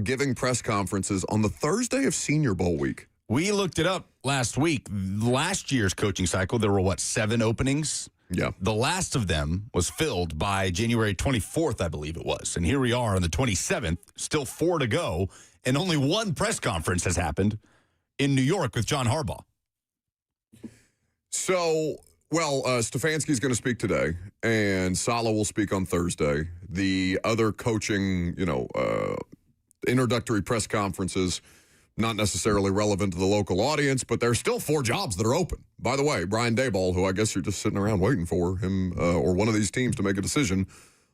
giving press conferences on the Thursday of Senior Bowl week? We looked it up last week. Last year's coaching cycle, there were, 7 openings? Yeah. The last of them was filled by January 24th, I believe it was. And here we are on the 27th, still 4 to go, and only one press conference has happened in New York with John Harbaugh. So, Stefanski's going to speak today, and Saleh will speak on Thursday. The other coaching, introductory press conferences, not necessarily relevant to the local audience, but there's still 4 jobs that are open. By the way, Brian Daboll, who I guess you're just sitting around waiting for him or one of these teams to make a decision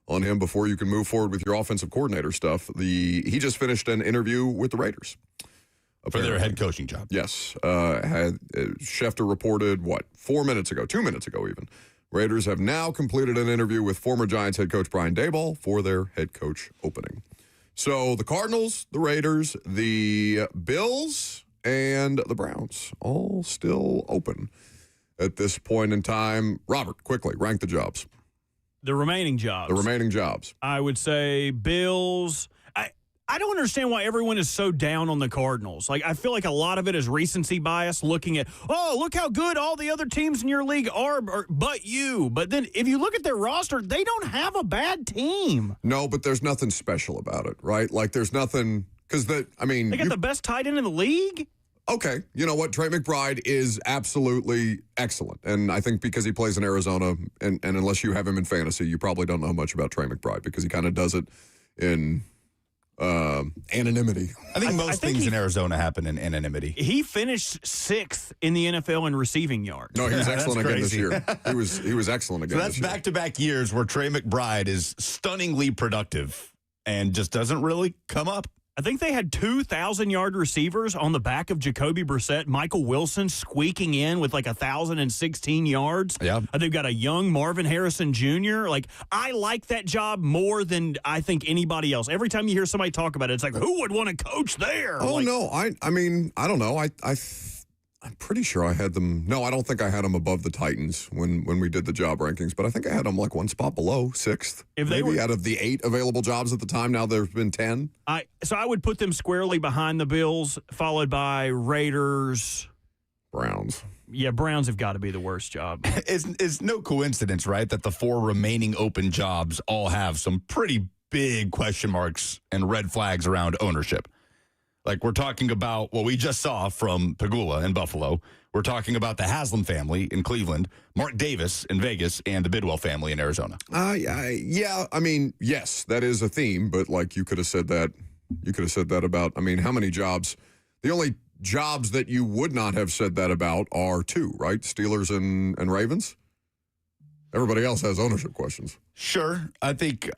on him before you can move forward with your offensive coordinator stuff. He just finished an interview with the Raiders. For their head coaching job. Yes. Schefter reported, 2 minutes ago even. Raiders have now completed an interview with former Giants head coach Brian Daboll for their head coach opening. So the Cardinals, the Raiders, the Bills, and the Browns all still open at this point in time. Robert, quickly, rank the jobs. The remaining jobs. I would say Bills. I don't understand why everyone is so down on the Cardinals. I feel like a lot of it is recency bias, looking at, look how good all the other teams in your league are, but you. But then if you look at their roster, they don't have a bad team. No, but there's nothing special about it, right? There's nothing, because they got the best tight end in the league. Okay, you know what? Trey McBride is absolutely excellent. And I think because he plays in Arizona, and unless you have him in fantasy, you probably don't know much about Trey McBride because he kind of does it in anonymity. I think most things in Arizona happen in anonymity. He finished 6th in the NFL in receiving yards. No, he was excellent again this year. He was excellent again. So that's back-to-back years where Trey McBride is stunningly productive and just doesn't really come up. I think they had 2,000-yard receivers on the back of Jacoby Brissett. Michael Wilson squeaking in with 1,016 yards. Yeah. They've got a young Marvin Harrison Jr. I like that job more than I think anybody else. Every time you hear somebody talk about it, it's like, who would want to coach there? Oh, no. I don't know. I'm pretty sure I had them. No, I don't think I had them above the Titans when we did the job rankings, but I think I had them one spot below, 6th. Maybe out of the 8 available jobs at the time, now there's been 10. So I would put them squarely behind the Bills, followed by Raiders. Browns. Yeah, Browns have got to be the worst job. It's no coincidence, right, that the 4 remaining open jobs all have some pretty big question marks and red flags around ownership. We're talking about what we just saw from Pagula in Buffalo. We're talking about the Haslam family in Cleveland, Mark Davis in Vegas, and the Bidwell family in Arizona. Yes, that is a theme, but you could have said that. You could have said that about, how many jobs? The only jobs that you would not have said that about are 2, right? Steelers and Ravens. Everybody else has ownership questions. Sure. I think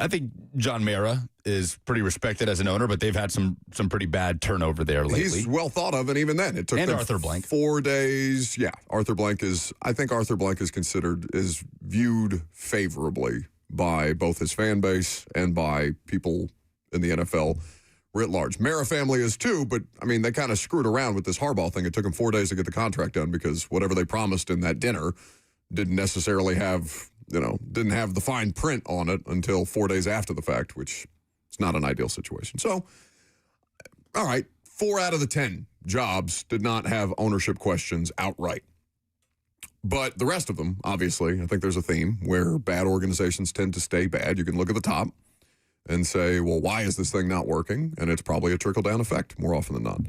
John Mara is pretty respected as an owner, but they've had some pretty bad turnover there lately. He's well thought of, and even then, it took them Arthur Blank 4 days. Yeah, Arthur Blank is viewed favorably by both his fan base and by people in the NFL writ large. Mara family is too, but they kind of screwed around with this Harbaugh thing. It took them 4 days to get the contract done because whatever they promised in that dinner didn't necessarily have, didn't have the fine print on it until 4 days after the fact, which is not an ideal situation. So, all right, 4 out of the 10 jobs did not have ownership questions outright. But the rest of them, obviously, I think there's a theme where bad organizations tend to stay bad. You can look at the top and say, well, why is this thing not working? And it's probably a trickle-down effect more often than not.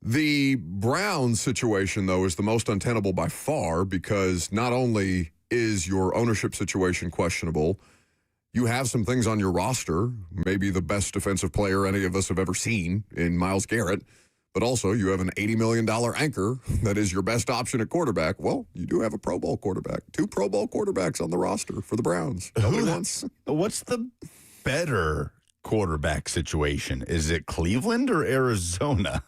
The Browns situation, though, is the most untenable by far because not only is your ownership situation questionable, you have some things on your roster, maybe the best defensive player any of us have ever seen in Myles Garrett, but also you have an $80 million anchor that is your best option at quarterback. Well, you do have a Pro Bowl quarterback, 2 Pro Bowl quarterbacks on the roster for the Browns. What's the better quarterback situation? Is it Cleveland or Arizona?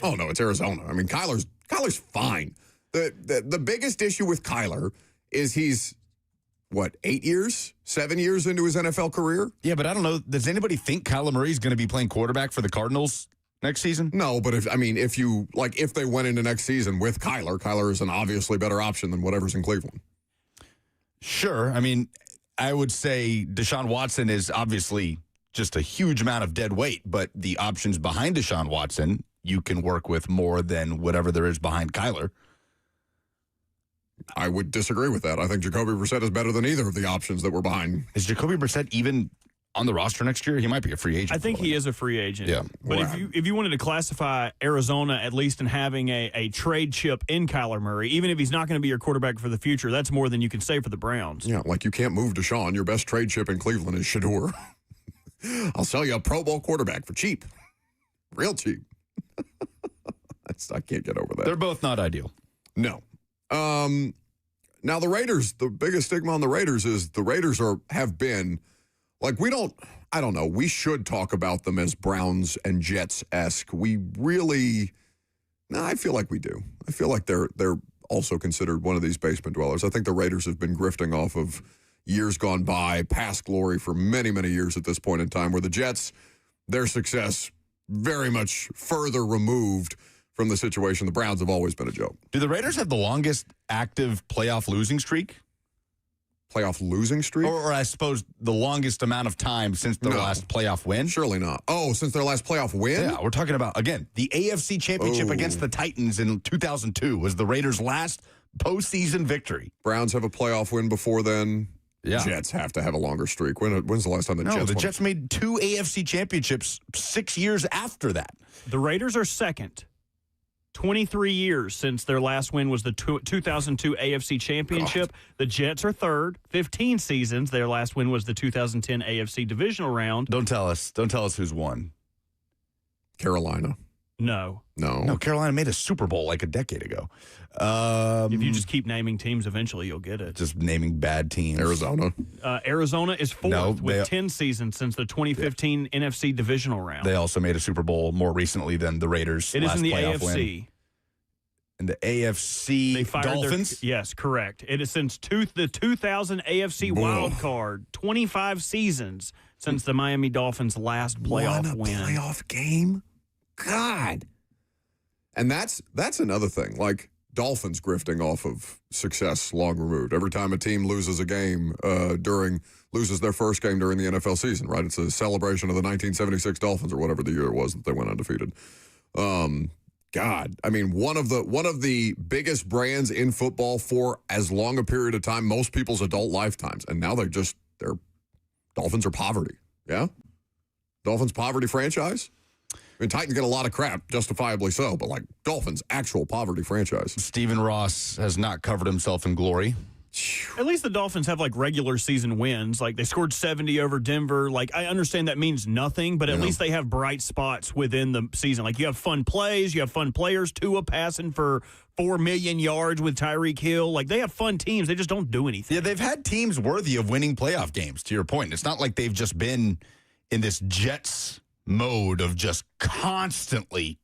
Oh, no, it's Arizona. Kyler's fine. The biggest issue with Kyler is he's, 7 years into his NFL career? Yeah, but I don't know. Does anybody think Kyler Murray's going to be playing quarterback for the Cardinals next season? No, but if they went into next season with Kyler is an obviously better option than whatever's in Cleveland. Sure. I would say Deshaun Watson is obviously just a huge amount of dead weight, but the options behind Deshaun Watson, you can work with more than whatever there is behind Kyler. I would disagree with that. I think Jacoby Brissett is better than either of the options that were behind. Is Jacoby Brissett even on the roster next year? He might be a free agent. I think he is a free agent. Yeah. But if you wanted to classify Arizona at least in having a trade chip in Kyler Murray, even if he's not going to be your quarterback for the future, that's more than you can say for the Browns. Yeah, like you can't move Deshaun. Your best trade chip in Cleveland is Shador. I'll sell you a Pro Bowl quarterback for cheap. Real cheap. I can't get over that. They're both not ideal. No. Now the Raiders, the biggest stigma on the Raiders is the Raiders have been like I don't know. We should talk about them as Browns and Jets-esque. We really, I feel like we do. I feel like they're also considered one of these basement dwellers. I think the Raiders have been grifting off of years gone by, past glory for many, many years at this point in time, where the Jets, their success very much further removed from the situation. The Browns have always been a joke. Do the Raiders have the longest active playoff losing streak? Playoff losing streak? Or I suppose the longest amount of time since their last playoff win? Surely not. Oh, since their last playoff win? Yeah, we're talking about, again, the AFC Championship against the Titans in 2002 was the Raiders' last postseason victory. Browns have a playoff win before then. Yeah. Jets have to have a longer streak. When's the last time the Jets won? The Jets made 2 AFC championships 6 years after that. The Raiders are second. 23 years since their last win was the 2002 AFC Championship. God. The Jets are third. 15 seasons. Their last win was the 2010 AFC Divisional Round. Don't tell us who's won. Carolina. No, Carolina made a Super Bowl like a decade ago. If you just keep naming teams, eventually you'll get it. Just naming bad teams. Arizona. Arizona is fourth with 10 seasons since the 2015 NFC Divisional Round. They also made a Super Bowl more recently than the Raiders. It is in the AFC. Win. In the AFC, they fired Dolphins? Yes, correct. It is since the 2000 AFC wild card, 25 seasons since the Miami Dolphins' last playoff win. Playoff game? God. And that's another thing. Like, Dolphins grifting off of success long removed. Every time a team loses a game loses their first game during the NFL season, right? It's a celebration of the 1976 Dolphins or whatever the year it was that they went undefeated. God, I mean, one of the biggest brands in football for as long a period of time, most people's adult lifetimes, and now their Dolphins are poverty. Yeah, Dolphins poverty franchise. I mean, Titans get a lot of crap, justifiably so, but like Dolphins, actual poverty franchise. Stephen Ross has not covered himself in glory. At least the Dolphins have like regular season wins. Like they scored 70 over Denver. Like I understand that means nothing, but at least they have bright spots within the season. Like you have fun plays, you have fun players. Tua passing for 4 million yards with Tyreek Hill. Like they have fun teams. They just don't do anything. Yeah, they've had teams worthy of winning playoff games, to your point. It's not like they've just been in this Jets mode of just constantly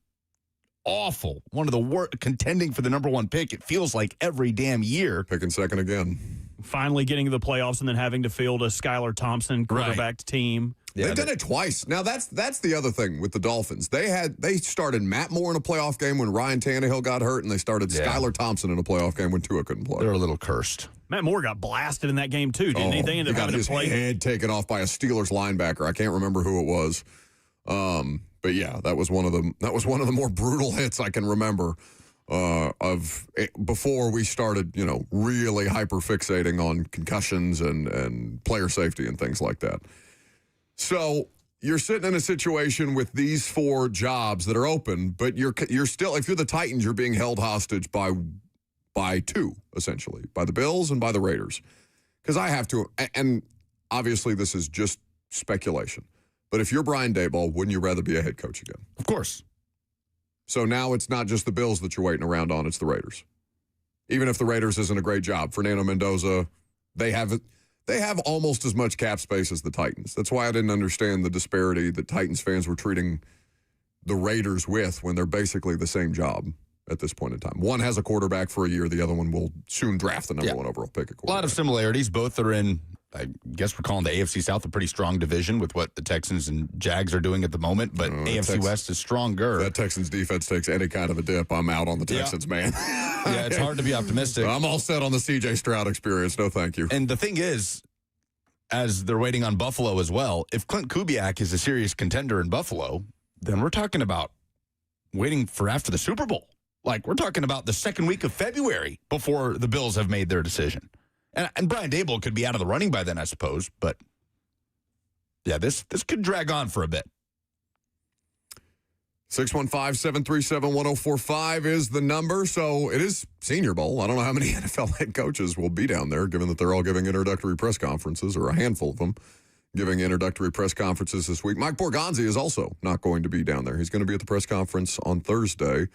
awful. One of the worst, contending for the number one pick, it feels like every damn year. Picking second again. Finally getting to the playoffs and then having to field a Skylar Thompson quarterback team. Yeah, they've done it twice. Now, that's the other thing with the Dolphins. They started Matt Moore in a playoff game when Ryan Tannehill got hurt, and they started Skylar Thompson in a playoff game when Tua couldn't play. They're a little cursed. Matt Moore got blasted in that game, too, didn't he? They ended up having to play. He got his head taken off by a Steelers linebacker. I can't remember who it was. But yeah, that was one of the more brutal hits I can remember of before we started, really hyper fixating on concussions and player safety and things like that. So you're sitting in a situation with these 4 jobs that are open, but you're still, if you're the Titans, you're being held hostage by 2 essentially, by the Bills and by the Raiders. Because I have to, and obviously this is just speculation. But if you're Brian Daboll, wouldn't you rather be a head coach again? Of course. So now it's not just the Bills that you're waiting around on, it's the Raiders. Even if the Raiders isn't a great job. Fernando Mendoza, they have almost as much cap space as the Titans. That's why I didn't understand the disparity that Titans fans were treating the Raiders with when they're basically the same job at this point in time. One has a quarterback for a year. The other one will soon draft the number 1 overall pick. A lot of similarities. Both are in, I guess we're calling the AFC South a pretty strong division with what the Texans and Jags are doing at the moment, but AFC West is stronger. That Texans defense takes any kind of a dip, I'm out on the Texans, man. Yeah, it's hard to be optimistic. I'm all set on the C.J. Stroud experience. No, thank you. And the thing is, as they're waiting on Buffalo as well. If Clint Kubiak is a serious contender in Buffalo, then we're talking about waiting for after the Super Bowl. Like, we're talking about the second week of February before the Bills have made their decision. And Brian Daboll could be out of the running by then, I suppose. But, yeah, this could drag on for a bit. 615-737-1045 is the number. So it is Senior Bowl. I don't know how many NFL head coaches will be down there, given that they're all giving introductory press conferences, or a handful of them giving introductory press conferences this week. Mike Borgonzi is also not going to be down there. He's going to be at the press conference on Thursday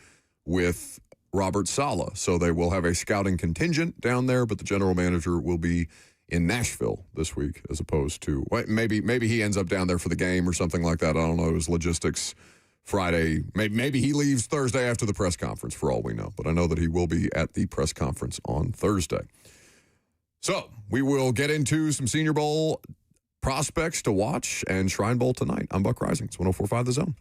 with Robert Saleh. So they will have a scouting contingent down there, but the general manager will be in Nashville this week, as opposed to maybe he ends up down there for the game or something like that. I don't know his logistics. Friday, maybe he leaves Thursday after the press conference, for all we know. But I know that he will be at the press conference on Thursday. So we will get into some Senior Bowl prospects to watch and Shrine Bowl tonight. I'm Buck Rising. It's 104.5 The Zone.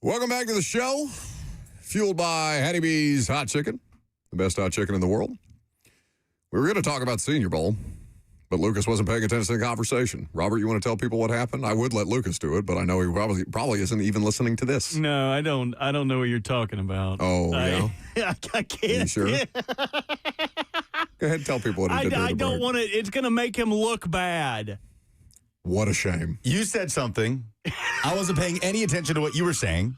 Welcome back to the show. Fueled by Hattie B's Hot Chicken, the best hot chicken in the world. We were going to talk about Senior Bowl, but Lucas wasn't paying attention to the conversation. Robert, you want to tell people what happened? I would let Lucas do it, but I know he probably isn't even listening to this. No, I don't know what you're talking about. Oh, yeah? I can't. Are you sure? Go ahead and tell people what he did. I don't want to. It's going to make him look bad. What a shame. You said something. I wasn't paying any attention to what you were saying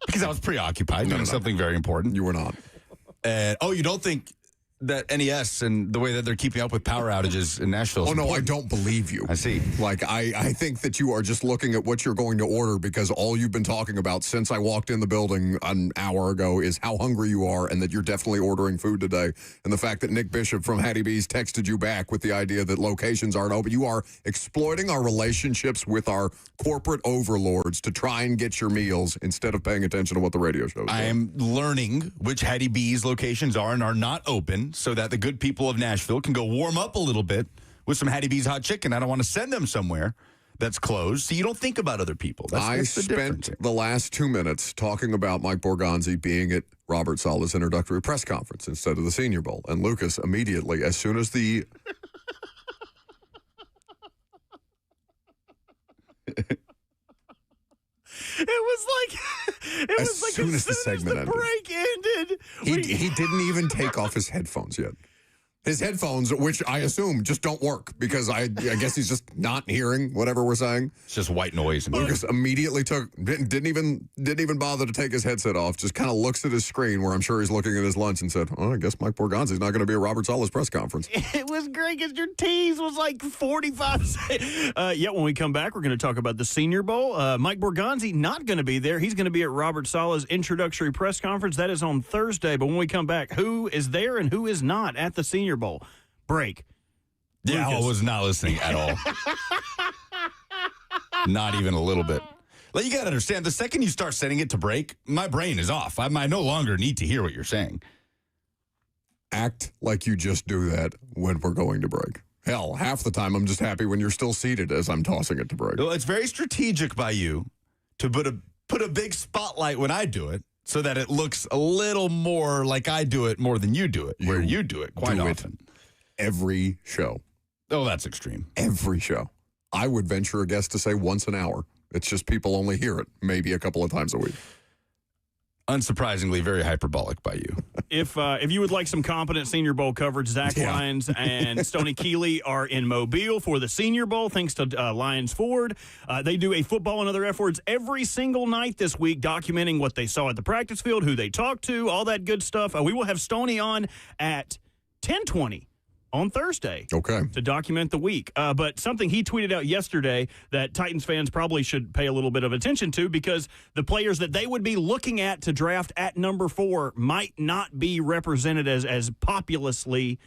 because I was preoccupied doing something very important. You were not. You don't think that NES and the way that they're keeping up with power outages in Nashville is important? I don't believe you. I see. Like, I think that you are just looking at what you're going to order because all you've been talking about since I walked in the building an hour ago is how hungry you are and that you're definitely ordering food today. And the fact that Nick Bishop from Hattie B's texted you back with the idea that locations aren't open. You are exploiting our relationships with our corporate overlords to try and get your meals instead of paying attention to what the radio show is doing. I am learning which Hattie B's locations are and are not open so that the good people of Nashville can go warm up a little bit with some Hattie B's hot chicken. I don't want to send them somewhere that's closed, so you don't think about other people. That's the difference. The last 2 minutes talking about Mike Borgonzi being at Robert Saleh's introductory press conference instead of the Senior Bowl. And Lucas immediately, as soon as the... As soon as the break ended. He didn't even take off his headphones yet. His headphones, which I assume just don't work because I guess he's just not hearing whatever we're saying. It's just white noise. Lucas immediately didn't even bother to take his headset off. Just kind of looks at his screen where I'm sure he's looking at his lunch and said, "Oh, I guess Mike Borgonzi's not going to be at Robert Saleh's press conference." It was great because your tease was like 45 seconds. When we come back, we're going to talk about the Senior Bowl. Mike Borgonzi not going to be there. He's going to be at Robert Saleh's introductory press conference. That is on Thursday. But when we come back, who is there and who is not at the Senior Bowl? Break. Yeah, Lucas. I was not listening at all. Not even a little bit. Like, you got to understand, the second you start setting it to break, my brain is off. I no longer need to hear what you're saying. Act like you just do that when we're going to break. Hell, half the time I'm just happy when you're still seated as I'm tossing it to break. Well, it's very strategic by you to put a big spotlight when I do it so that it looks a little more like I do it more than you do it, where you do it quite often. Every show. Oh, that's extreme. Every show. I would venture a guess to say once an hour. It's just people only hear it maybe a couple of times a week. Unsurprisingly, very hyperbolic by you. If you would like some competent Senior Bowl coverage, Zach Lyons and Stoney Keeley are in Mobile for the Senior Bowl, thanks to Lyons Ford. They do a football and other F words every single night this week, documenting what they saw at the practice field, who they talked to, all that good stuff. We will have Stoney on at 10:20. On Thursday to document the week. But something he tweeted out yesterday that Titans fans probably should pay a little bit of attention to because the players that they would be looking at to draft at number 4 might not be represented as populously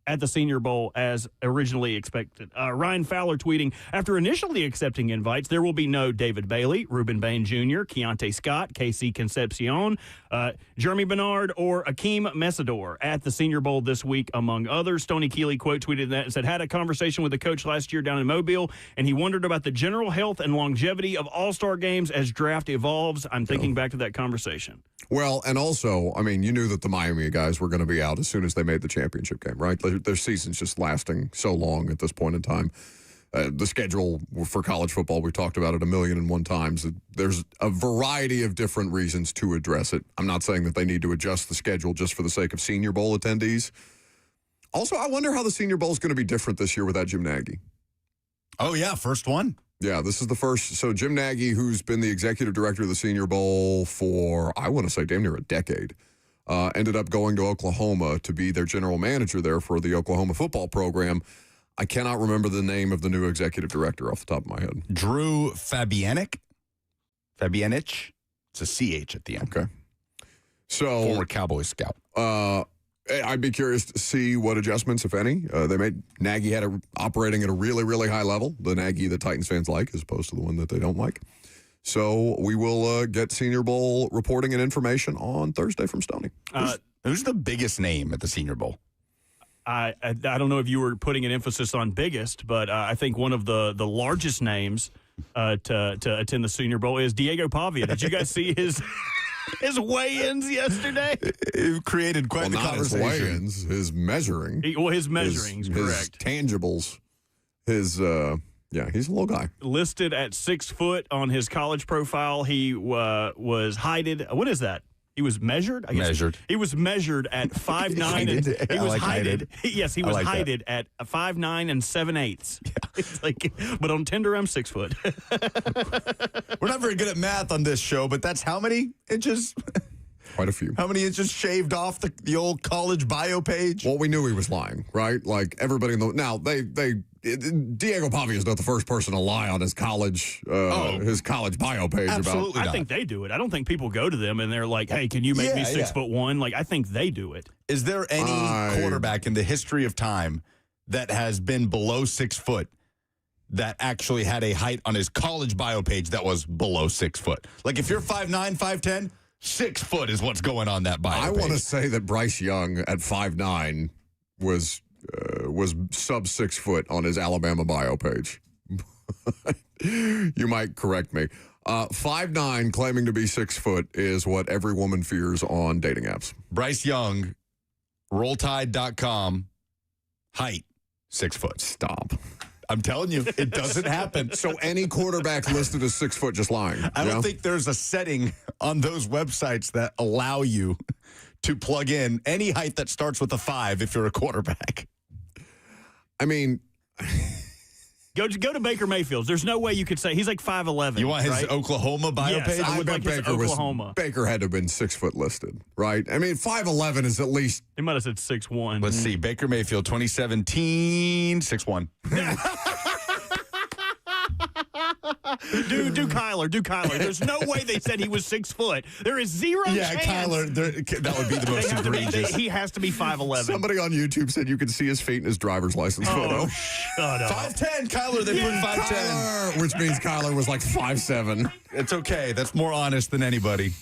at the Senior Bowl as originally expected. Ryan Fowler tweeting, after initially accepting invites, there will be no David Bailey, Reuben Bain Jr., Keontae Scott, KC Concepcion, Jeremy Bernard, or Akeem Mesidor at the Senior Bowl this week, among others. Stoney Keeley quote tweeted that and said, had a conversation with the coach last year down in Mobile, and he wondered about the general health and longevity of all-star games as draft evolves. I'm thinking back to that conversation. Well, and also, I mean, you knew that the Miami guys were going to be out as soon as they made the championship game, right? Their season's just lasting so long at this point in time. The schedule for college football, we talked about it 1,000,001 times. There's a variety of different reasons to address it. I'm not saying that they need to adjust the schedule just for the sake of Senior Bowl attendees. Also, I wonder how the Senior Bowl is going to be different this year without Jim Nagy. Oh, yeah, first one. Yeah, this is the first. So Jim Nagy, who's been the executive director of the Senior Bowl for, I want to say, damn near a decade, ended up going to Oklahoma to be their general manager there for the Oklahoma football program. I cannot remember the name of the new executive director off the top of my head. Drew Fabianich? It's a CH at the end. Okay. So former Cowboy scout. I'd be curious to see what adjustments, if any, they made. Nagy had operating at a really, really high level, the Nagy that Titans fans like as opposed to the one that they don't like. So we will get Senior Bowl reporting and information on Thursday from Stoney. Who's the biggest name at the Senior Bowl? I don't know if you were putting an emphasis on biggest, but I think one of the largest names to attend the Senior Bowl is Diego Pavia. Did you guys see his weigh-ins yesterday? It created quite the conversation. His weigh-ins, his measuring. His measuring's correct. His tangibles. He's a little guy. Listed at 6 foot on his college profile. He was heighted. What is that? He was measured? I guess. Measured. He was measured at 5'9". He was heighted. Yes, he was heighted at 5'9" and 7/8. Yeah. It's like, but on Tinder, I'm 6 foot. We're not very good at math on this show, but that's how many inches? Quite a few. How many inches shaved off the old college bio page? Well, we knew he was lying, right? Like everybody Diego Pavia is not the first person to lie on his college bio page. Absolutely I think they do it. I don't think people go to them and they're like, "Hey, can you make me 6'1"? Like, I think they do it. Is there any quarterback in the history of time that has been below 6 foot that actually had a height on his college bio page that was below 6 foot? Like, if you're 5'9", 5'10", 6 foot is what's going on that bio page. I want to say that Bryce Young at 5'9" was sub 6 foot on his Alabama bio page. You might correct me. 5'9", claiming to be 6 foot is what every woman fears on dating apps. Bryce Young, rolltide.com, height, 6 foot. Stop. I'm telling you, it doesn't happen. So any quarterback listed as 6 foot just lying. I don't think there's a setting on those websites that allow you to plug in any height that starts with a 5 if you're a quarterback. I mean, go to Baker Mayfield's. There's no way you could say he's like 5'11". You want his Oklahoma bio page? I bet Baker had to have been 6 foot listed, right? I mean, 5'11" is at least. He might have said 6'1". Let's see. Baker Mayfield, 2017, 6'1". Do Kyler. There's no way they said he was 6 foot. There is zero chance. Yeah, Kyler, that would be the most egregious. He has to be 5'11". Somebody on YouTube said you could see his feet in his driver's license photo. Shut up. 5'10", Kyler, they put 5'10". Which means Kyler was like 5'7". It's okay. That's more honest than anybody.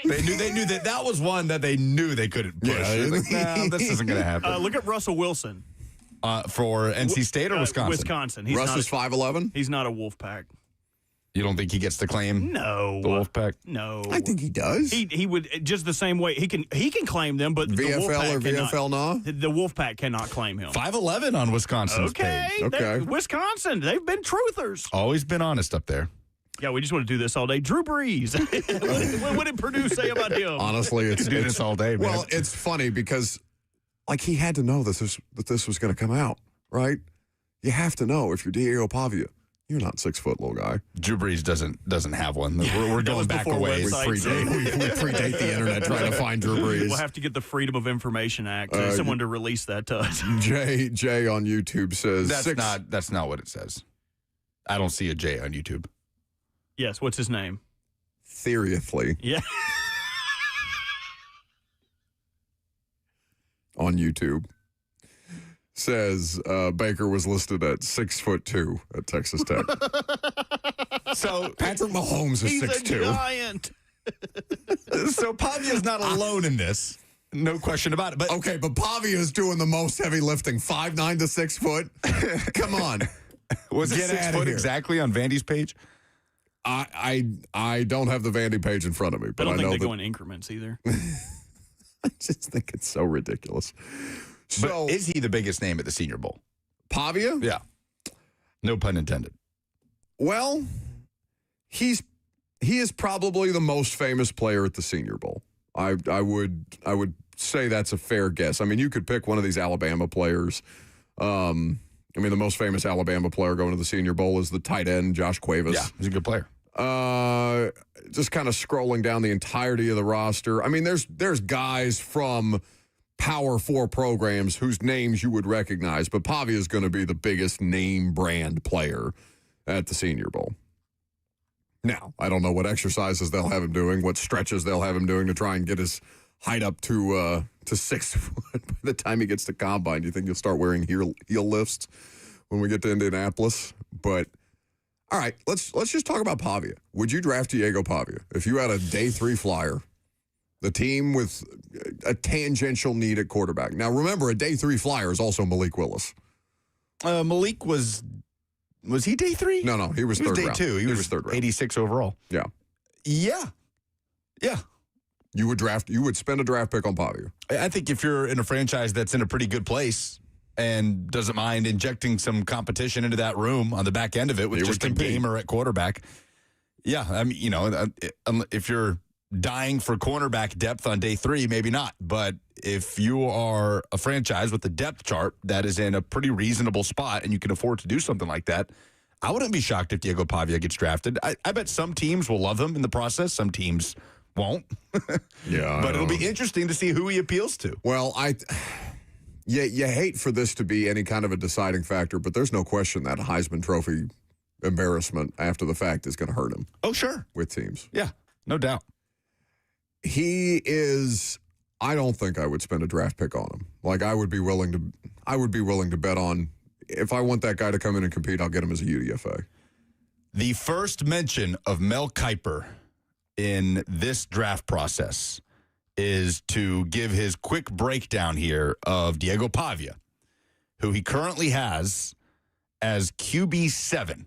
They knew that was one that they knew they couldn't push. Yeah. Like, no, this isn't going to happen. Look at Russell Wilson. For NC State or Wisconsin? Wisconsin. Russ is 5'11"? He's not a Wolfpack. You don't think he gets to claim the Wolfpack? No. I think he does. He would just the same way he can claim them, but VFL the Wolfpack or VFL cannot. The Wolfpack cannot claim him. 5'11" on Wisconsin's page. Okay. Wisconsin, they've been truthers. Always been honest up there. Yeah, we just want to do this all day. Drew Brees. what did Purdue say about him? Honestly, it's do this all day, man. Well, it's funny because like he had to know that this was going to come out, right? You have to know if you're Diego Pavia. You're not 6 foot, little guy. Drew Brees doesn't have one. We're going back a ways. We predate the internet trying to find Drew Brees. We'll have to get the Freedom of Information Act, someone to release that to us. Jay on YouTube says that's not what it says. I don't see a J on YouTube. Yes, what's his name? Seriously. Yeah. On YouTube. Says Baker was listed at 6'2" at Texas Tech. So Patrick Mahomes is 6'2". He's a giant. So Pavia's not alone in this. No question about it. But okay, but Pavia is doing the most heavy lifting, 5'9" to 6 foot. Come on. Was it 6 foot exactly on Vandy's page? I don't have the Vandy page in front of me, but I don't think they know go in increments either. I just think it's so ridiculous. So but is he the biggest name at the Senior Bowl? Pavia? Yeah. No pun intended. Well, he is probably the most famous player at the Senior Bowl. I would say that's a fair guess. I mean, you could pick one of these Alabama players. I mean, the most famous Alabama player going to the Senior Bowl is the tight end, Josh Cuevas. Yeah, he's a good player. Just kind of scrolling down the entirety of the roster. I mean, there's guys from Power 4 programs whose names you would recognize, but Pavia is going to be the biggest name brand player at the Senior Bowl. Now, I don't know what exercises they'll have him doing, what stretches they'll have him doing to try and get his height up to 6 foot. By the time he gets to combine, do you think he'll start wearing heel lifts when we get to Indianapolis? But all right, let's just talk about Pavia. Would you draft Diego Pavia if you had a day 3 flyer? The team with a tangential need at quarterback. Now, remember, a day 3 flyer is also Malik Willis. Malik was Was he day 3? No, he was third day round. 2. He was third round. 86 overall. Yeah. Yeah. You would spend a draft pick on Pavia. I think if you're in a franchise that's in a pretty good place and doesn't mind injecting some competition into that room on the back end of it with just a gamer at quarterback. Yeah, I mean, if you're dying for cornerback depth on day 3, maybe not. But if you are a franchise with a depth chart that is in a pretty reasonable spot and you can afford to do something like that, I wouldn't be shocked if Diego Pavia gets drafted. I bet some teams will love him in the process. Some teams won't. Yeah. But it'll be interesting to see who he appeals to. Well, you hate for this to be any kind of a deciding factor, but there's no question that Heisman Trophy embarrassment after the fact is going to hurt him. Oh, sure. With teams. Yeah, no doubt. He is, I don't think I would spend a draft pick on him. Like, I would be willing to bet on, if I want that guy to come in and compete, I'll get him as a UDFA. The first mention of Mel Kiper in this draft process is to give his quick breakdown here of Diego Pavia, who he currently has as QB7.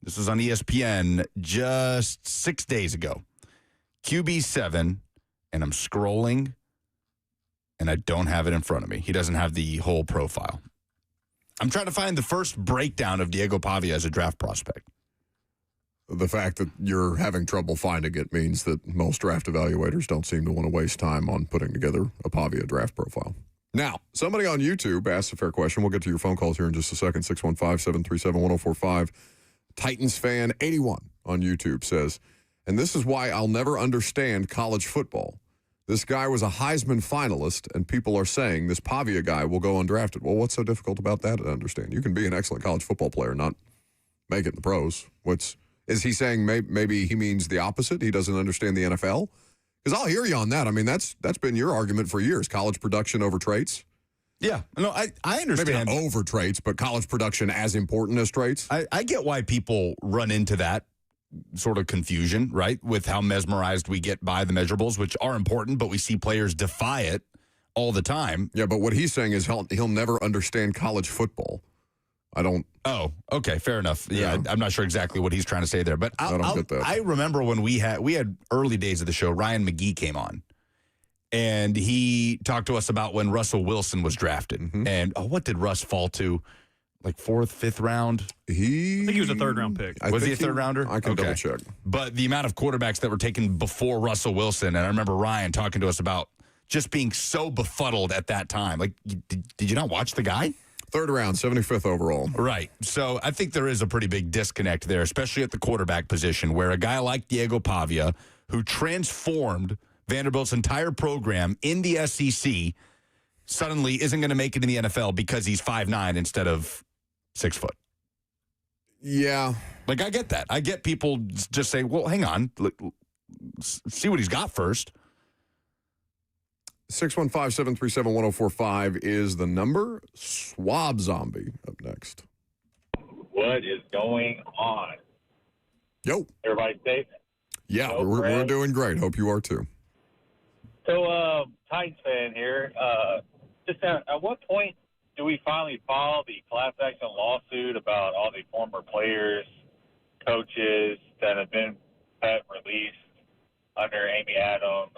This was on ESPN just 6 days ago. QB7, and I'm scrolling, and I don't have it in front of me. He doesn't have the whole profile. I'm trying to find the first breakdown of Diego Pavia as a draft prospect. The fact that you're having trouble finding it means that most draft evaluators don't seem to want to waste time on putting together a Pavia draft profile. Now, somebody on YouTube asked a fair question. We'll get to your phone calls here in just a second. 615-737-1045. Titans fan 81 on YouTube says, and this is why I'll never understand college football. This guy was a Heisman finalist, and people are saying this Pavia guy will go undrafted. Well, what's so difficult about that to understand? You can be an excellent college football player and not make it in the pros. Is he saying maybe he means the opposite? He doesn't understand the NFL? Because I'll hear you on that. I mean, that's been your argument for years. College production over traits. Yeah. No, I understand. Maybe not over traits, but college production as important as traits. I get why people run into that sort of confusion, right, with how mesmerized we get by the measurables, which are important, but we see players defy it all the time. Yeah, but what he's saying is he'll never understand college football. I don't. Oh, okay, fair enough. Yeah, I'm not sure exactly what he's trying to say there, but I don't get that. I remember when we had early days of the show, Ryan McGee came on, and he talked to us about when Russell Wilson was drafted. Mm-hmm. And what did Russ fall to? Like 4th, 5th round? I think he was a 3rd round pick. Was he a 3rd rounder? I can double check. But the amount of quarterbacks that were taken before Russell Wilson, and I remember Ryan talking to us about just being so befuddled at that time. Like, did you not watch the guy? 3rd round, 75th overall. Right. So I think there is a pretty big disconnect there, especially at the quarterback position, where a guy like Diego Pavia, who transformed Vanderbilt's entire program in the SEC, suddenly isn't going to make it in the NFL because he's 5'9" instead of 6 foot. Yeah. Like, I get that. I get people just saying, well, hang on. See what he's got first. 615-737-1045 is the number. Swab Zombie up next. What is going on? Yo. Everybody safe? Yeah, we're doing great. Hope you are too. So, Titans fan here. Just at what point do we finally file the class action lawsuit about all the former players, coaches that have been released under Amy Adams?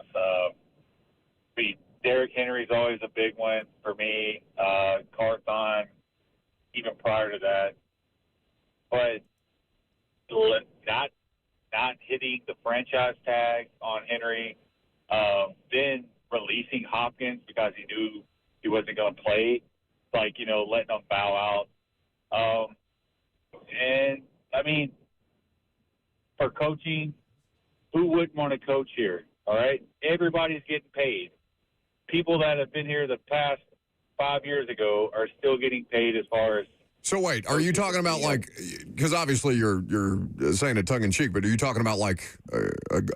Derrick Henry's always a big one for me. Carthon, even prior to that. But not hitting the franchise tag on Henry, then releasing Hopkins because he knew he wasn't going to play, letting him bow out. And, I mean, for coaching, who wouldn't want to coach here, all right? Everybody's getting paid. People that have been here the past 5 years ago are still getting paid as far as. So wait, are you talking about because obviously you're saying it tongue in cheek, but are you talking about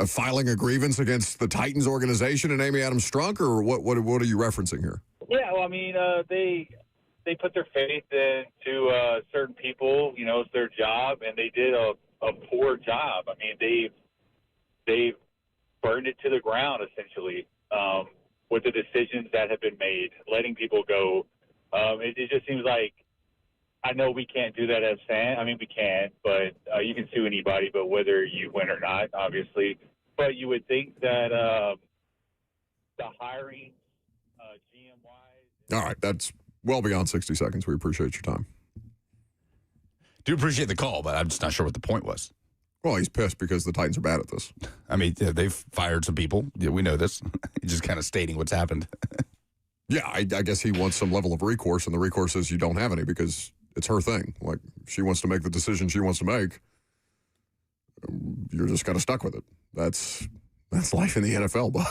filing a grievance against the Titans organization and Amy Adams Strunk, or what are you referencing here? Yeah, well, I mean, they put their faith into certain people, it's their job, and they did a poor job. I mean, they've burned it to the ground essentially. With the decisions that have been made, letting people go. It just seems like I know we can't do that as fans. I mean, we can, but you can sue anybody, but whether you win or not, obviously. But you would think that the hiring, GM-wise. All right, that's well beyond 60 seconds. We appreciate your time. Do appreciate the call, but I'm just not sure what the point was. Well, he's pissed because the Titans are bad at this. I mean, they've fired some people. Yeah, we know this. He's just kind of stating what's happened. Yeah, I guess he wants some level of recourse, and the recourse is you don't have any because it's her thing. Like, if she wants to make the decision she wants to make, you're just kind of stuck with it. That's life in the NFL, but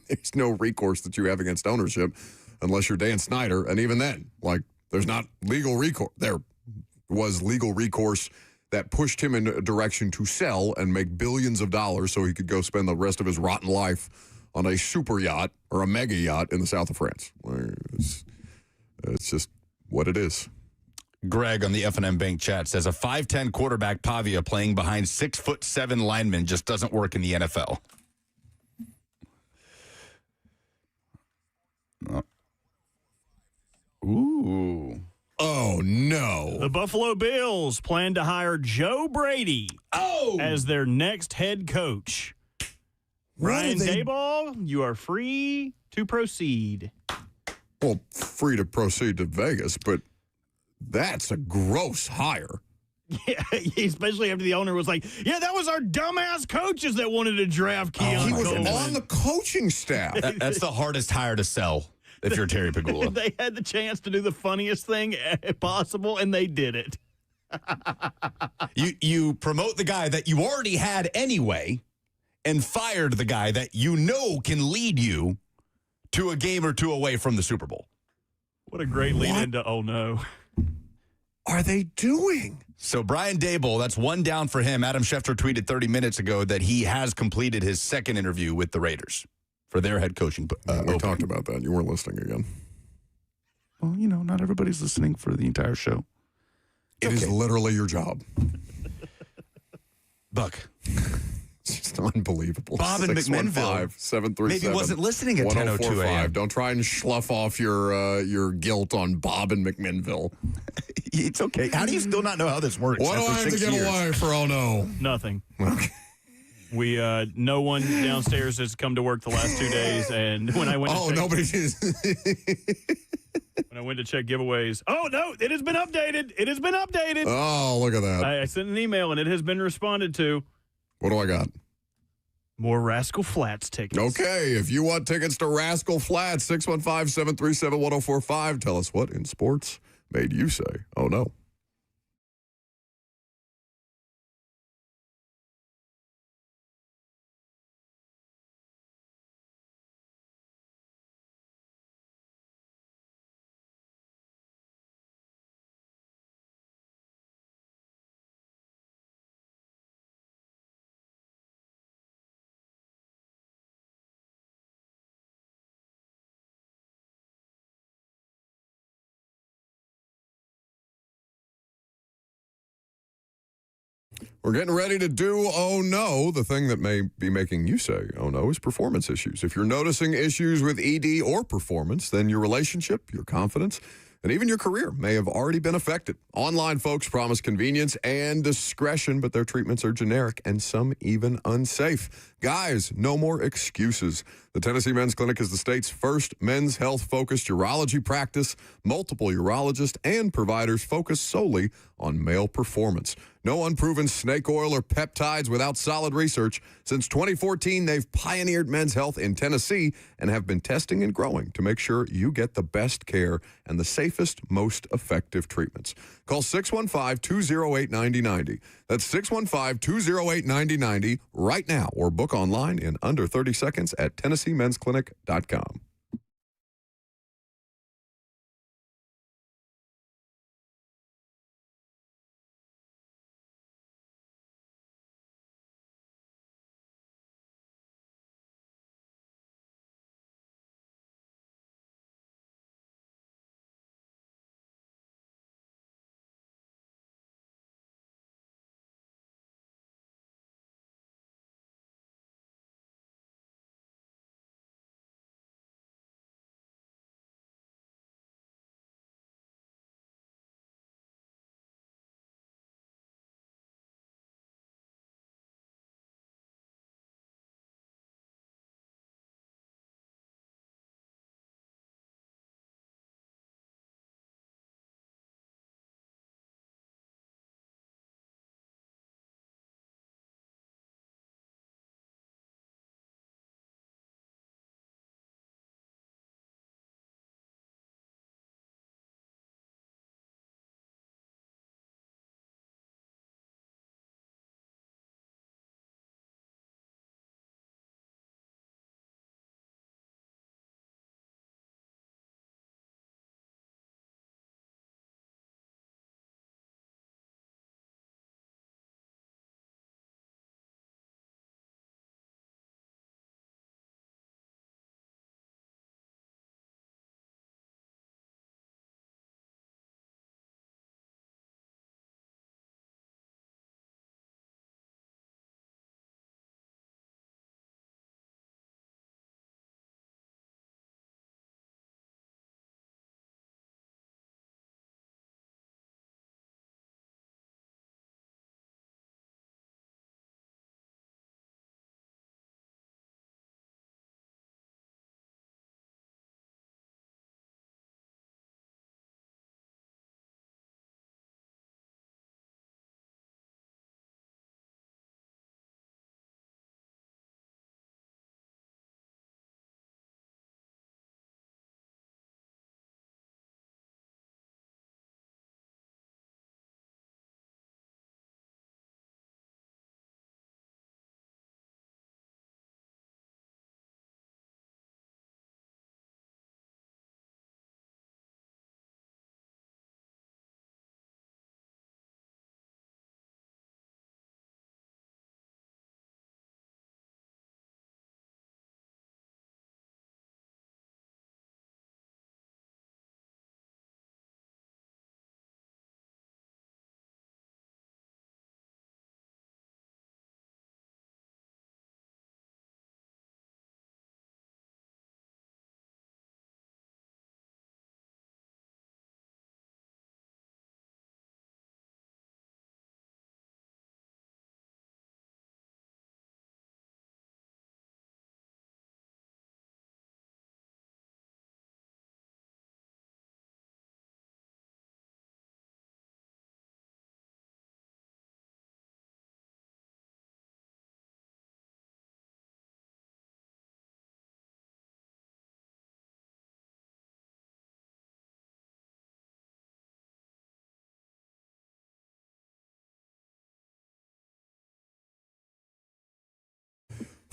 there's no recourse that you have against ownership unless you're Dan Snyder, and even then, like, there's not legal recourse. There was legal recourse that pushed him in a direction to sell and make billions of dollars so he could go spend the rest of his rotten life on a super yacht or a mega yacht in the south of France. It's just what it is. Greg on the F&M Bank chat says a 5'10 quarterback Pavia playing behind 6'7" linemen just doesn't work in the NFL. Ooh. Oh, no. The Buffalo Bills plan to hire Joe Brady as their next head coach. Ryan Daboll, you are free to proceed. Well, free to proceed to Vegas, but that's a gross hire. Yeah, especially after the owner was like, yeah, that was our dumbass coaches that wanted to draft Keon He was Coleman. on the coaching staff. That's the hardest hire to sell if you're Terry Pagula. They had the chance to do the funniest thing possible, and they did it. You promote the guy that you already had anyway and fired the guy that you know can lead you to a game or two away from the Super Bowl. What a great lead into oh no. Are they doing? So Brian Daboll, that's one down for him. Adam Schefter tweeted 30 minutes ago that he has completed his second interview with the Raiders for their head coaching. We talked about that. You weren't listening again. Well, you know, not everybody's listening for the entire show. It is literally your job. Buck. It's just unbelievable. Bob in McMinnville. 737 Maybe wasn't listening at 10:02 a.m. Don't try and slough off your guilt on Bob in McMinnville. It's okay. How do you still not know how this works? What do I have to get away for? Oh, no. Nothing. Okay. We no one downstairs has come to work the last 2 days, and when I went to check, nobody is. when I went to check giveaways, oh no, it has been updated. It has been updated. Oh, look at that. I sent an email and it has been responded to. What do I got? More Rascal Flats tickets. Okay, if you want tickets to Rascal Flats, 615-737-1045. Tell us what in sports made you say, oh no. We're getting ready to do oh no. The thing that may be making you say oh no is performance issues. If you're noticing issues with ED or performance, then your relationship, your confidence, and even your career may have already been affected. Online folks promise convenience and discretion, but their treatments are generic and some even unsafe. Guys, no more excuses. The Tennessee Men's Clinic is the state's first men's health-focused urology practice. Multiple urologists and providers focus solely on male performance. No unproven snake oil or peptides without solid research. Since 2014, they've pioneered men's health in Tennessee and have been testing and growing to make sure you get the best care and the safest, most effective treatments. Call 615-208-9090. That's 615-208-9090 right now or book online in under 30 seconds at TennesseeMen'sClinic.com.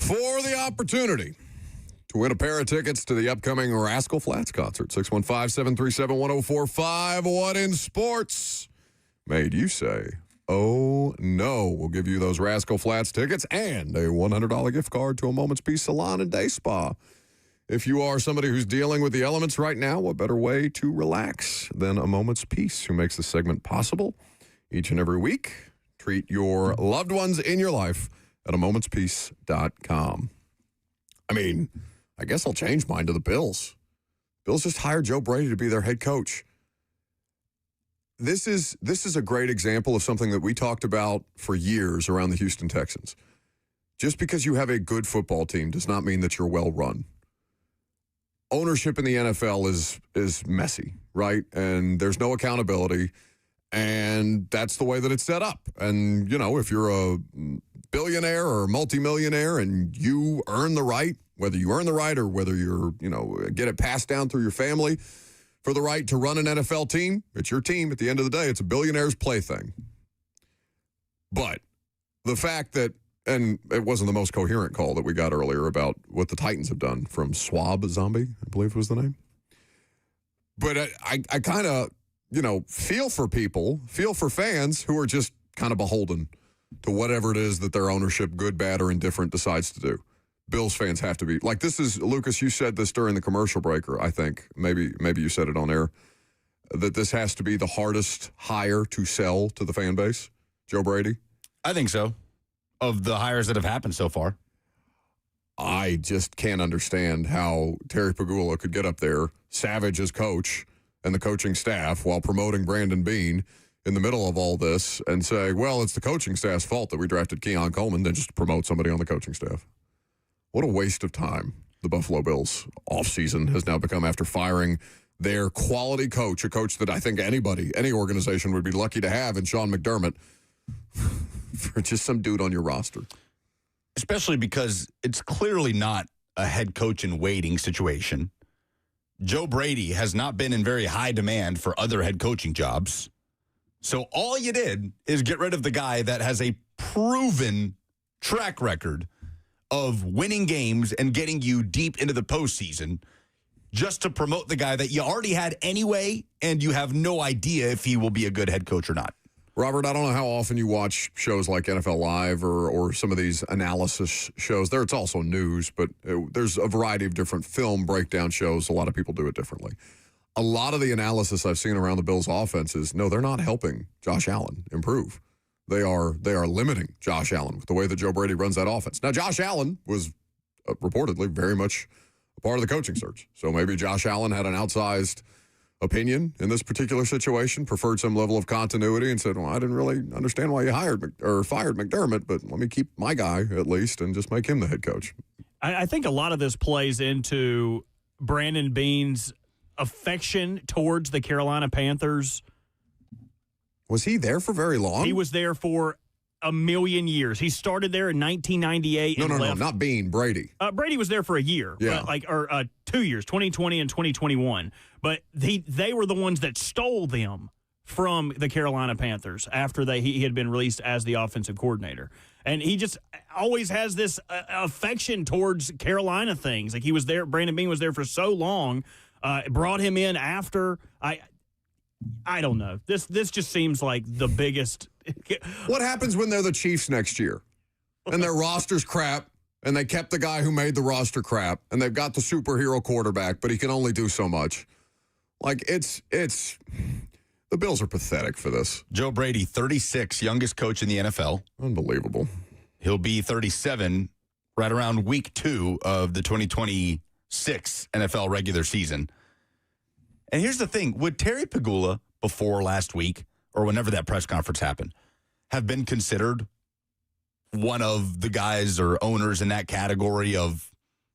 for the opportunity to win a pair of tickets to the upcoming Rascal Flatts concert. 615-737-1045. What in sports made you say, oh, no? We'll give you those Rascal Flatts tickets and a $100 gift card to a Moment's Peace Salon and Day Spa. If you are somebody who's dealing with the elements right now, what better way to relax than a Moment's Peace, who makes this segment possible each and every week? Treat your loved ones in your life at amomentspeace.com. I mean, I guess I'll change mine to the Bills. Bills just hired Joe Brady to be their head coach. This is a great example of something that we talked about for years around the Houston Texans. Just because you have a good football team does not mean that you're well run. Ownership in the NFL is messy, right? And there's no accountability, and that's the way that it's set up. And, you know, if you're a billionaire or multimillionaire and you earn the right, whether you earn the right or whether you're, you know, get it passed down through your family for the right to run an NFL team, it's your team. At the end of the day, it's a billionaire's plaything. But the fact that, and it wasn't the most coherent call that we got earlier about what the Titans have done from Swab Zombie, I believe was the name. But I kind of, you know, feel for fans who are just kind of beholden to whatever it is that their ownership, good, bad, or indifferent, decides to do. Bills fans have to be, like, this is, Lucas, you said this during the commercial breaker, I think. Maybe you said it on air, that this has to be the hardest hire to sell to the fan base, Joe Brady. I think so. Of the hires that have happened so far. I just can't understand how Terry Pagula could get up there, savage as coach and the coaching staff, while promoting Brandon Beane in the middle of all this, and say, well, it's the coaching staff's fault that we drafted Keon Coleman, then just promote somebody on the coaching staff. What a waste of time the Buffalo Bills offseason has now become after firing their quality coach, a coach that I think any organization would be lucky to have in Sean McDermott, for just some dude on your roster. Especially because it's clearly not a head coach in waiting situation. Joe Brady has not been in very high demand for other head coaching jobs. So all you did is get rid of the guy that has a proven track record of winning games and getting you deep into the postseason just to promote the guy that you already had anyway, and you have no idea if he will be a good head coach or not. Robert, I don't know how often you watch shows like NFL Live or some of these analysis shows. It's also news, but there's a variety of different film breakdown shows. A lot of people do it differently. A lot of the analysis I've seen around the Bills' offenses, no, they're not helping Josh Allen improve. They are limiting Josh Allen with the way that Joe Brady runs that offense. Now, Josh Allen was reportedly very much a part of the coaching search. So maybe Josh Allen had an outsized opinion in this particular situation, preferred some level of continuity, and said, well, I didn't really understand why you fired McDermott, but let me keep my guy at least and just make him the head coach. I think a lot of this plays into Brandon Beane's affection towards the Carolina Panthers. Was he there for very long? He was there for a million years. He started there in 1998. No, not Beane, Brady. Brady was there for a year, yeah, 2 years, 2020 and 2021. But they were the ones that stole them from the Carolina Panthers after he had been released as the offensive coordinator. And he just always has this affection towards Carolina things. Like, he was there, Brandon Beane was there for so long, brought him in after. I don't know. This just seems like the biggest. What happens when they're the Chiefs next year and their roster's crap and they kept the guy who made the roster crap and they've got the superhero quarterback, but he can only do so much? Like, it's the Bills are pathetic for this. Joe Brady, 36, youngest coach in the NFL. Unbelievable. He'll be 37 right around week 2 of the 2026 NFL regular season. And here's the thing. Would Terry Pagula, before last week, or whenever that press conference happened, have been considered one of the guys or owners in that category of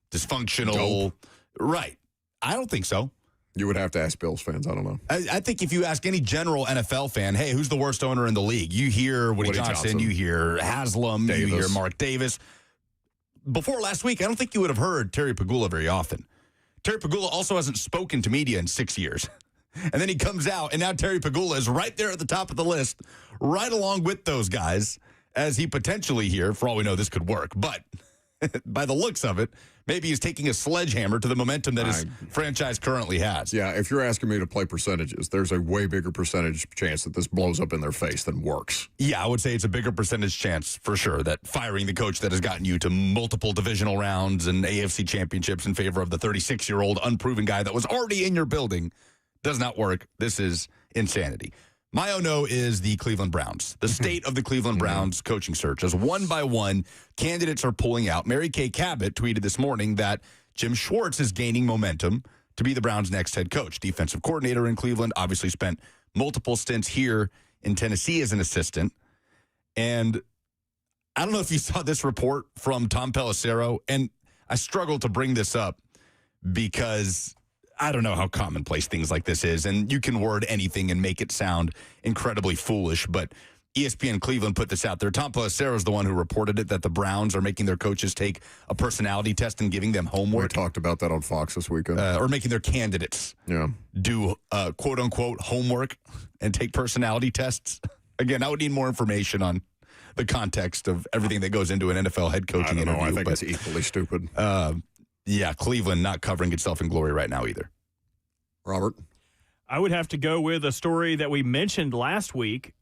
dysfunctional? Dope. Right. I don't think so. You would have to ask Bills fans. I don't know. I think if you ask any general NFL fan, hey, who's the worst owner in the league? You hear Woody Johnson, you hear Haslam, Davis. You hear Mark Davis. Before last week, I don't think you would have heard Terry Pagula very often. Terry Pagula also hasn't spoken to media in 6 years. And then he comes out, and now Terry Pagula is right there at the top of the list, right along with those guys, as he potentially here, for all we know, this could work. But by the looks of it, maybe he's taking a sledgehammer to the momentum that his franchise currently has. Yeah, if you're asking me to play percentages, there's a way bigger percentage chance that this blows up in their face than works. Yeah, I would say it's a bigger percentage chance for sure that firing the coach that has gotten you to multiple divisional rounds and AFC championships in favor of the 36-year-old unproven guy that was already in your building does not work. This is insanity. My oh-no is the Cleveland Browns. The state of the Cleveland Browns coaching search. As one by one, candidates are pulling out. Mary Kay Cabot tweeted this morning that Jim Schwartz is gaining momentum to be the Browns' next head coach. Defensive coordinator in Cleveland, obviously spent multiple stints here in Tennessee as an assistant. And I don't know if you saw this report from Tom Pelissero, and I struggle to bring this up because I don't know how commonplace things like this is, and you can word anything and make it sound incredibly foolish, but ESPN Cleveland put this out there. Tom Pelissero is the one who reported it, that the Browns are making their coaches take a personality test and giving them homework. We talked about that on Fox this weekend. Or making their candidates do quote-unquote homework and take personality tests. Again, I would need more information on the context of everything that goes into an NFL head coaching interview. I think it's equally stupid. Yeah, Cleveland not covering itself in glory right now either. Robert? I would have to go with a story that we mentioned last week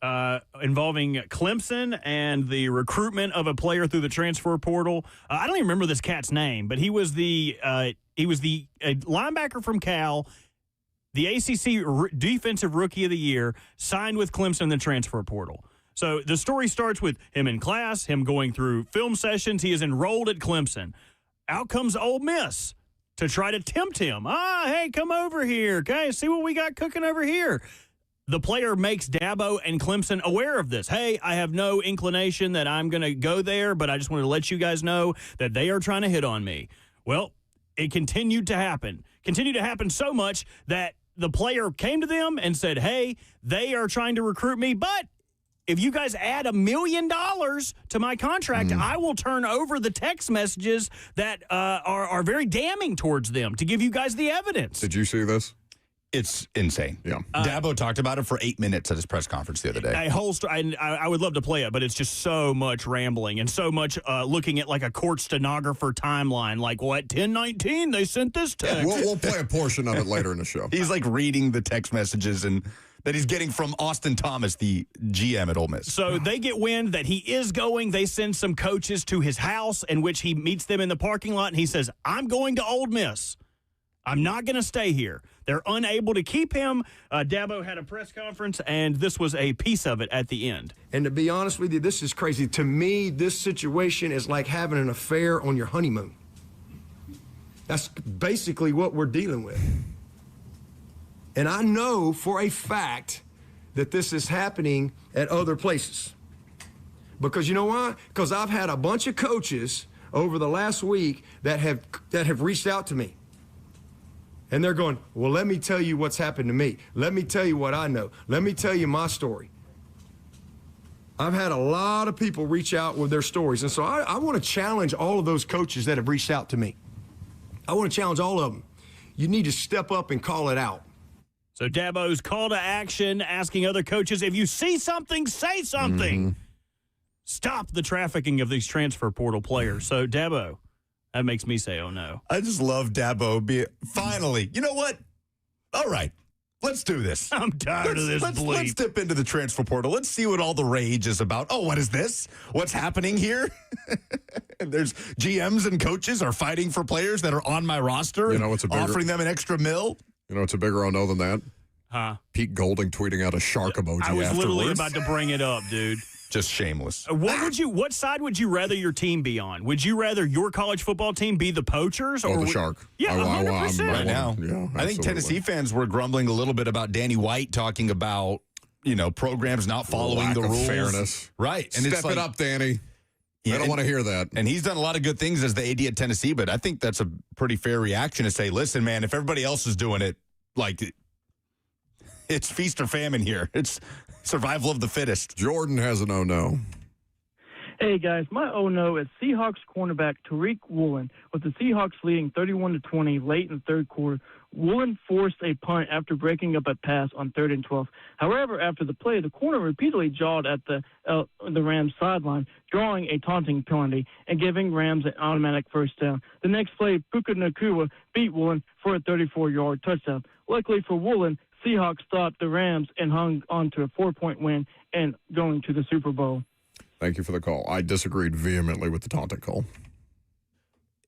involving Clemson and the recruitment of a player through the transfer portal. I don't even remember this cat's name, but he was the linebacker from Cal, the ACC Defensive Rookie of the Year, signed with Clemson in the transfer portal. So the story starts with him in class, him going through film sessions. He is enrolled at Clemson. Out comes Ole Miss to try to tempt him. Hey, come over here. Okay, see what we got cooking over here. The player makes Dabo and Clemson aware of this. Hey, I have no inclination that I'm going to go there, but I just wanted to let you guys know that they are trying to hit on me. Well, it continued to happen. Continued to happen so much that the player came to them and said, hey, they are trying to recruit me, but if you guys add $1 million to my contract, I will turn over the text messages that are very damning towards them to give you guys the evidence. Did you see this? It's insane. Yeah. Dabo talked about it for 8 minutes at his press conference the other day. I would love to play it, but it's just so much rambling and so much looking at like a court stenographer timeline. Like, what, 10:19, they sent this text. Yeah, we'll play a portion of it later in the show. He's like reading the text messages and that he's getting from Austin Thomas, the GM at Ole Miss. So they get wind that he is going. They send some coaches to his house in which he meets them in the parking lot, and he says, I'm going to Ole Miss. I'm not going to stay here. They're unable to keep him. Dabo had a press conference, and this was a piece of it at the end. And to be honest with you, this is crazy. To me, this situation is like having an affair on your honeymoon. That's basically what we're dealing with. And I know for a fact that this is happening at other places. Because you know why? Because I've had a bunch of coaches over the last week that have reached out to me. And they're going, well, let me tell you what's happened to me. Let me tell you what I know. Let me tell you my story. I've had a lot of people reach out with their stories. And so I want to challenge all of those coaches that have reached out to me. I want to challenge all of them. You need to step up and call it out. So Dabo's call to action, asking other coaches, if you see something, say something. Stop the trafficking of these transfer portal players. So Dabo, that makes me say, oh no. I just love Dabo. Finally, you know what? All right, let's do this. I'm tired of this bleep. Let's dip into the transfer portal. Let's see what all the rage is about. Oh, what is this? What's happening here? And there's GMs and coaches are fighting for players that are on my roster. You know, it's offering them an extra $1 You know, it's a bigger oh-no than that. Huh? Pete Golding tweeting out a shark emoji I was afterwards. literally about to bring it up, dude. Just shameless. What side would you rather your team be on? Would you rather your college football team be the poachers or the shark? Yeah, 100%. Right now. Yeah, I think Tennessee fans were grumbling a little bit about Danny White talking about, programs not following the rules. Fairness. Right. And Step it up, Danny. I don't want to hear that. And he's done a lot of good things as the AD at Tennessee, but I think that's a pretty fair reaction to say, listen, man, if everybody else is doing it, it's feast or famine here. It's survival of the fittest. Jordan has an oh-no. Hey guys, my oh no is Seahawks cornerback Tariq Woolen. With the Seahawks leading 31-20 late in the third quarter, Woolen forced a punt after breaking up a pass on 3rd and 12. However, after the play, the corner repeatedly jawed at the Rams sideline, drawing a taunting penalty and giving Rams an automatic first down. The next play, Puka Nacua beat Woolen for a 34-yard touchdown. Luckily for Woolen, Seahawks stopped the Rams and hung on to a 4-point win and going to the Super Bowl. Thank you for the call. I disagreed vehemently with the taunting call.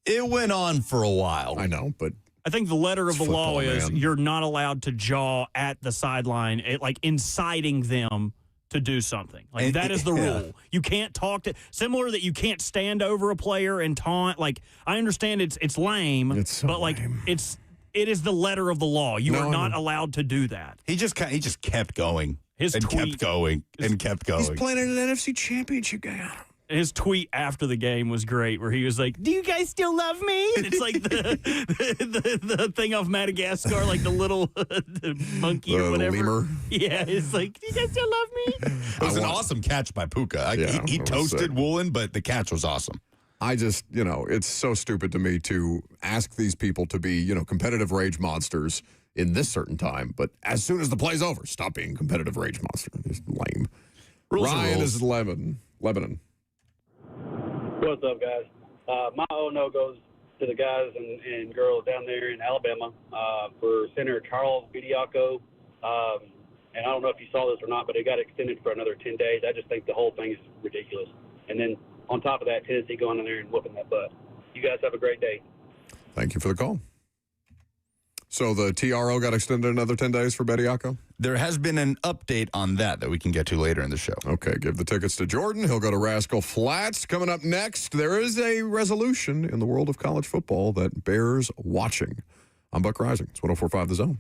It went on for a while. I know, but I think the letter of the law is man. You're not allowed to jaw at the sideline, like inciting them to do something. Like that is the rule. You can't talk to similar that you can't stand over a player and taunt. Like I understand it's lame, but like lame. it is the letter of the law. You are not allowed to do that. He just kept going. His and tweet, kept going and kept going. He's playing in an NFC Championship game. His tweet after the game was great, where he was like, "Do you guys still love me?" And it's like the thing off Madagascar, like the little the monkey or whatever. Lemur. Yeah, it's like, "Do you guys still love me?" It was an awesome catch by Puka. He toasted Woolen, but the catch was awesome. I just, it's so stupid to me to ask these people to be, competitive rage monsters in this certain time, but as soon as the play's over, stop being competitive rage monster. It's lame. Ryan is Lebanon. What's up, guys? My oh-no goes to the guys and girls down there in Alabama for Senator Charles Bediako. And I don't know if you saw this or not, but it got extended for another 10 days. I just think the whole thing is ridiculous. And then on top of that, Tennessee going in there and whooping that butt. You guys have a great day. Thank you for the call. So the TRO got extended another 10 days for Bediako? There has been an update on that we can get to later in the show. Okay, give the tickets to Jordan. He'll go to Rascal Flats. Coming up next, there is a resolution in the world of college football that bears watching. I'm Buck Rising. It's 104.5 The Zone.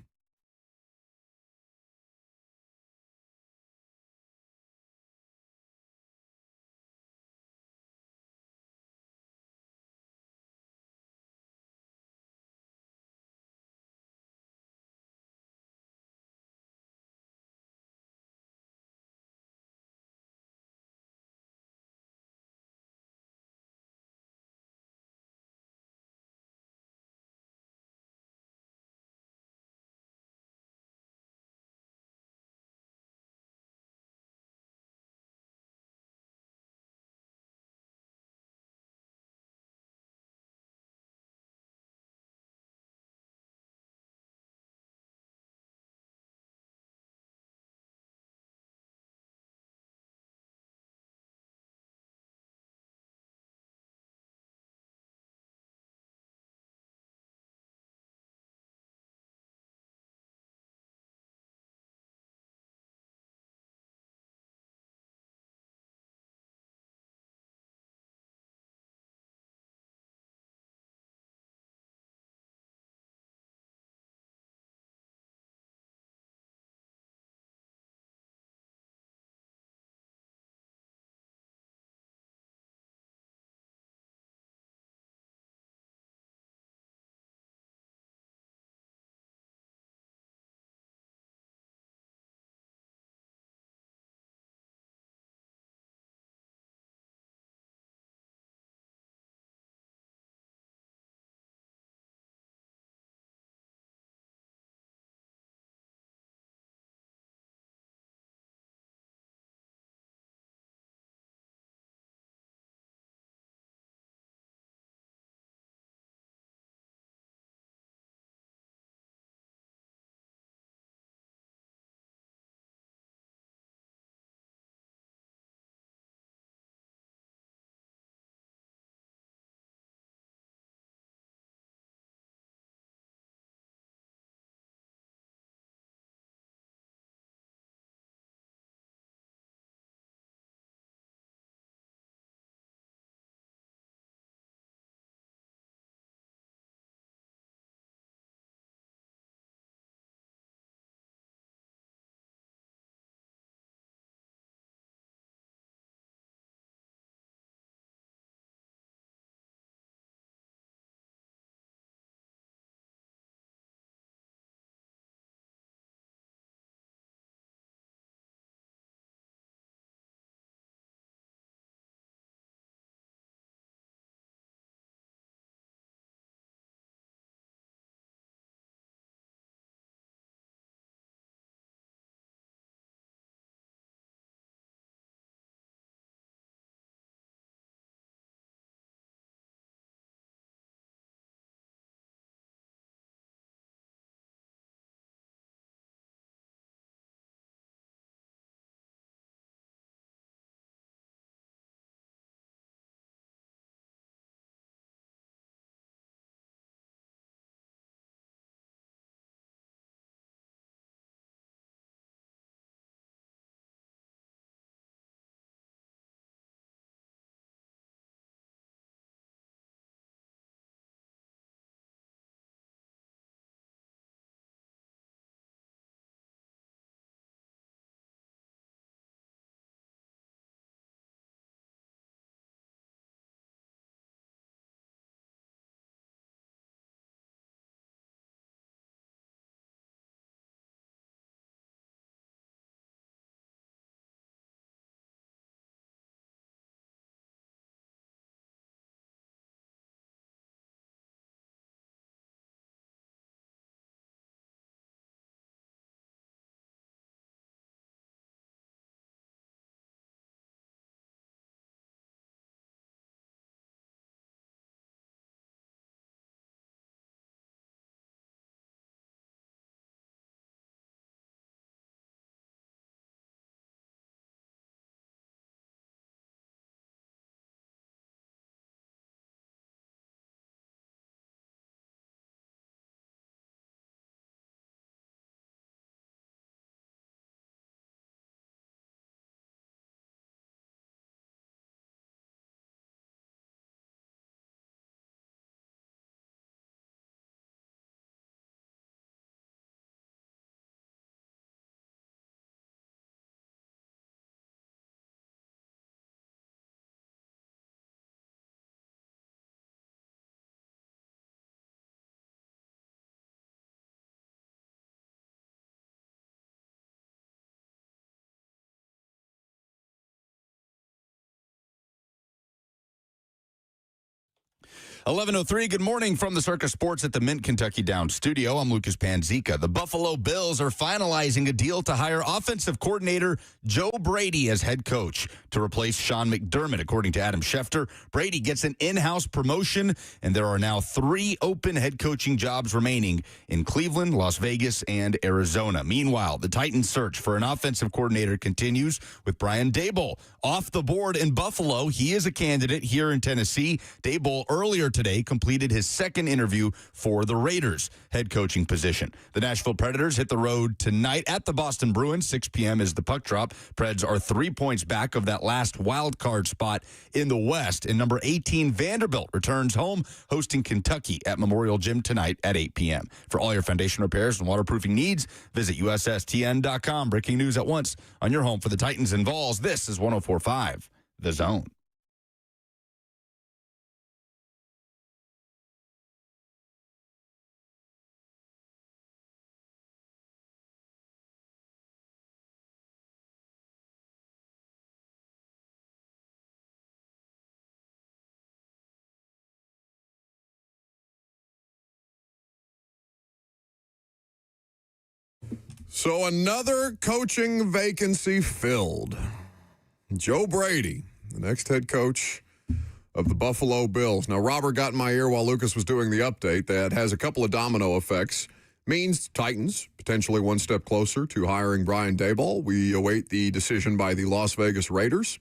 11:03, good morning from the Circus Sports at the Mint Kentucky Downs studio. I'm Lucas Panzica. The Buffalo Bills are finalizing a deal to hire offensive coordinator Joe Brady as head coach to replace Sean McDermott. According to Adam Schefter, Brady gets an in-house promotion, and there are now 3 open head coaching jobs remaining in Cleveland, Las Vegas, and Arizona. Meanwhile, the Titans' search for an offensive coordinator continues with Brian Daboll off the board in Buffalo. He is a candidate here in Tennessee. Daboll earlier today completed his second interview for the Raiders head coaching position. The Nashville Predators hit the road tonight at the Boston Bruins. 6 p.m. is the puck drop. Preds are 3 points back of that last wild card spot in the West. And number 18, Vanderbilt, returns home, hosting Kentucky at Memorial Gym tonight at 8 p.m. For all your foundation repairs and waterproofing needs, visit USSTN.com. Breaking news at once on your home for the Titans and Vols. This is 104.5 The Zone. So another coaching vacancy filled. Joe Brady, the next head coach of the Buffalo Bills. Now, Robert got in my ear while Lucas was doing the update that has a couple of domino effects. Means Titans potentially one step closer to hiring Brian Daboll. We await the decision by the Las Vegas Raiders,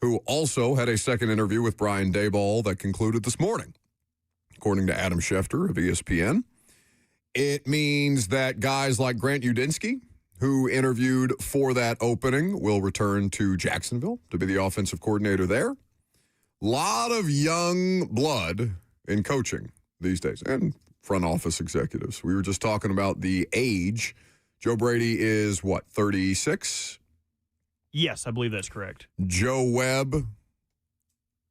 who also had a second interview with Brian Daboll that concluded this morning, according to Adam Schefter of ESPN. It means that guys like Grant Udinski, who interviewed for that opening, will return to Jacksonville to be the offensive coordinator there. A lot of young blood in coaching these days and front office executives. We were just talking about the age. Joe Brady is, 36? Yes, I believe that's correct. Joe Webb,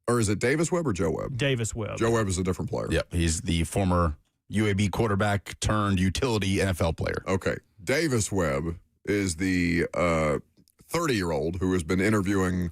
or is it Davis Webb or Joe Webb? Davis Webb. Joe Webb is a different player. Yep, he's the former UAB quarterback turned utility NFL player. Okay. Davis Webb is the 30-year-old who has been interviewing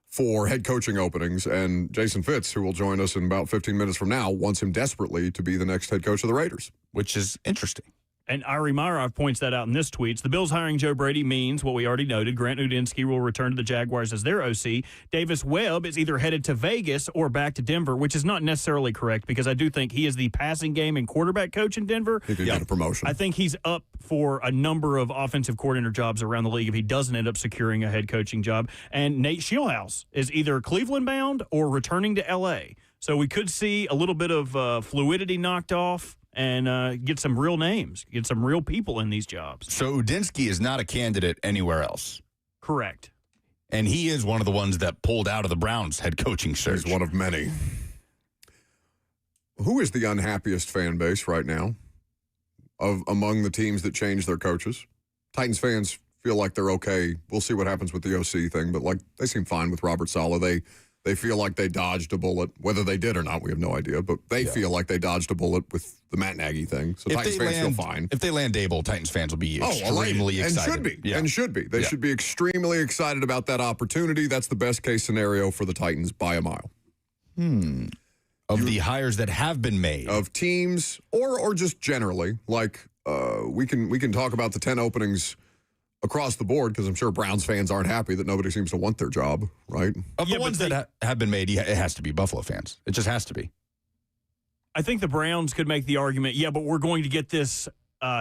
for head coaching openings, and Jason Fitz, who will join us in about 15 minutes from now, wants him desperately to be the next head coach of the Raiders. Which is interesting. And Ari Meirov points that out in this tweet. The Bills hiring Joe Brady means what we already noted. Grant Udinski will return to the Jaguars as their OC. Davis Webb is either headed to Vegas or back to Denver, which is not necessarily correct because I do think he is the passing game and quarterback coach in Denver. He could get a promotion. I think he's up for a number of offensive coordinator jobs around the league if he doesn't end up securing a head coaching job. And Nate Shieldhouse is either Cleveland bound or returning to L.A. So we could see a little bit of fluidity knocked off and get some real names, get some real people in these jobs. So Udinski is not a candidate anywhere else. Correct. And he is one of the ones that pulled out of the Browns head coaching search. He's one of many. Who is the unhappiest fan base right now among the teams that changed their coaches? Titans fans feel like they're okay. We'll see what happens with the OC thing, but they seem fine with Robert Saleh. They feel like they dodged a bullet. Whether they did or not, we have no idea. But they feel like they dodged a bullet with the Matt Nagy thing. So Titans fans feel fine. If they land Daboll, Titans fans will be extremely excited. And should be. And should be. They should be extremely excited about that opportunity. That's the best case scenario for the Titans by a mile. Of the hires that have been made. Of teams or just generally. We can talk about the 10 openings across the board, because I'm sure Browns fans aren't happy that nobody seems to want their job, right? Of the ones that have been made, it has to be Buffalo fans. It just has to be. I think the Browns could make the argument, but we're going to get this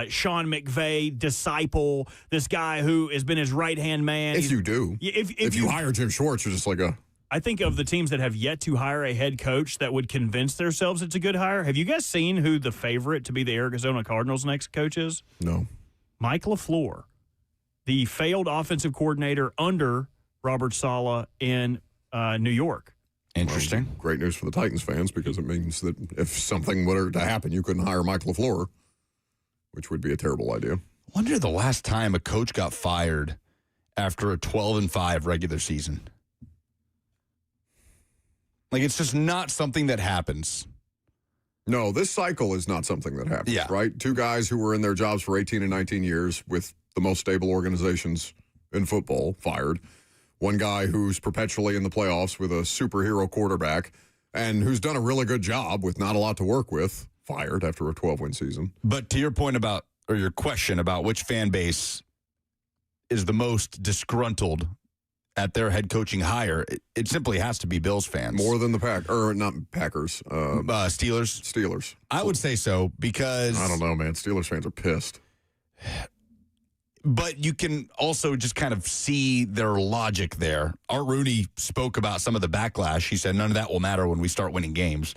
Sean McVay disciple, this guy who has been his right-hand man. If you do. If you hire Jim Schwartz, you're just like a... I think of the teams that have yet to hire a head coach that would convince themselves it's a good hire. Have you guys seen who the favorite to be the Arizona Cardinals' next coach is? No. Mike LaFleur, the failed offensive coordinator under Robert Saleh in New York. Interesting. Well, great news for the Titans fans, because it means that if something were to happen, you couldn't hire Mike LaFleur, which would be a terrible idea. I wonder the last time a coach got fired after a 12-5 regular season. It's just not something that happens. No, this cycle is not something that happens, right? 2 guys who were in their jobs for 18 and 19 years with the most stable organizations in football fired. One guy who's perpetually in the playoffs with a superhero quarterback and who's done a really good job with not a lot to work with, fired after a 12-win season. But to your point about, or your question about which fan base is the most disgruntled at their head coaching hire, it simply has to be Bills fans. More than the not Packers. Steelers? Steelers. I would say so because... I don't know, man. Steelers fans are pissed. But you can also just kind of see their logic there. Art Rooney spoke about some of the backlash. He said none of that will matter when we start winning games.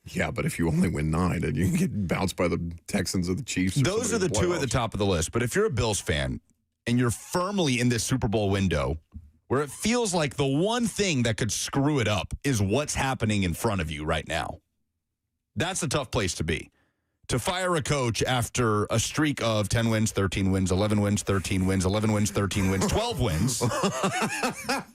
Yeah, but if you only win 9 and you get bounced by the Texans or the Chiefs. Those are the two at the top of the list. But if you're a Bills fan and you're firmly in this Super Bowl window where it feels like the one thing that could screw it up is what's happening in front of you right now, that's a tough place to be. To fire a coach after a streak of 10 wins, 13 wins, 11 wins, 13 wins, 11 wins, 13 wins, 12 wins.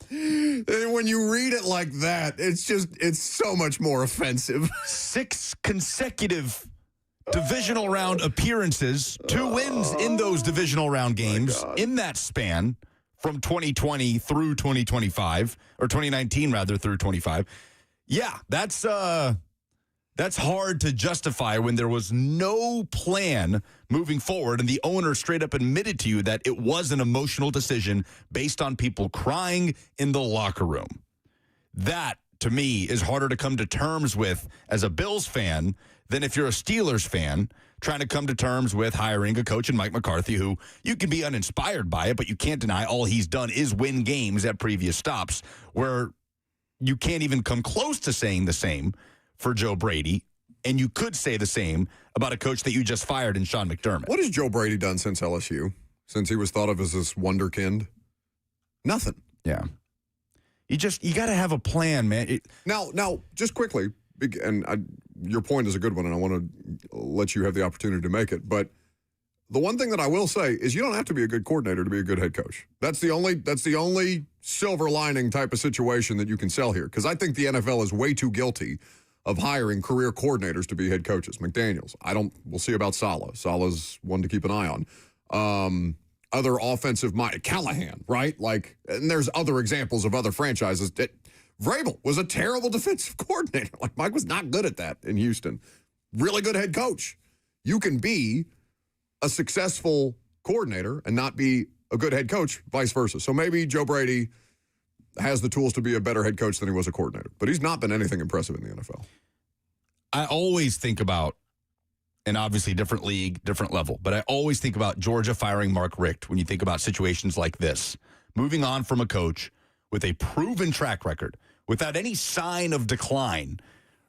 When you read it like that, it's so much more offensive. 6 consecutive divisional round appearances, 2 wins in those divisional round games in that span from 2020 through 2025, or 2019 rather through 25. Yeah, that's hard to justify when there was no plan moving forward and the owner straight up admitted to you that it was an emotional decision based on people crying in the locker room. That, to me, is harder to come to terms with as a Bills fan than if you're a Steelers fan trying to come to terms with hiring a coach in Mike McCarthy who you can be uninspired by it, but you can't deny all he's done is win games at previous stops, where you can't even come close to saying the same for Joe Brady, and you could say the same about a coach that you just fired in Sean McDermott. What has Joe Brady done since LSU? Since he was thought of as this wonderkind? Nothing. Yeah. You got to have a plan, man. Now, just quickly, and your point is a good one, and I want to let you have the opportunity to make it, but the one thing that I will say is you don't have to be a good coordinator to be a good head coach. That's the only silver lining type of situation that you can sell here, because I think the NFL is way too guilty of hiring career coordinators to be head coaches. McDaniels. We'll see about Saleh. Saleh's one to keep an eye on. Other offensive mind, Callahan, right? And there's other examples of other franchises. Vrabel was a terrible defensive coordinator. Mike was not good at that in Houston. Really good head coach. You can be a successful coordinator and not be a good head coach, vice versa. So maybe Joe Brady has the tools to be a better head coach than he was a coordinator. But he's not been anything impressive in the NFL. I always think about, and obviously different league, different level, but I always think about Georgia firing Mark Richt when you think about situations like this. Moving on from a coach with a proven track record, without any sign of decline,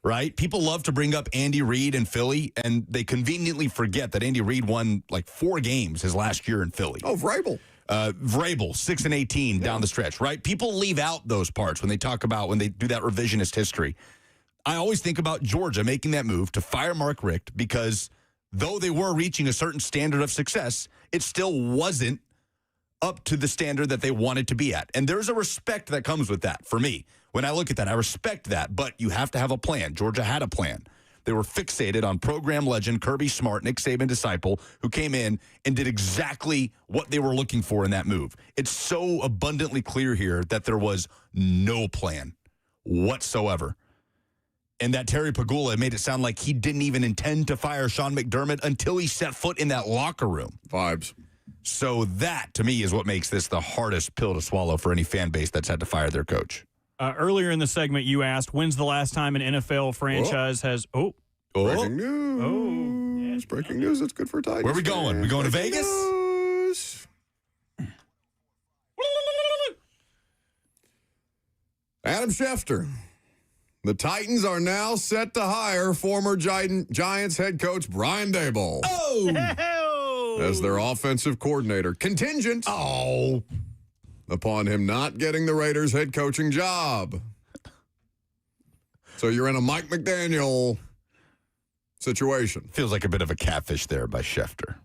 right? People love to bring up Andy Reid in Philly, and they conveniently forget that Andy Reid won 4 games his last year in Philly. Oh, Vrabel. Vrabel, 6-18 down the stretch, right? People leave out those parts when they do that revisionist history. I always think about Georgia making that move to fire Mark Richt because though they were reaching a certain standard of success, it still wasn't up to the standard that they wanted to be at. And there's a respect that comes with that for me. When I look at that, I respect that, but you have to have a plan. Georgia had a plan. They were fixated on program legend Kirby Smart, Nick Saban disciple, who came in and did exactly what they were looking for in that move. It's so abundantly clear here that there was no plan whatsoever. And that Terry Pagula made it sound like he didn't even intend to fire Sean McDermott until he set foot in that locker room. Vibes. So that, to me, is what makes this the hardest pill to swallow for any fan base that's had to fire their coach. Earlier in the segment, you asked, when's the last time an NFL franchise has... Breaking news. Breaking news. That's good for Titans. Where are we going? We going to Vegas? News. Adam Schefter. The Titans are now set to hire former Giants head coach Brian Daboll as their offensive coordinator. Contingent upon him not getting the Raiders head coaching job. So you're in a Mike McDaniel situation. Feels like a bit of a catfish there by Schefter.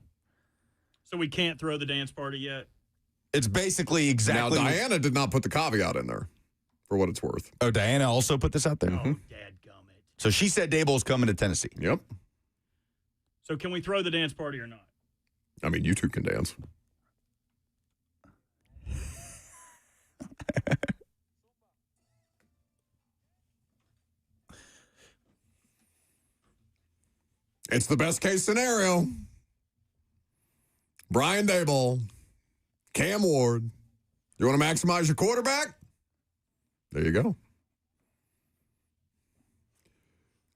So we can't throw the dance party yet? It's basically exactly... Now, Diana did not put the caveat in there, for what it's worth. Oh, Diana also put this out there? Oh, dadgummit. So she said Daboll's coming to Tennessee. Yep. So can we throw the dance party or not? I mean, you two can dance. It's the best case scenario. Brian Daboll, Cam Ward. You want to maximize your quarterback? There you go.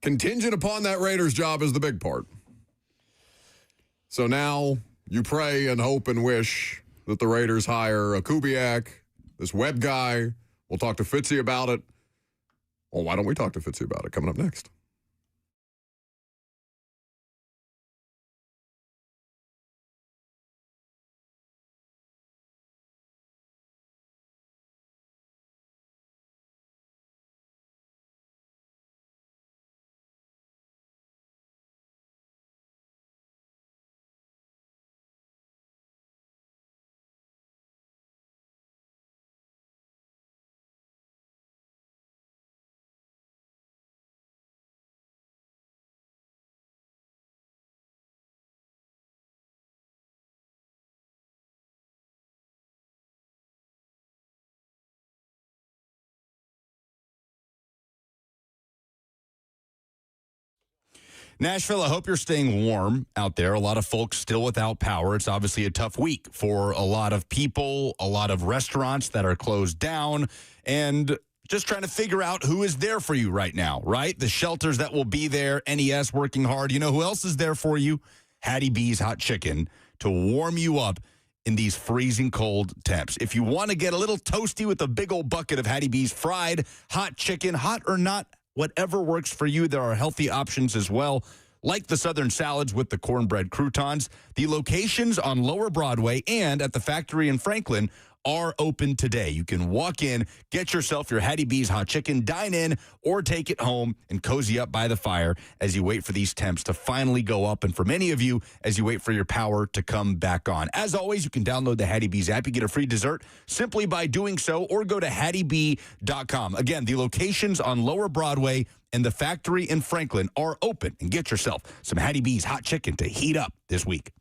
Contingent upon that Raiders job is the big part. So now you pray and hope and wish that the Raiders hire a Kubiak, this Webb guy. We'll talk to Fitzy about it. Well, why don't we talk to Fitzy about it? Coming up next. Nashville, I hope you're staying warm out there. A lot of folks still without power. It's obviously a tough week for a lot of people, a lot of restaurants that are closed down, and just trying to figure out who is there for you right now, right? The shelters that will be there, NES working hard. You know who else is there for you? Hattie B's Hot Chicken to warm you up in these freezing cold temps. If you want to get a little toasty with a big old bucket of Hattie B's fried hot chicken, hot or not, whatever works for you, there are healthy options as well, like the Southern salads with the cornbread croutons. The locations on Lower Broadway and at the factory in Franklin are open today. You can walk in, get yourself your Hattie B's hot chicken, dine in, or take it home and cozy up by the fire as you wait for these temps to finally go up. And for many of you, as you wait for your power to come back on. As always, you can download the Hattie B's app. You get a free dessert simply by doing so, or go to HattieB.com. Again, the locations on Lower Broadway and the factory in Franklin are open. And get yourself some Hattie B's hot chicken to heat up this week.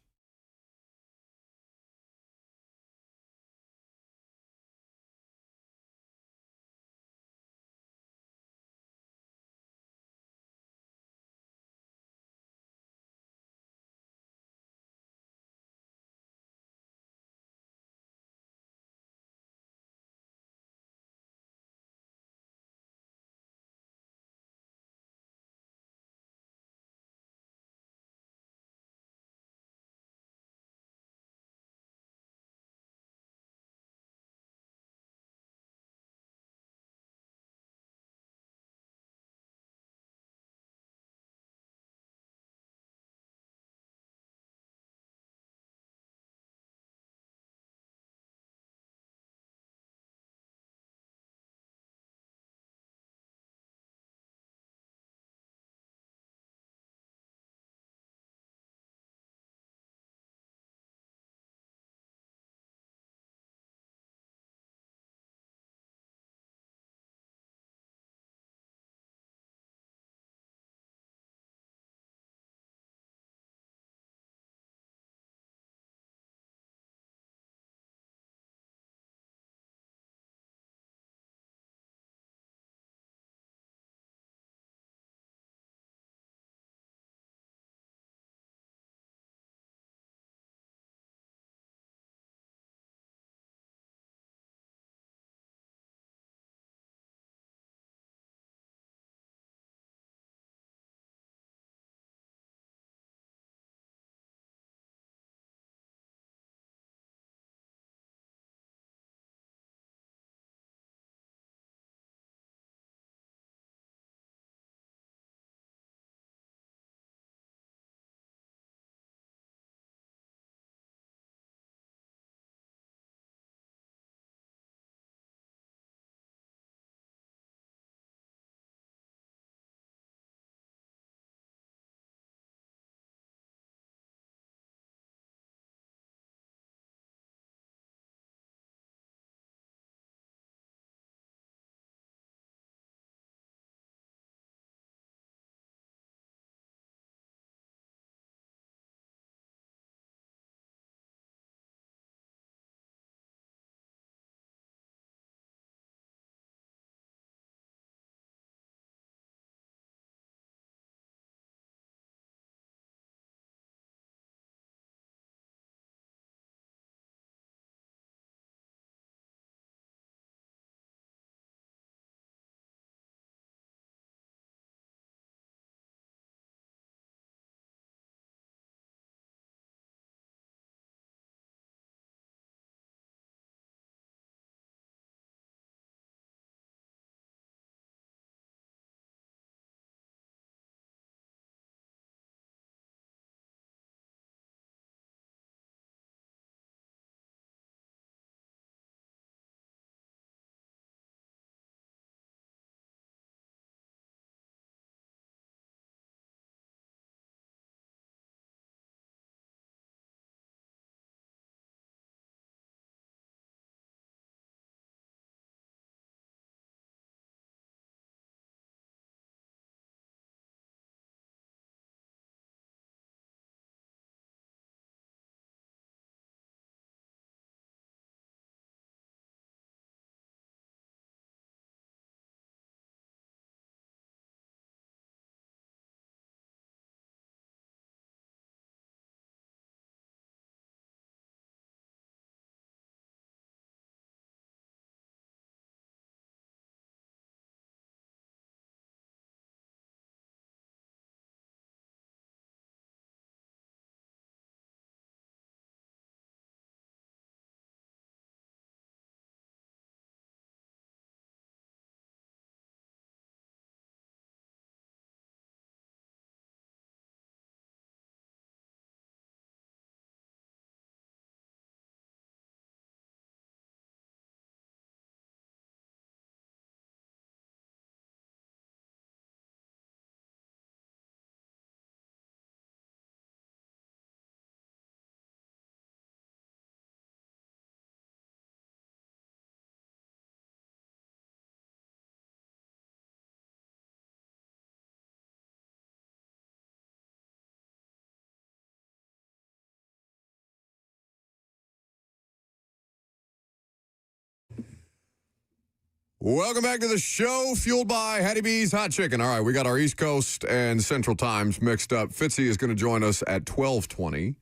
Welcome back to the show, fueled by Hattie B's Hot Chicken. All right, we got our East Coast and Central Times mixed up. Fitzy is going to join us at 12:20.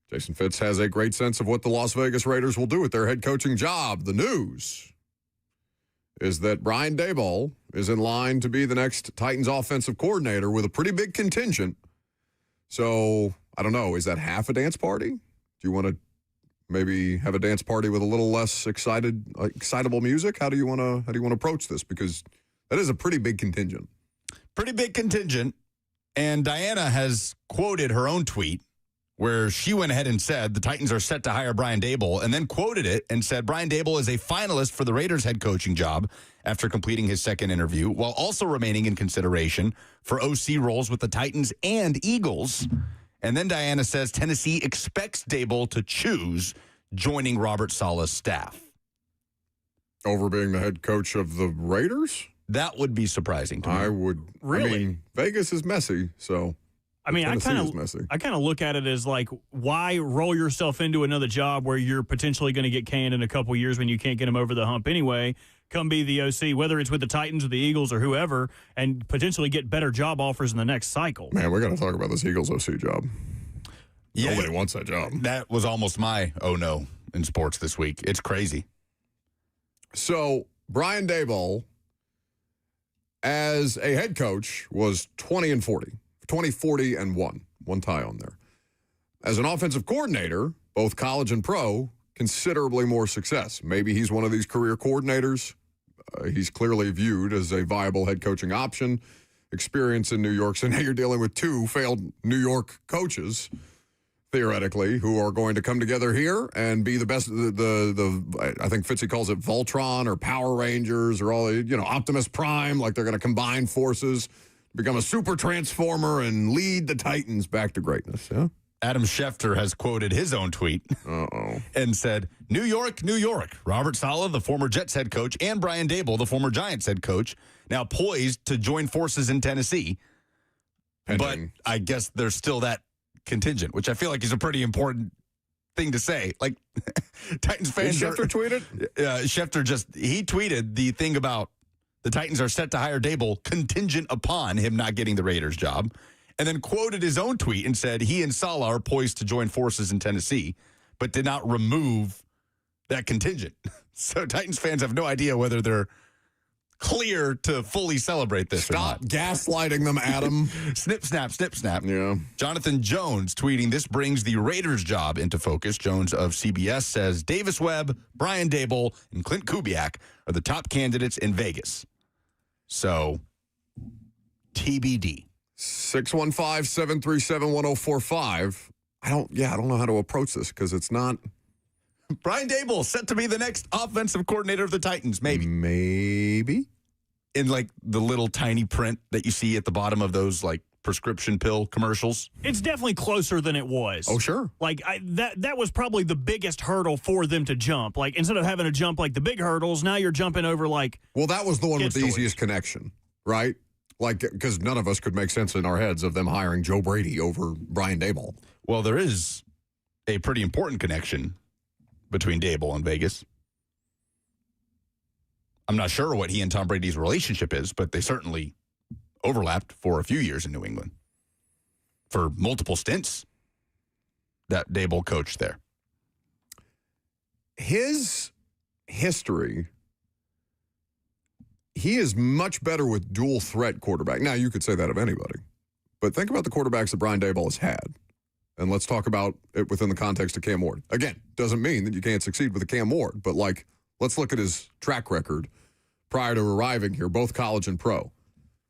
Jason Fitz has a great sense of what the Las Vegas Raiders will do with their head coaching job. The news is that Brian Daboll is in line to be the next Titans offensive coordinator with a pretty big contingent. So, I don't know, is that half a dance party? Do you want to maybe have a dance party with a little less excitable music? How do you want to approach this? Because that is a pretty big contingent. Pretty big contingent. And Diana has quoted her own tweet where she went ahead and said the Titans are set to hire Brian Daboll, and then quoted it and said Brian Daboll is a finalist for the Raiders head coaching job after completing his second interview, while also remaining in consideration for OC roles with the Titans and Eagles. And then Diana says Tennessee expects Daboll to choose joining Robert Saleh's staff. Over being the head coach of the Raiders? That would be surprising to me. I would. Really? I mean, Vegas is messy, so. I mean, I kind of look at it as like, why roll yourself into another job where you're potentially going to get canned in a couple years when you can't get them over the hump anyway? Come be the OC, whether it's with the Titans or the Eagles or whoever, and potentially get better job offers in the next cycle. Man, we got to talk about this Eagles OC job. Yeah, nobody wants that job. That was almost my oh no in sports this week. It's crazy. So Brian Daboll, as a head coach, was 20-40. 20-40-1. One tie on there. As an offensive coordinator, both college and pro, considerably more success. Maybe he's one of these career coordinators. He's clearly viewed as a viable head coaching option. Experience in New York. So now you're dealing with two failed New York coaches, theoretically, who are going to come together here and be the best. I think Fitzy calls it Voltron or Power Rangers or all, Optimus Prime. Like they're going to combine forces, become a super transformer, and lead the Titans back to greatness. Yeah. Adam Schefter has quoted his own tweet and said, New York, New York. Robert Saleh, the former Jets head coach, and Brian Daboll, the former Giants head coach, now poised to join forces in Tennessee. Pending. But I guess there's still that contingent, which I feel like is a pretty important thing to say. Like, Titans fans. Did Schefter tweeted? Schefter he tweeted the thing about the Titans are set to hire Daboll contingent upon him not getting the Raiders job. And then quoted his own tweet and said he and Saleh are poised to join forces in Tennessee, but did not remove that contingent. So Titans fans have no idea whether they're clear to fully celebrate this or not. Stop gaslighting them, Adam. Snip, snap, snip, snap. Yeah. Jonathan Jones tweeting, this brings the Raiders job into focus. Jones of CBS says Davis Webb, Brian Daboll, and Clint Kubiak are the top candidates in Vegas. So, TBD. 615-737-1045. I don't know how to approach this because it's not. Brian Daboll set to be the next offensive coordinator of the Titans, maybe. Maybe. In like the little tiny print that you see at the bottom of those like prescription pill commercials. It's definitely closer than it was. Oh, sure. Like that was probably the biggest hurdle for them to jump. Like instead of having to jump like the big hurdles, now you're jumping over like. Well, that was the one with the stories. easiest connection, right? Like, because none of us could make sense in our heads of them hiring Joe Brady over Brian Daboll. Well, there is a pretty important connection between Daboll and Vegas. I'm not sure what he and Tom Brady's relationship is, but they certainly overlapped for a few years in New England. For multiple stints that Daboll coached there. His history, he is much better with dual threat quarterback. Now, you could say that of anybody, but think about the quarterbacks that Brian Daboll has had. And let's talk about it within the context of Cam Ward. Again, doesn't mean that you can't succeed with a Cam Ward, but like, let's look at his track record prior to arriving here, both college and pro.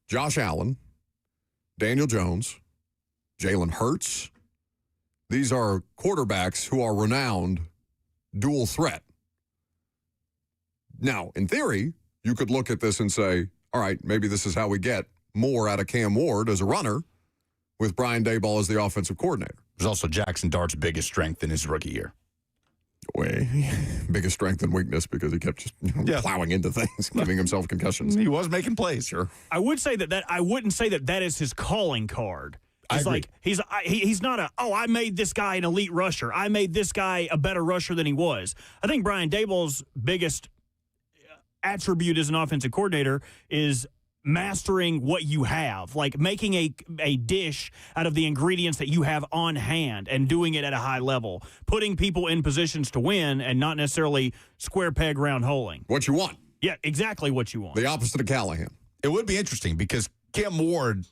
Josh Allen, Daniel Jones, Jalen Hurts. These are quarterbacks who are renowned dual threat. Now, in theory, you could look at this and say, all right, maybe this is how we get more out of Cam Ward as a runner with Brian Daboll as the offensive coordinator. It was also Jackson Dart's biggest strength in his rookie year. Biggest strength and weakness because he kept just plowing into things, giving himself concussions. He was making plays. Sure. I would say that I wouldn't say that is his calling card. It's like he's not I made this guy an elite rusher. I made this guy a better rusher than he was. I think Brian Daboll's biggest attribute as an offensive coordinator is mastering what you have, like making a dish out of the ingredients that you have on hand and doing it at a high level, putting people in positions to win and not necessarily square peg round holing. What you want. Yeah, exactly what you want. The opposite of Callahan. It would be interesting because Cam Ward,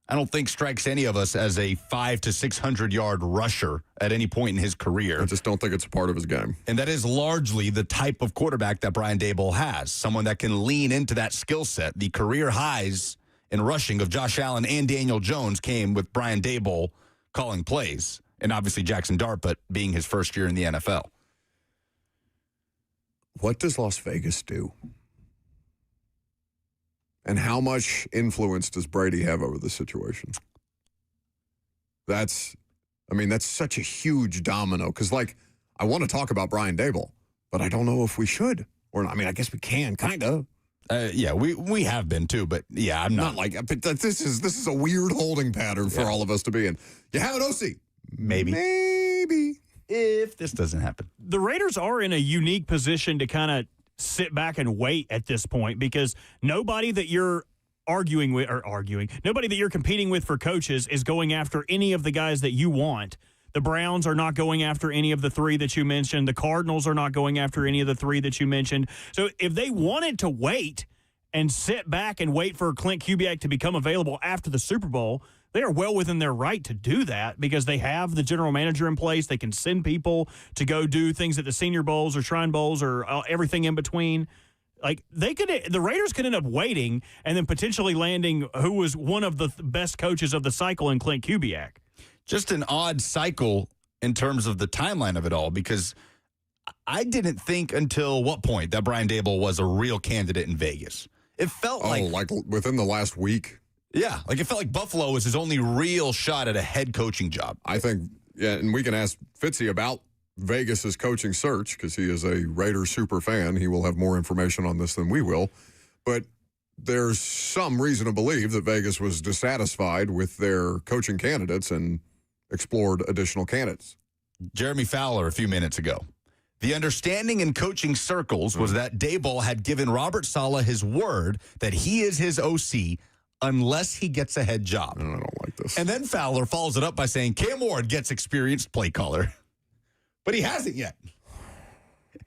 I don't think strikes any of us as a 500 to 600 yard rusher at any point in his career. I just don't think it's a part of his game. And that is largely the type of quarterback that Brian Daboll has, someone that can lean into that skill set. The career highs in rushing of Josh Allen and Daniel Jones came with Brian Daboll calling plays, and obviously Jackson Dart, but being his first year in the NFL. What does Las Vegas do? And how much influence does Brady have over the situation? That's such a huge domino. Because, I want to talk about Brian Daboll, but I don't know if we should. Or, I guess we can, kind of. Yeah, we have been too, but yeah, I'm not. But this is a weird holding pattern for all of us to be in. You have an OC. Maybe. If this doesn't happen. The Raiders are in a unique position to kind of sit back and wait at this point because nobody that you're nobody that you're competing with for coaches is going after any of the guys that you want. The Browns are not going after any of the three that you mentioned. The Cardinals are not going after any of the three that you mentioned. So if they wanted to wait and sit back and wait for Clint Kubiak to become available after the Super Bowl, they are well within their right to do that because they have the general manager in place. They can send people to go do things at the Senior Bowls or Shrine Bowls or everything in between. The Raiders could end up waiting and then potentially landing who was one of the best coaches of the cycle in Clint Kubiak. Just an odd cycle in terms of the timeline of it all because I didn't think until what point that Brian Daboll was a real candidate in Vegas. It felt like within the last week. Yeah, it felt like Buffalo was his only real shot at a head coaching job. I think, and we can ask Fitzy about Vegas's coaching search because he is a Raiders super fan. He will have more information on this than we will. But there's some reason to believe that Vegas was dissatisfied with their coaching candidates and explored additional candidates. Jeremy Fowler a few minutes ago. The understanding in coaching circles was that Daboll had given Robert Saleh his word that he is his OC unless he gets a head job. I don't like this. And then Fowler follows it up by saying Cam Ward gets experienced play caller. But he hasn't yet.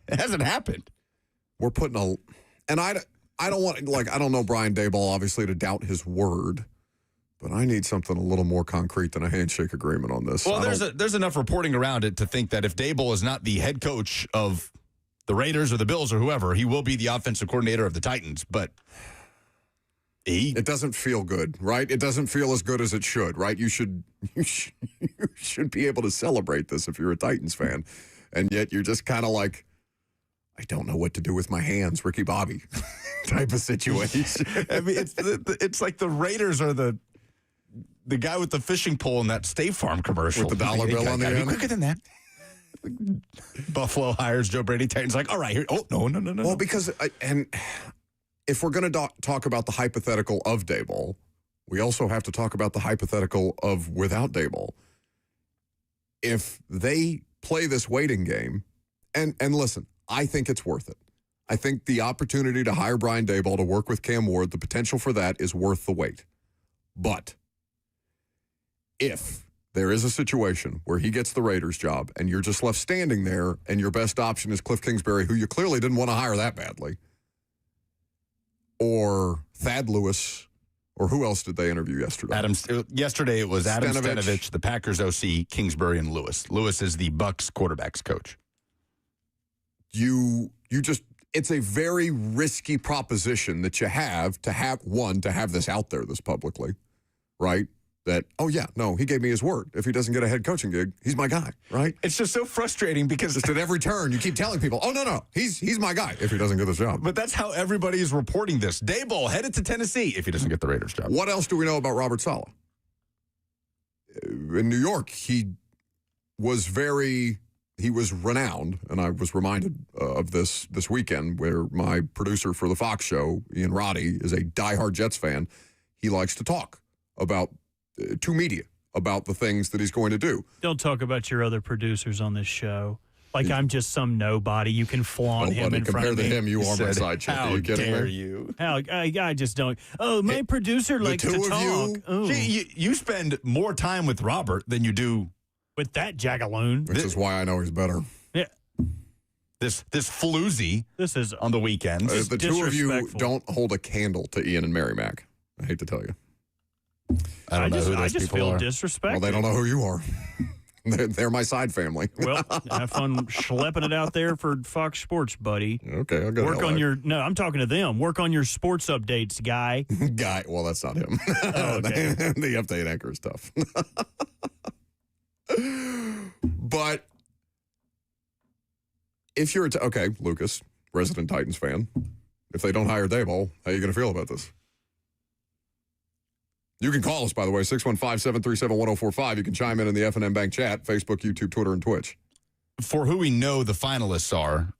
It hasn't happened. We're putting and I don't want, I don't know Brian Daboll, obviously, to doubt his word, but I need something a little more concrete than a handshake agreement on this. Well, there's enough reporting around it to think that if Daboll is not the head coach of the Raiders or the Bills or whoever, he will be the offensive coordinator of the Titans, but it doesn't feel good, right? It doesn't feel as good as it should, right? You should be able to celebrate this if you're a Titans fan. And yet you're just kind of like, I don't know what to do with my hands, Ricky Bobby type of situation. It's like the Raiders are the guy with the fishing pole in that State Farm commercial. With the dollar bill on the end. Quicker than that. Buffalo hires Joe Brady. Titans like, all right, here. Oh, no. Well, because, and if we're going to talk about the hypothetical of Daboll, we also have to talk about the hypothetical of without Daboll. If they play this waiting game, and listen, I think it's worth it. I think the opportunity to hire Brian Daboll to work with Cam Ward, the potential for that is worth the wait. But if there is a situation where he gets the Raiders job and you're just left standing there and your best option is Cliff Kingsbury, who you clearly didn't want to hire that badly, or Thad Lewis, or who else did they interview yesterday? Yesterday it was Adam Stenavich, the Packers OC, Kingsbury, and Lewis. Lewis is the Bucs quarterbacks coach. It's a very risky proposition that you have to have this out there this publicly, right? That, he gave me his word. If he doesn't get a head coaching gig, he's my guy, right? It's just so frustrating because just at every turn you keep telling people, he's my guy if he doesn't get the job. But that's how everybody is reporting this. Daboll headed to Tennessee if he doesn't get the Raiders job. What else do we know about Robert Saleh? In New York, he was renowned, and I was reminded of this weekend where my producer for the Fox show, Ian Roddy, is a diehard Jets fan. He likes to talk to media about the things that he's going to do. Don't talk about your other producers on this show. Like I'm just some nobody. You can flaunt him in front of me. Compared to him, you are my side chick. How Are you kidding dare me? you? I just don't. Oh, my producer likes to talk. Oh. You spend more time with Robert than you do with that jagaloon. Which is why I know he's better. Yeah. This floozy. This is on the weekends. The two of you don't hold a candle to Ian and Mary Mac. I hate to tell you. I don't know who those I just people feel are. disrespected. Well, they don't know who you are. They're my side family. Well, have fun schlepping it out there for Fox Sports, buddy. Okay, I'll go. Work on your. No, I'm talking to them. Work on your sports updates, guy. Well, that's not him. Oh, okay. The update anchor is tough. But if you're okay, Lucas, resident Titans fan, if they don't hire Daboll, how are you going to feel about this? You can call us, by the way, 615-737-1045. You can chime in the F&M Bank chat, Facebook, YouTube, Twitter, and Twitch. For who we know the finalists are,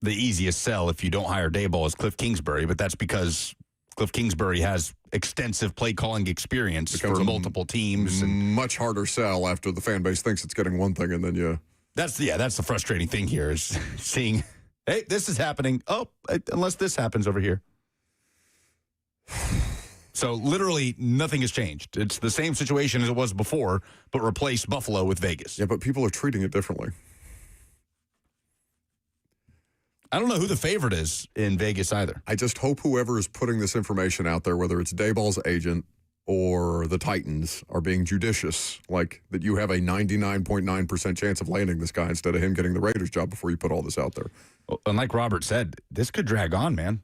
the easiest sell if you don't hire Daboll is Cliff Kingsbury, but that's because Cliff Kingsbury has extensive play calling experience for multiple teams. And much harder sell after the fan base thinks it's getting one thing and then you... That's the frustrating thing here is seeing, hey, this is happening. Oh, unless this happens over here. So literally nothing has changed. It's the same situation as it was before, but replace Buffalo with Vegas. Yeah, but people are treating it differently. I don't know who the favorite is in Vegas either. I just hope whoever is putting this information out there, whether it's Daboll's agent or the Titans, are being judicious, like that you have a 99.9% chance of landing this guy instead of him getting the Raiders job before you put all this out there. Well, and like Robert said, this could drag on, man.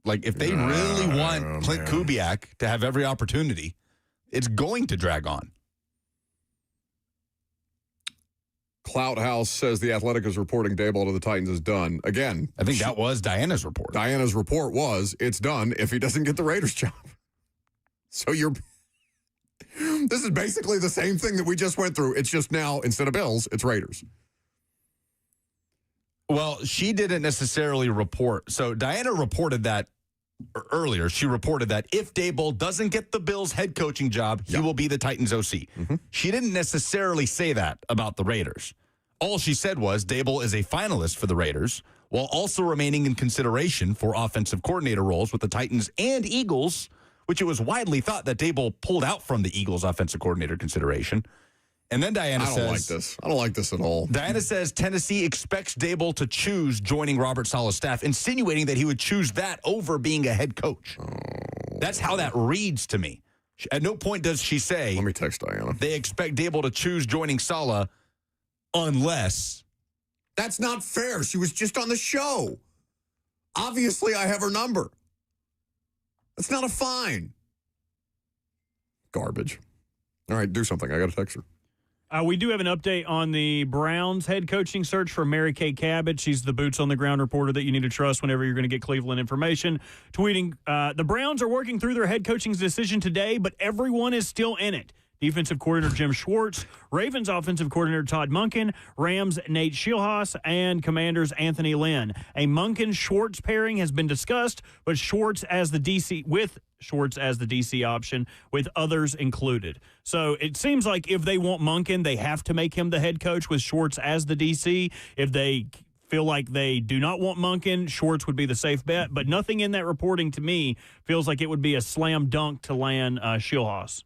Like, if they really want Clint Kubiak to have every opportunity, it's going to drag on. Clout House says the Athletic is reporting Daboll to the Titans is done. Again, I think that was Diana's report. Diana's report was it's done if he doesn't get the Raiders job. So this is basically the same thing that we just went through. It's just now, instead of Bills, it's Raiders. Well, she didn't necessarily report. So Diana reported that earlier. She reported that if Daboll doesn't get the Bills head coaching job, he will be the Titans OC. Mm-hmm. She didn't necessarily say that about the Raiders. All she said was Daboll is a finalist for the Raiders, while also remaining in consideration for offensive coordinator roles with the Titans and Eagles, which it was widely thought that Daboll pulled out from the Eagles offensive coordinator consideration. And then Diana says... I don't like this. I don't like this at all. Diana says Tennessee expects Daboll to choose joining Robert Saleh's staff, insinuating that he would choose that over being a head coach. Oh. That's how that reads to me. At no point does she say... Let me text Diana. They expect Daboll to choose joining Saleh unless... That's not fair. She was just on the show. Obviously, I have her number. That's not a fine. Garbage. All right, do something. I got to text her. We do have an update on the Browns head coaching search for Mary Kay Cabot. She's the boots-on-the-ground reporter that you need to trust whenever you're going to get Cleveland information. Tweeting, the Browns are working through their head coaching decision today, but everyone is still in it. Defensive coordinator Jim Schwartz, Ravens offensive coordinator Todd Monken, Rams Nate Schilhaus, and Commanders Anthony Lynn. A Monken-Schwartz pairing has been discussed, but Schwartz as the DC option, with others included. So it seems like if they want Monken, they have to make him the head coach with Schwartz as the DC. If they feel like they do not want Monken, Schwartz would be the safe bet. But nothing in that reporting to me feels like it would be a slam dunk to land Schilhaus.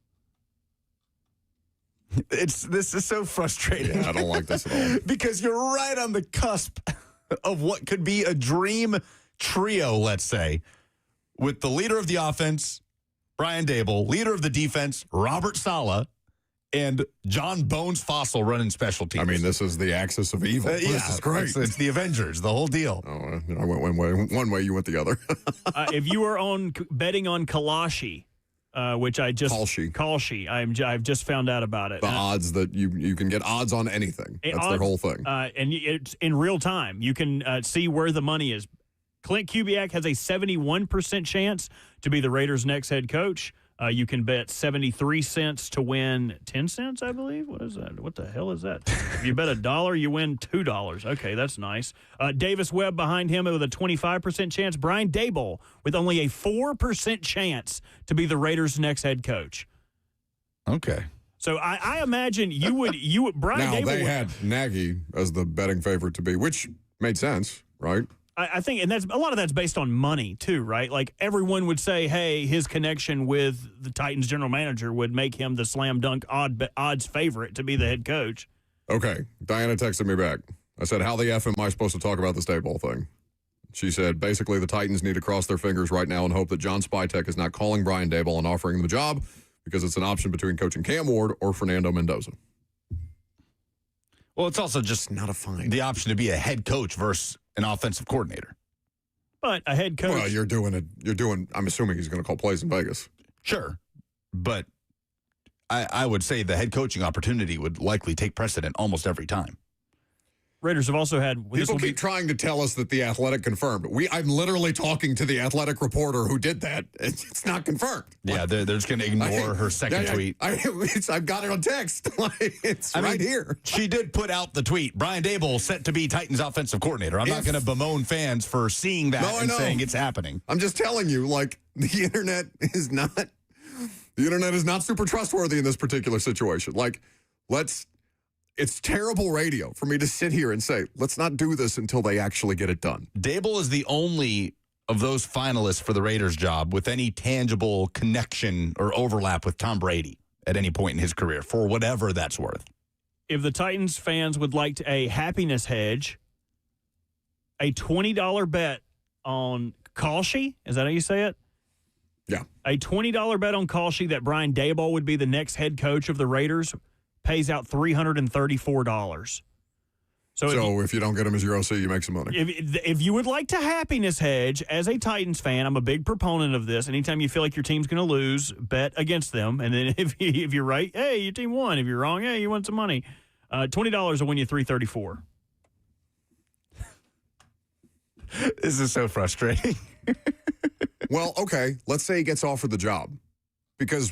This is so frustrating. Yeah, I don't like this at all. Because you're right on the cusp of what could be a dream trio, let's say, with the leader of the offense, Brian Daboll, leader of the defense, Robert Saleh, and John Bones Fossil running special teams. I mean, this is the axis of evil. This is great. It's the Avengers, the whole deal. Oh, I went one way, you went the other. If you were betting on Kalashi, which I just Kalshi. I've just found out about it. The odds that you can get odds on anything. That's their whole thing. And it's in real time. You can see where the money is. Clint Kubiak has a 71% chance to be the Raiders' next head coach. You can bet 73 cents to win 10 cents, I believe. What is that? What the hell is that? If you bet $1, you win $2. Okay, that's nice. Davis Webb behind him with a 25% chance. Brian Daboll with only a 4% chance to be the Raiders' next head coach. Okay. So I imagine you would Brian Now, Dable they had Nagy as the betting favorite to be, which made sense, right? I think, and that's a lot of that's based on money too, right? Like everyone would say, hey, his connection with the Titans general manager would make him the slam dunk odds favorite to be the head coach. Okay. Diana texted me back. I said, how the F am I supposed to talk about this Daboll thing? She said, basically, the Titans need to cross their fingers right now and hope that John Spytek is not calling Brian Daboll and offering him the job because it's an option between coaching Cam Ward or Fernando Mendoza. Well, it's also just Not a fine. the option to be a head coach versus an offensive coordinator. But a head coach. Well, I'm assuming he's going to call plays in Vegas. Sure. But I would say the head coaching opportunity would likely take precedent almost every time. Raiders have also had. People keep trying to tell us that the Athletic confirmed. I'm literally talking to the Athletic reporter who did that. It's not confirmed. Yeah, they're just going to ignore her second tweet. I've got it on text. It's right here. She did put out the tweet. Brian Daboll set to be Titans offensive coordinator. I'm not going to bemoan fans for seeing that and saying it's happening. I'm just telling you, the internet is not super trustworthy in this particular situation. It's terrible radio for me to sit here and say, let's not do this until they actually get it done. Daboll is the only of those finalists for the Raiders job with any tangible connection or overlap with Tom Brady at any point in his career, for whatever that's worth. If the Titans fans would like a happiness hedge, a $20 bet on Kalshi, is that how you say it? Yeah. A $20 bet on Kalshi that Brian Daboll would be the next head coach of the Raiders pays out $334. So if you don't get him as your OC, you make some money. If you would like to happiness hedge as a Titans fan, I'm a big proponent of this. Anytime you feel like your team's going to lose, bet against them. And then if you're right, hey, your team won. If you're wrong, hey, you won some money. $20 will win you $334. This is so frustrating. Well, okay, let's say he gets offered the job. Because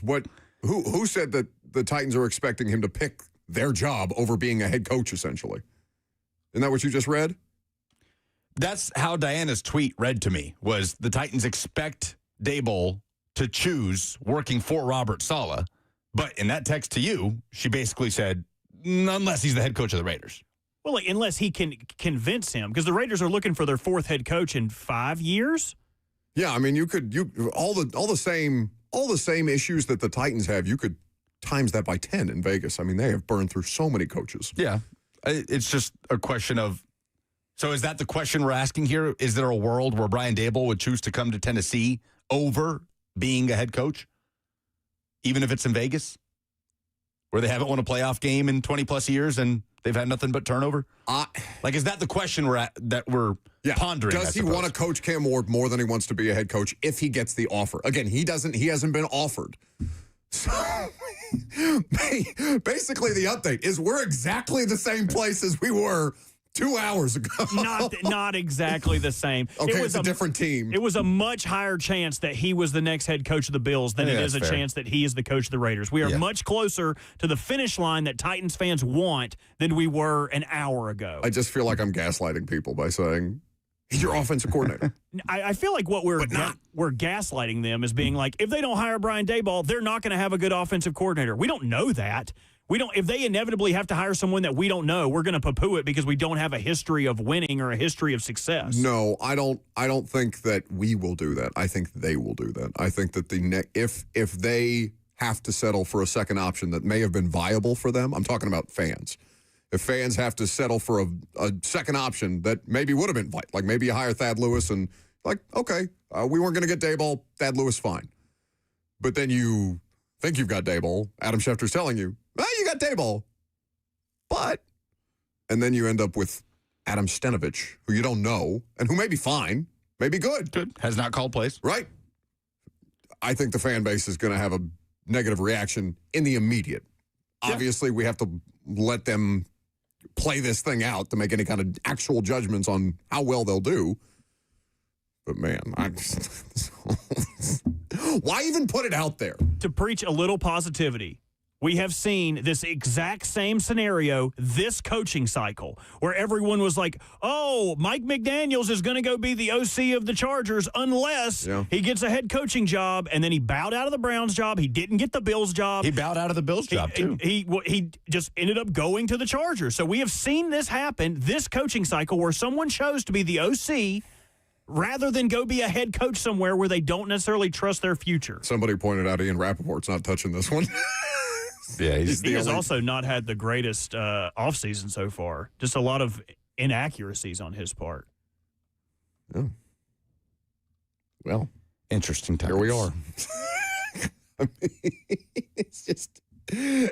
who said that the Titans are expecting him to pick their job over being a head coach, essentially? Isn't that what you just read? That's how Diana's tweet read to me, was the Titans expect Daboll to choose working for Robert Saleh. But in that text to you, she basically said, unless he's the head coach of the Raiders. Well, unless he can convince him, because the Raiders are looking for their fourth head coach in 5 years. Yeah, I mean, all the same issues that the Titans have, you could times that by 10 in Vegas. I mean, they have burned through so many coaches. Yeah. It's just a question of, so is that the question we're asking here? Is there a world where Brian Daboll would choose to come to Tennessee over being a head coach, even if it's in Vegas, where they haven't won a playoff game in 20-plus years and they've had nothing but turnover? Is that the question we're pondering? Does he want to coach Cam Ward more than he wants to be a head coach if he gets the offer? Again, he hasn't been offered. So basically the update is we're exactly the same place as we were 2 hours ago. Not exactly the same. Okay, it's a different team. It was a much higher chance that he was the next head coach of the Bills than it is a chance that he is the coach of the Raiders. We are much closer to the finish line that Titans fans want than we were an hour ago. I just feel like I'm gaslighting people by saying, he's your offensive coordinator. I feel like what we're gaslighting them is being like, if they don't hire Brian Daboll, they're not going to have a good offensive coordinator. We don't know that. If they inevitably have to hire someone that we don't know, we're going to poo-poo it because we don't have a history of winning or a history of success. No, I don't think that we will do that. I think they will do that. I think that if they have to settle for a second option that may have been viable for them, I'm talking about fans. If fans have to settle for a second option that maybe would have been like maybe you hire Thad Lewis and okay, we weren't going to get Daboll, Thad Lewis, fine. But then you think you've got Daboll. Adam Schefter's telling you, you got Daboll. And then you end up with Adam Stenovich, who you don't know, and who may be fine, may be good. Good. Has not called plays. Right. I think the fan base is going to have a negative reaction in the immediate. Yeah. Obviously, we have to let them play this thing out to make any kind of actual judgments on how well they'll do. But man, why even put it out there? To preach a little positivity. we have seen this exact same scenario this coaching cycle where everyone was like, oh, Mike McDaniels is going to go be the OC of the Chargers unless he gets a head coaching job. And then he bowed out of the Browns job. He didn't get the Bills job. He bowed out of the Bills job, too. He just ended up going to the Chargers. So we have seen this happen, this coaching cycle, where someone chose to be the OC rather than go be a head coach somewhere where they don't necessarily trust their future. Somebody pointed out Ian Rappaport's not touching this one. Yeah, he has also not had the greatest offseason so far. Just a lot of inaccuracies on his part. Yeah. Well, interesting times. Here we are. I mean,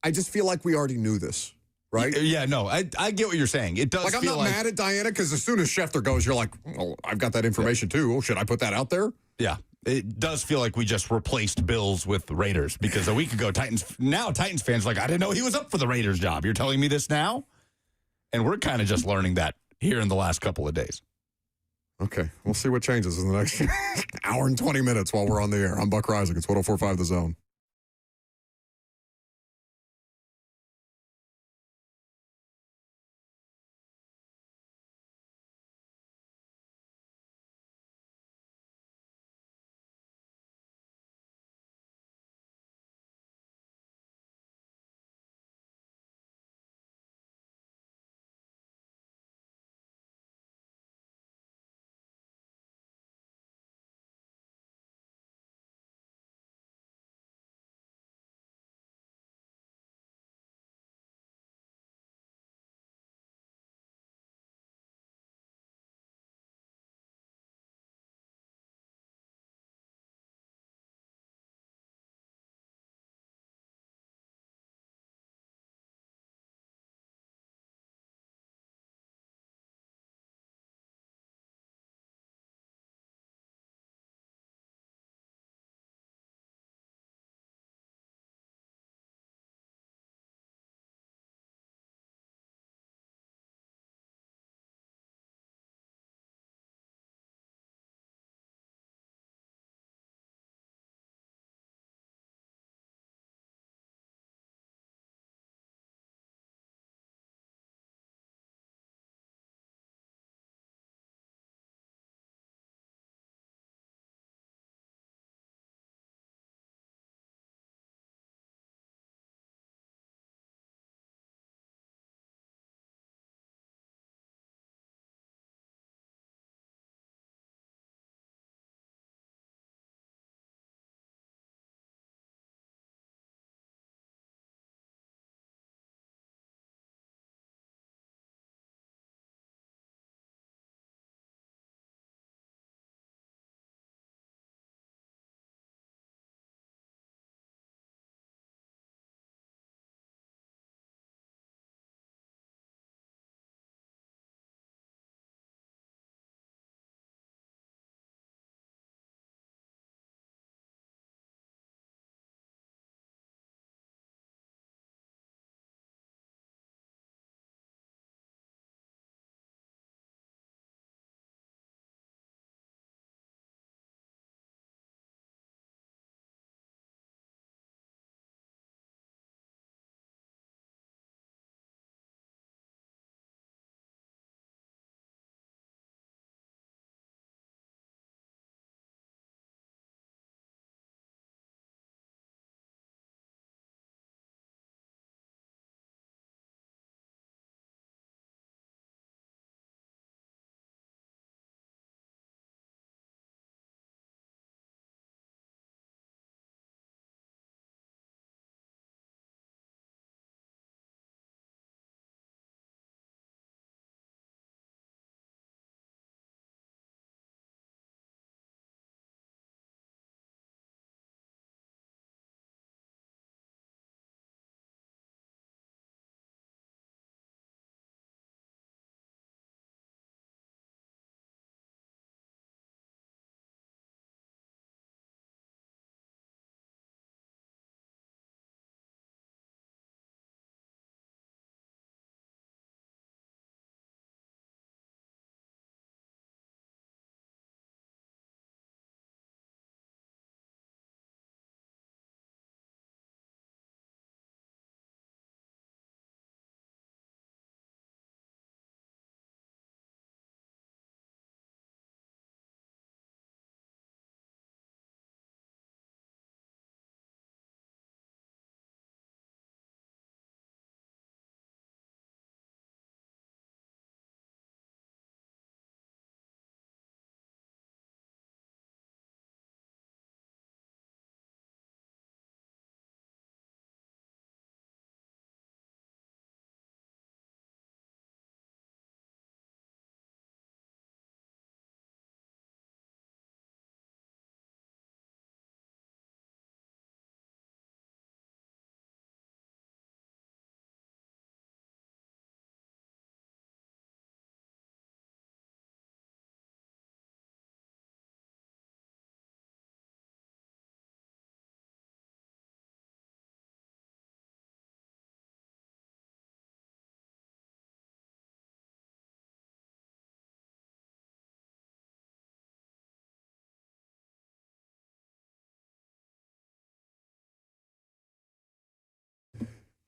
I just feel like we already knew this. Right? Yeah, no, I get what you're saying. It does like I'm feel not like, mad at Diana because as soon as Schefter goes, you're like, oh, I've got that information too. Oh, should I put that out there? Yeah, it does feel like we just replaced Bills with Raiders because a week ago, Titans fans are like, I didn't know he was up for the Raiders job. You're telling me this now? And we're kind of just learning that here in the last couple of days. Okay, we'll see what changes in the next hour and 20 minutes while we're on the air. I'm Buck Reising. It's 104.5 The Zone.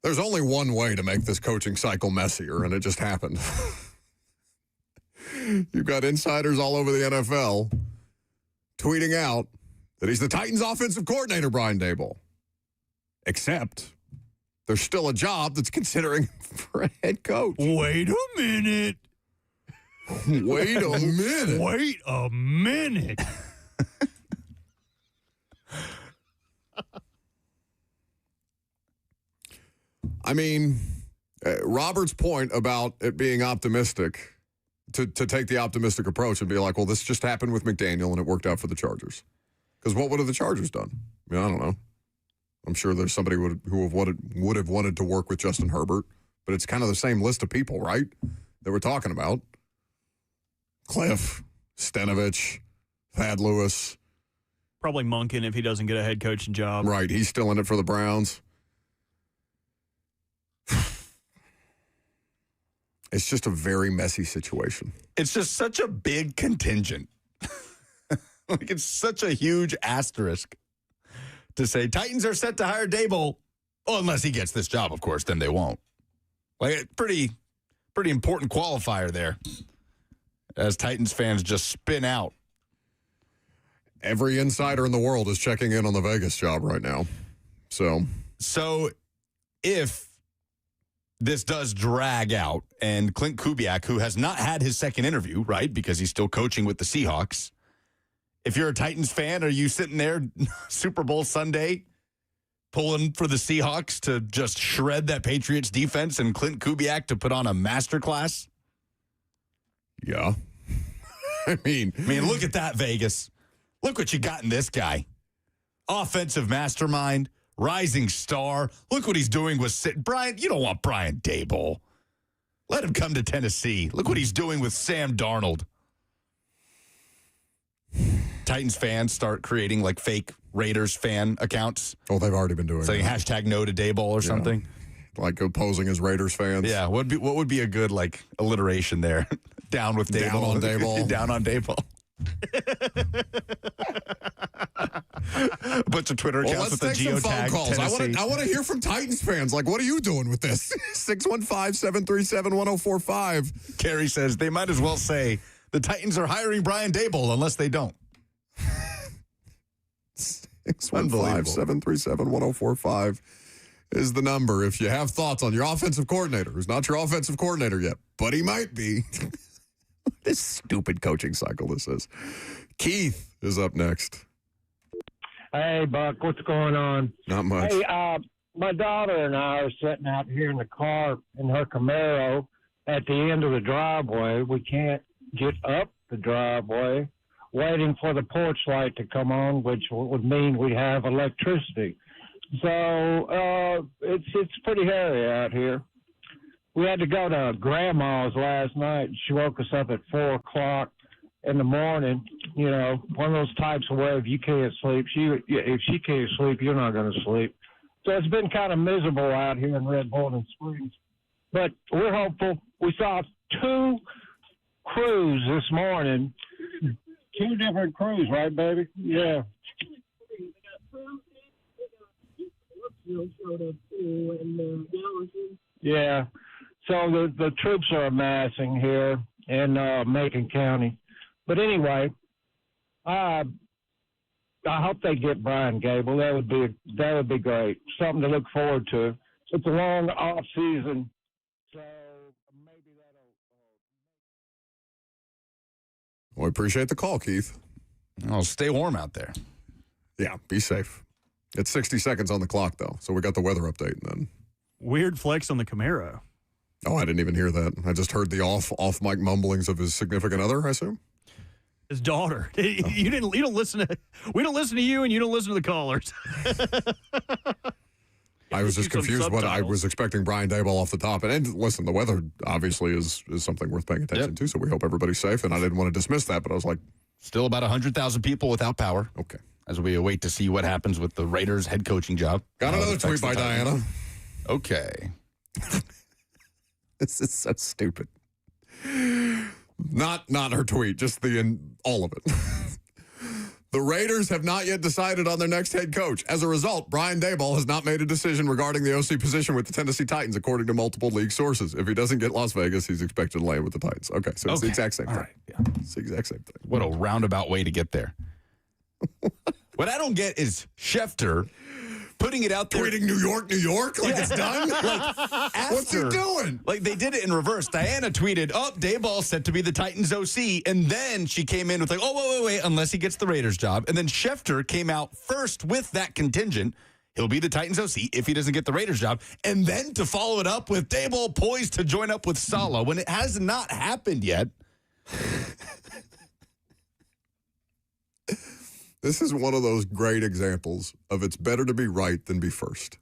There's only one way to make this coaching cycle messier, and it just happened. You've got insiders all over the NFL tweeting out that he's the Titans' offensive coordinator, Brian Daboll. Except there's still a job that's considering for a head coach. Wait a minute. Wait a minute. Wait a minute. I mean, Robert's point about it being optimistic, to take the optimistic approach and be like, well, this just happened with McDaniel and it worked out for the Chargers. Because what would have the Chargers done? I mean, I don't know. I'm sure there's somebody who would have wanted to work with Justin Herbert, but it's kind of the same list of people, right, that we're talking about. Cliff, Stenovich, Thad Lewis. Probably Monken if he doesn't get a head coaching job. Right, he's still in it for the Browns. It's just a very messy situation. It's just such a big contingent. Like, it's such a huge asterisk to say Titans are set to hire Daboll. Well, unless he gets this job, of course, then they won't. Like, pretty important qualifier there as Titans fans just spin out. Every insider in the world is checking in on the Vegas job right now. So if this does drag out and Clint Kubiak, who has not had his second interview, right, because he's still coaching with the Seahawks, if you're a Titans fan, are you sitting there Super Bowl Sunday pulling for the Seahawks to just shred that Patriots defense and Clint Kubiak to put on a masterclass? Yeah. I mean, look at that, Vegas. Look what you got in this guy. Offensive mastermind, rising star. Look what he's doing with Brian. You don't want Brian Daboll. Let him come to Tennessee. Look what he's doing with Sam Darnold. Titans fans start creating like fake Raiders fan accounts. Oh, they've already been doing saying that. hashtag no to Daboll or something. Like posing as Raiders fans. Yeah, what would be a good like alliteration there? Down with Daboll. Down on Daboll. Down on Daboll. A bunch of Twitter accounts with the geotag. Calls. I want to hear from Titans fans. Like, what are you doing with this? 615-737-1045. Carrie says they might as well say the Titans are hiring Brian Daboll unless they don't. 615-737-1045 is the number if you have thoughts on your offensive coordinator, who's not your offensive coordinator yet, but he might be. This stupid coaching cycle this is. Keith is up next. Hey, Buck, what's going on? Not much. Hey, my daughter and I are sitting out here in the car in her Camaro at the end of the driveway. We can't get up the driveway, waiting for the porch light to come on, which would mean we have electricity. So it's pretty hairy out here. We had to go to Grandma's last night. She woke us up at 4 o'clock in the morning. You know, one of those types of where if you can't sleep, if she can't sleep, you're not going to sleep. So it's been kind of miserable out here in Red Bull Springs. But we're hopeful. We saw 2 crews this morning. 2 different crews, right, baby? Yeah. Yeah. So the troops are amassing here in Macon County. But anyway, I hope they get Brian Daboll. That would be great. Something to look forward to. It's a long off season, so maybe that'll. Well, I appreciate the call, Keith. I'll stay warm out there. Yeah, be safe. It's 60 seconds on the clock, though, so we got the weather update and then. Weird flex on the Camaro. Oh, I didn't even hear that. I just heard the off mic mumblings of his significant other, I assume. His daughter. You don't listen to. We don't listen to you, and you don't listen to the callers. I was just confused. What I was expecting Brian Daboll off the top, and listen, the weather obviously is something worth paying attention to. So we hope everybody's safe. And I didn't want to dismiss that, but I was like, still about 100,000 people without power. Okay. As we await to see what happens with the Raiders head coaching job. Got another tweet by Diana. Okay. This is so stupid. Not her tweet, just all of it. The Raiders have not yet decided on their next head coach. As a result, Brian Daboll has not made a decision regarding the OC position with the Tennessee Titans, according to multiple league sources. If he doesn't get Las Vegas, he's expected to land with the Titans. Okay, so it's the exact same thing. All right. Yeah. It's the exact same thing. What a roundabout way to get there. What I don't get is Schefter putting it out there. Tweeting New York, like it's done? What's he doing? Like they did it in reverse. Diana tweeted, Daboll set to be the Titans OC. And then she came in with like, wait, unless he gets the Raiders job. And then Schefter came out first with that contingent. He'll be the Titans OC if he doesn't get the Raiders job. And then to follow it up with Daboll poised to join up with Saleh when it has not happened yet. This is one of those great examples of it's better to be right than be first.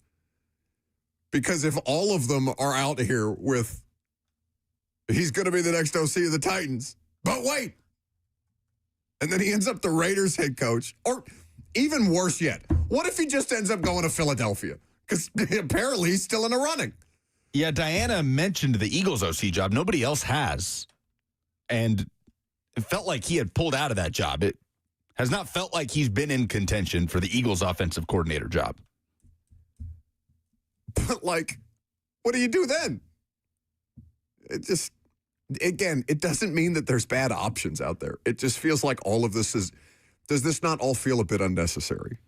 Because if all of them are out here with, he's going to be the next OC of the Titans, but wait. And then he ends up the Raiders head coach, or even worse yet, what if he just ends up going to Philadelphia? Because apparently he's still in the running. Yeah, Diana mentioned the Eagles OC job. Nobody else has. And it felt like he had pulled out of that job. It has not felt like he's been in contention for the Eagles offensive coordinator job. But, what do you do then? It just, again, it doesn't mean that there's bad options out there. It just feels like all of this is, does this not all feel a bit unnecessary?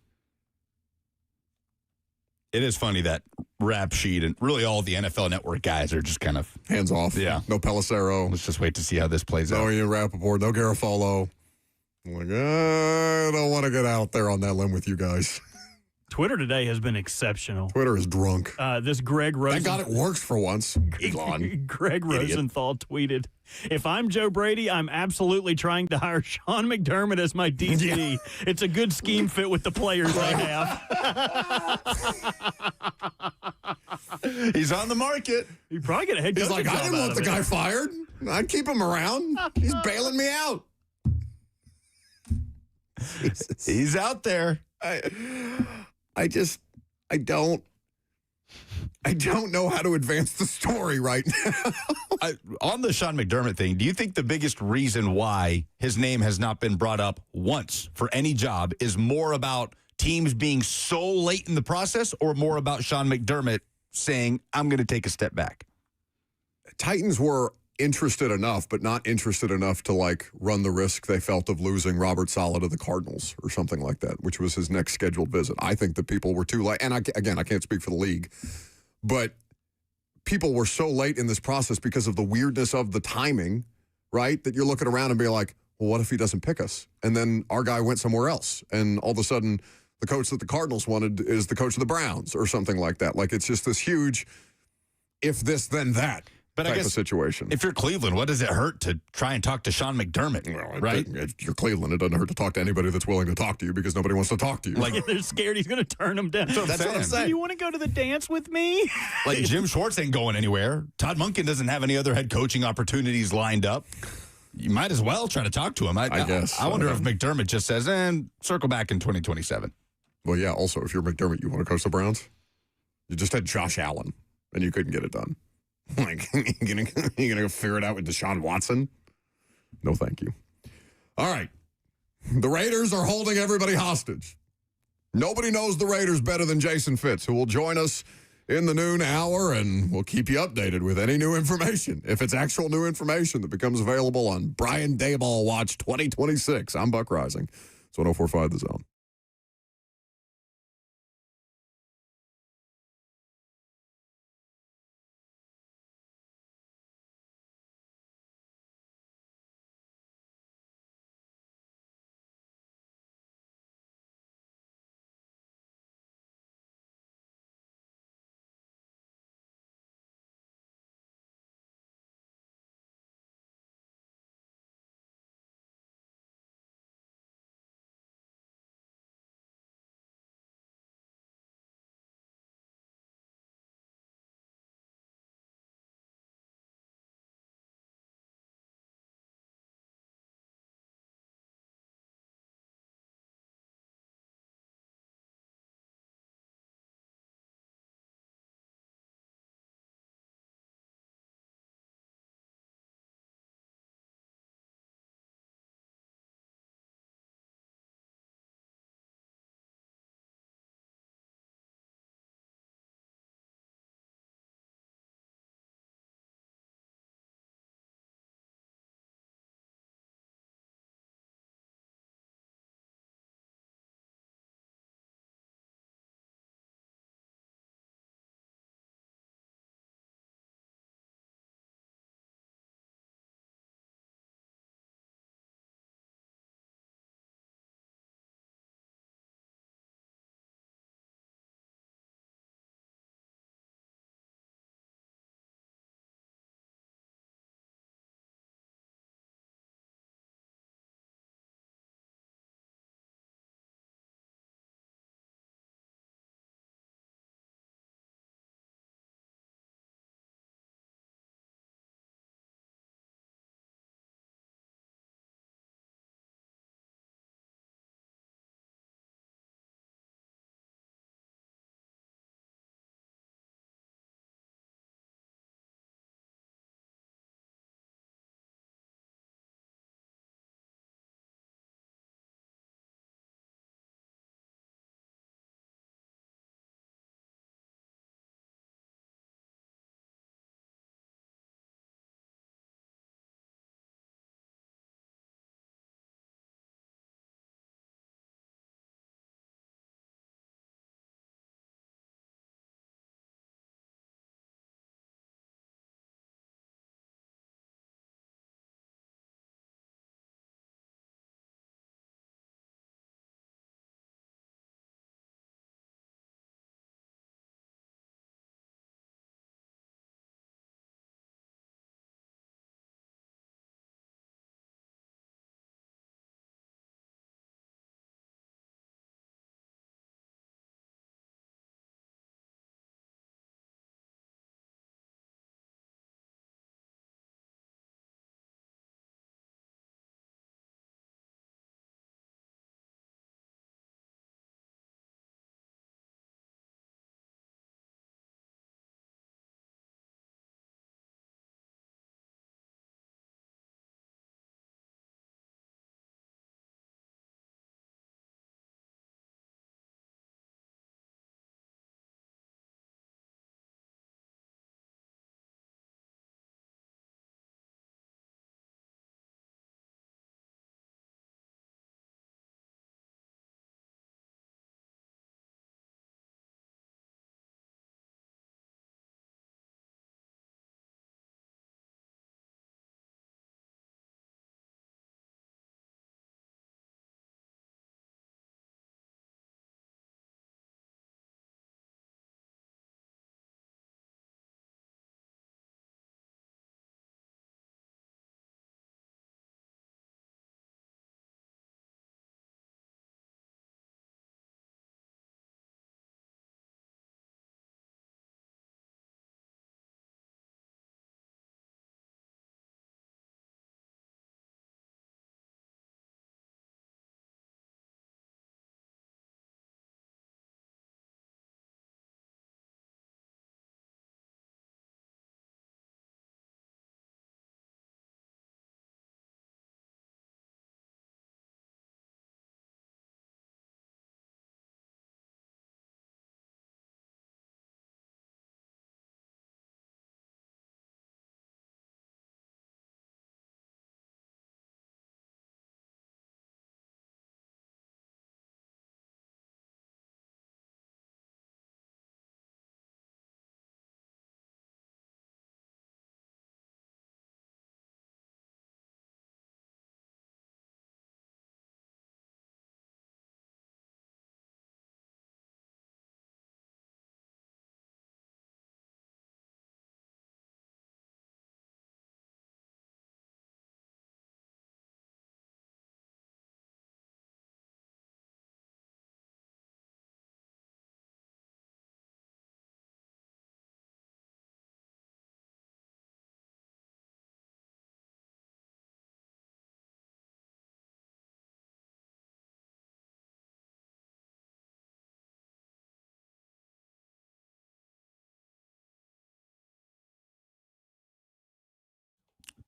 It is funny that Rap Sheet and really all the NFL Network guys are just kind of hands off. Yeah. No Pelissero. Let's just wait to see how this plays out. No Ian Rappaport. No Garofalo. I'm like, I don't want to get out there on that limb with you guys. Twitter today has been exceptional. Twitter is drunk. This Greg Rosenthal. Thank God it works for once. Elon. Greg Rosenthal tweeted, "If I'm Joe Brady, I'm absolutely trying to hire Sean McDermott as my DC. It's a good scheme fit with the players I have." He's on the market. You probably get a head coach. He's like, I didn't want the guy fired. I'd keep him around. He's bailing me out. He's out there. I don't know how to advance the story right now. On the Sean McDermott thing, do you think the biggest reason why his name has not been brought up once for any job is more about teams being so late in the process or more about Sean McDermott saying, I'm going to take a step back? Titans were interested enough, but not interested enough to run the risk they felt of losing Robert Saleh to the Cardinals or something like that, which was his next scheduled visit. I think that people were too late. And I can't speak for the league, but people were so late in this process because of the weirdness of the timing, right? That you're looking around and be like, well, what if he doesn't pick us? And then our guy went somewhere else. And all of a sudden the coach that the Cardinals wanted is the coach of the Browns or something like that. It's just this huge, if this, then that. But type I guess of situation. If you're Cleveland, what does it hurt to try and talk to Sean McDermott? Well, right? If you're Cleveland, it doesn't hurt to talk to anybody that's willing to talk to you because nobody wants to talk to you. They're scared he's going to turn them down. That's what I'm saying. Do you want to go to the dance with me? Jim Schwartz ain't going anywhere. Todd Monken doesn't have any other head coaching opportunities lined up. You might as well try to talk to him. I guess. I wonder if McDermott just says, circle back in 2027. Well, yeah, also, if you're McDermott, you want to coach the Browns? You just had Josh Allen, and you couldn't get it done. You gonna go figure it out with Deshaun Watson? No, thank you. All right. The Raiders are holding everybody hostage. Nobody knows the Raiders better than Jason Fitz, who will join us in the noon hour, and we'll keep you updated with any new information. If it's actual new information that becomes available on Brian Daboll Watch 2026. I'm Buck Rising. It's 104.5 The Zone.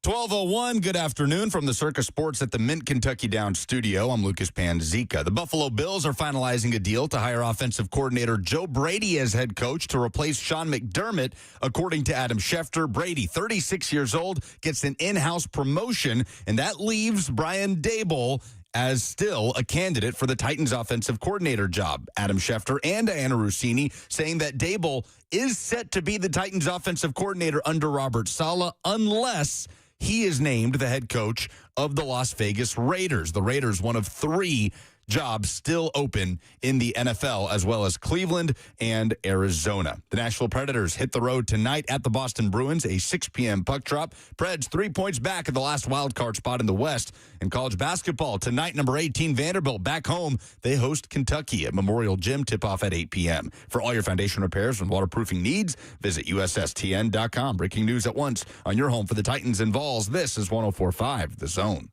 12:01, good afternoon from the Circus Sports at the Mint Kentucky Downs studio. I'm Lucas Panzica. The Buffalo Bills are finalizing a deal to hire offensive coordinator Joe Brady as head coach to replace Sean McDermott. According to Adam Schefter, Brady, 36 years old, gets an in-house promotion, and that leaves Brian Daboll as still a candidate for the Titans offensive coordinator job. Adam Schefter and Diana Rossini saying that Daboll is set to be the Titans offensive coordinator under Robert Saleh unless he is named the head coach of the Las Vegas Raiders. The Raiders, one of three jobs still open in the NFL, as well as Cleveland and Arizona. The Nashville Predators hit the road tonight at the Boston Bruins, a 6 p.m. puck drop. Preds 3 points back at the last wild card spot in the West. In college basketball, tonight, number 18, Vanderbilt, back home. They host Kentucky at Memorial Gym, tip-off at 8 p.m. For all your foundation repairs and waterproofing needs, visit USSTN.com. Breaking news at once on your home for the Titans and Vols. This is 104.5 The Zone.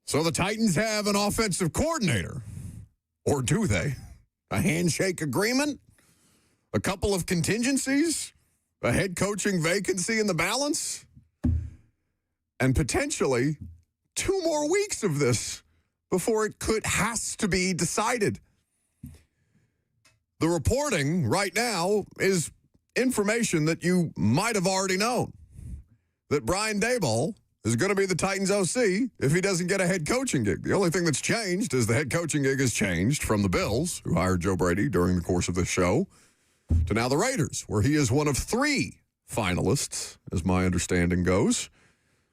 So the Titans have an offensive coordinator, or do they? A handshake agreement? A couple of contingencies? A head coaching vacancy in the balance? And potentially 2 more weeks of this before it has to be decided. The reporting right now is information that you might have already known, that Brian Daboll is going to be the Titans OC if he doesn't get a head coaching gig. The only thing that's changed is the head coaching gig has changed from the Bills, who hired Joe Brady during the course of this show, to now the Raiders, where he is one of 3 finalists, as my understanding goes,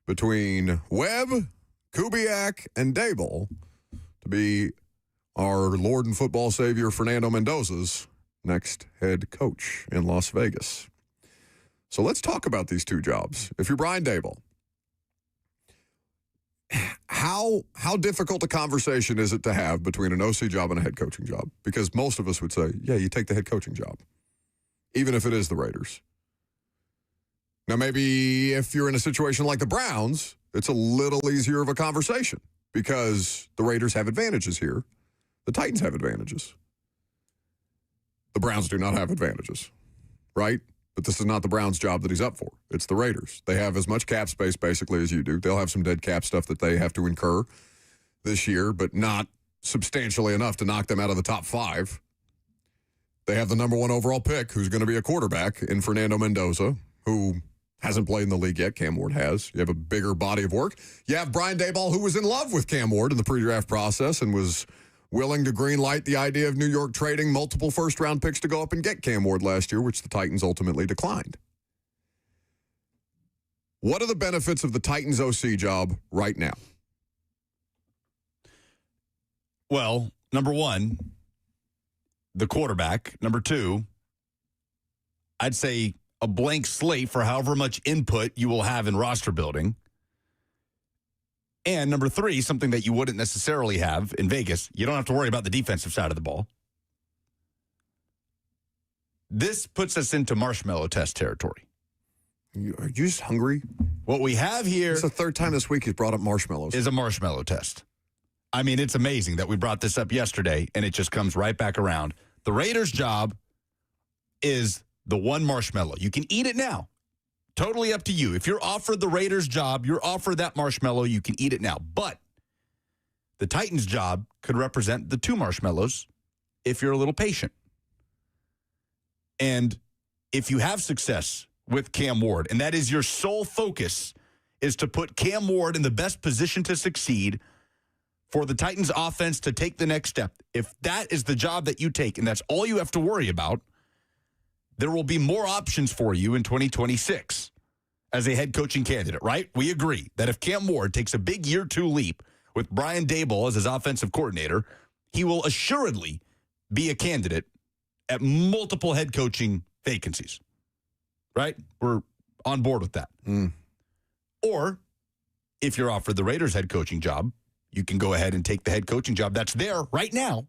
between Webb, Kubiak, and Daboll to be our Lord and football savior Fernando Mendoza's next head coach in Las Vegas. So let's talk about these 2 jobs. If you're Brian Daboll, how difficult a conversation is it to have between an OC job and a head coaching job? Because most of us would say, yeah, you take the head coaching job, even if it is the Raiders. Now, maybe if you're in a situation like the Browns, it's a little easier of a conversation because the Raiders have advantages here. The Titans have advantages. The Browns do not have advantages, right? But this is not the Browns' job that he's up for. It's the Raiders. They have as much cap space, basically, as you do. They'll have some dead cap stuff that they have to incur this year, but not substantially enough to knock them out of the top 5. They have the number 1 overall pick, who's going to be a quarterback in Fernando Mendoza, who hasn't played in the league yet. Cam Ward has. You have a bigger body of work. You have Brian Daboll, who was in love with Cam Ward in the pre-draft process and was willing to greenlight the idea of New York trading multiple first-round picks to go up and get Cam Ward last year, which the Titans ultimately declined. What are the benefits of the Titans OC job right now? Well, number 1, the quarterback. Number 2, I'd say a blank slate for however much input you will have in roster building. And number 3, something that you wouldn't necessarily have in Vegas, you don't have to worry about the defensive side of the ball. This puts us into marshmallow test territory. Are you just hungry? What we have here... It's the 3rd time this week he's brought up marshmallows. ...is a marshmallow test. I mean, it's amazing that we brought this up yesterday, and it just comes right back around. The Raiders' job is the 1 marshmallow. You can eat it now. Totally up to you. If you're offered the Raiders' job, you're offered that marshmallow, you can eat it now. But the Titans' job could represent the 2 marshmallows if you're a little patient. And if you have success with Cam Ward, and that is your sole focus, is to put Cam Ward in the best position to succeed for the Titans' offense to take the next step. If that is the job that you take, and that's all you have to worry about, there will be more options for you in 2026 as a head coaching candidate, right? We agree that if Cam Ward takes a big year 2 leap with Brian Daboll as his offensive coordinator, he will assuredly be a candidate at multiple head coaching vacancies, right? We're on board with that. Or if you're offered the Raiders head coaching job, you can go ahead and take the head coaching job that's there right now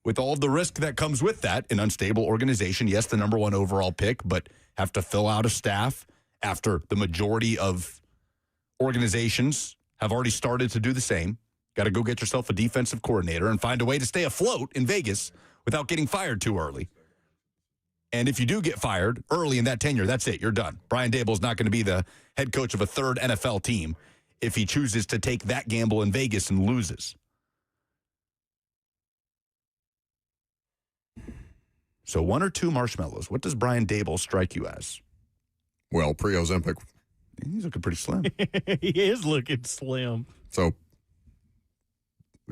with all of the risk that comes with that, an unstable organization. Yes, the number 1 overall pick, but have to fill out a staff after the majority of organizations have already started to do the same. Got to go get yourself a defensive coordinator and find a way to stay afloat in Vegas without getting fired too early. And if you do get fired early in that tenure, that's it. You're done. Brian Daboll's not going to be the head coach of a third NFL team if he chooses to take that gamble in Vegas and loses. So 1 or 2 marshmallows. What does Brian Daboll strike you as? Well, pre-Ozempic. He's looking pretty slim. He is looking slim. So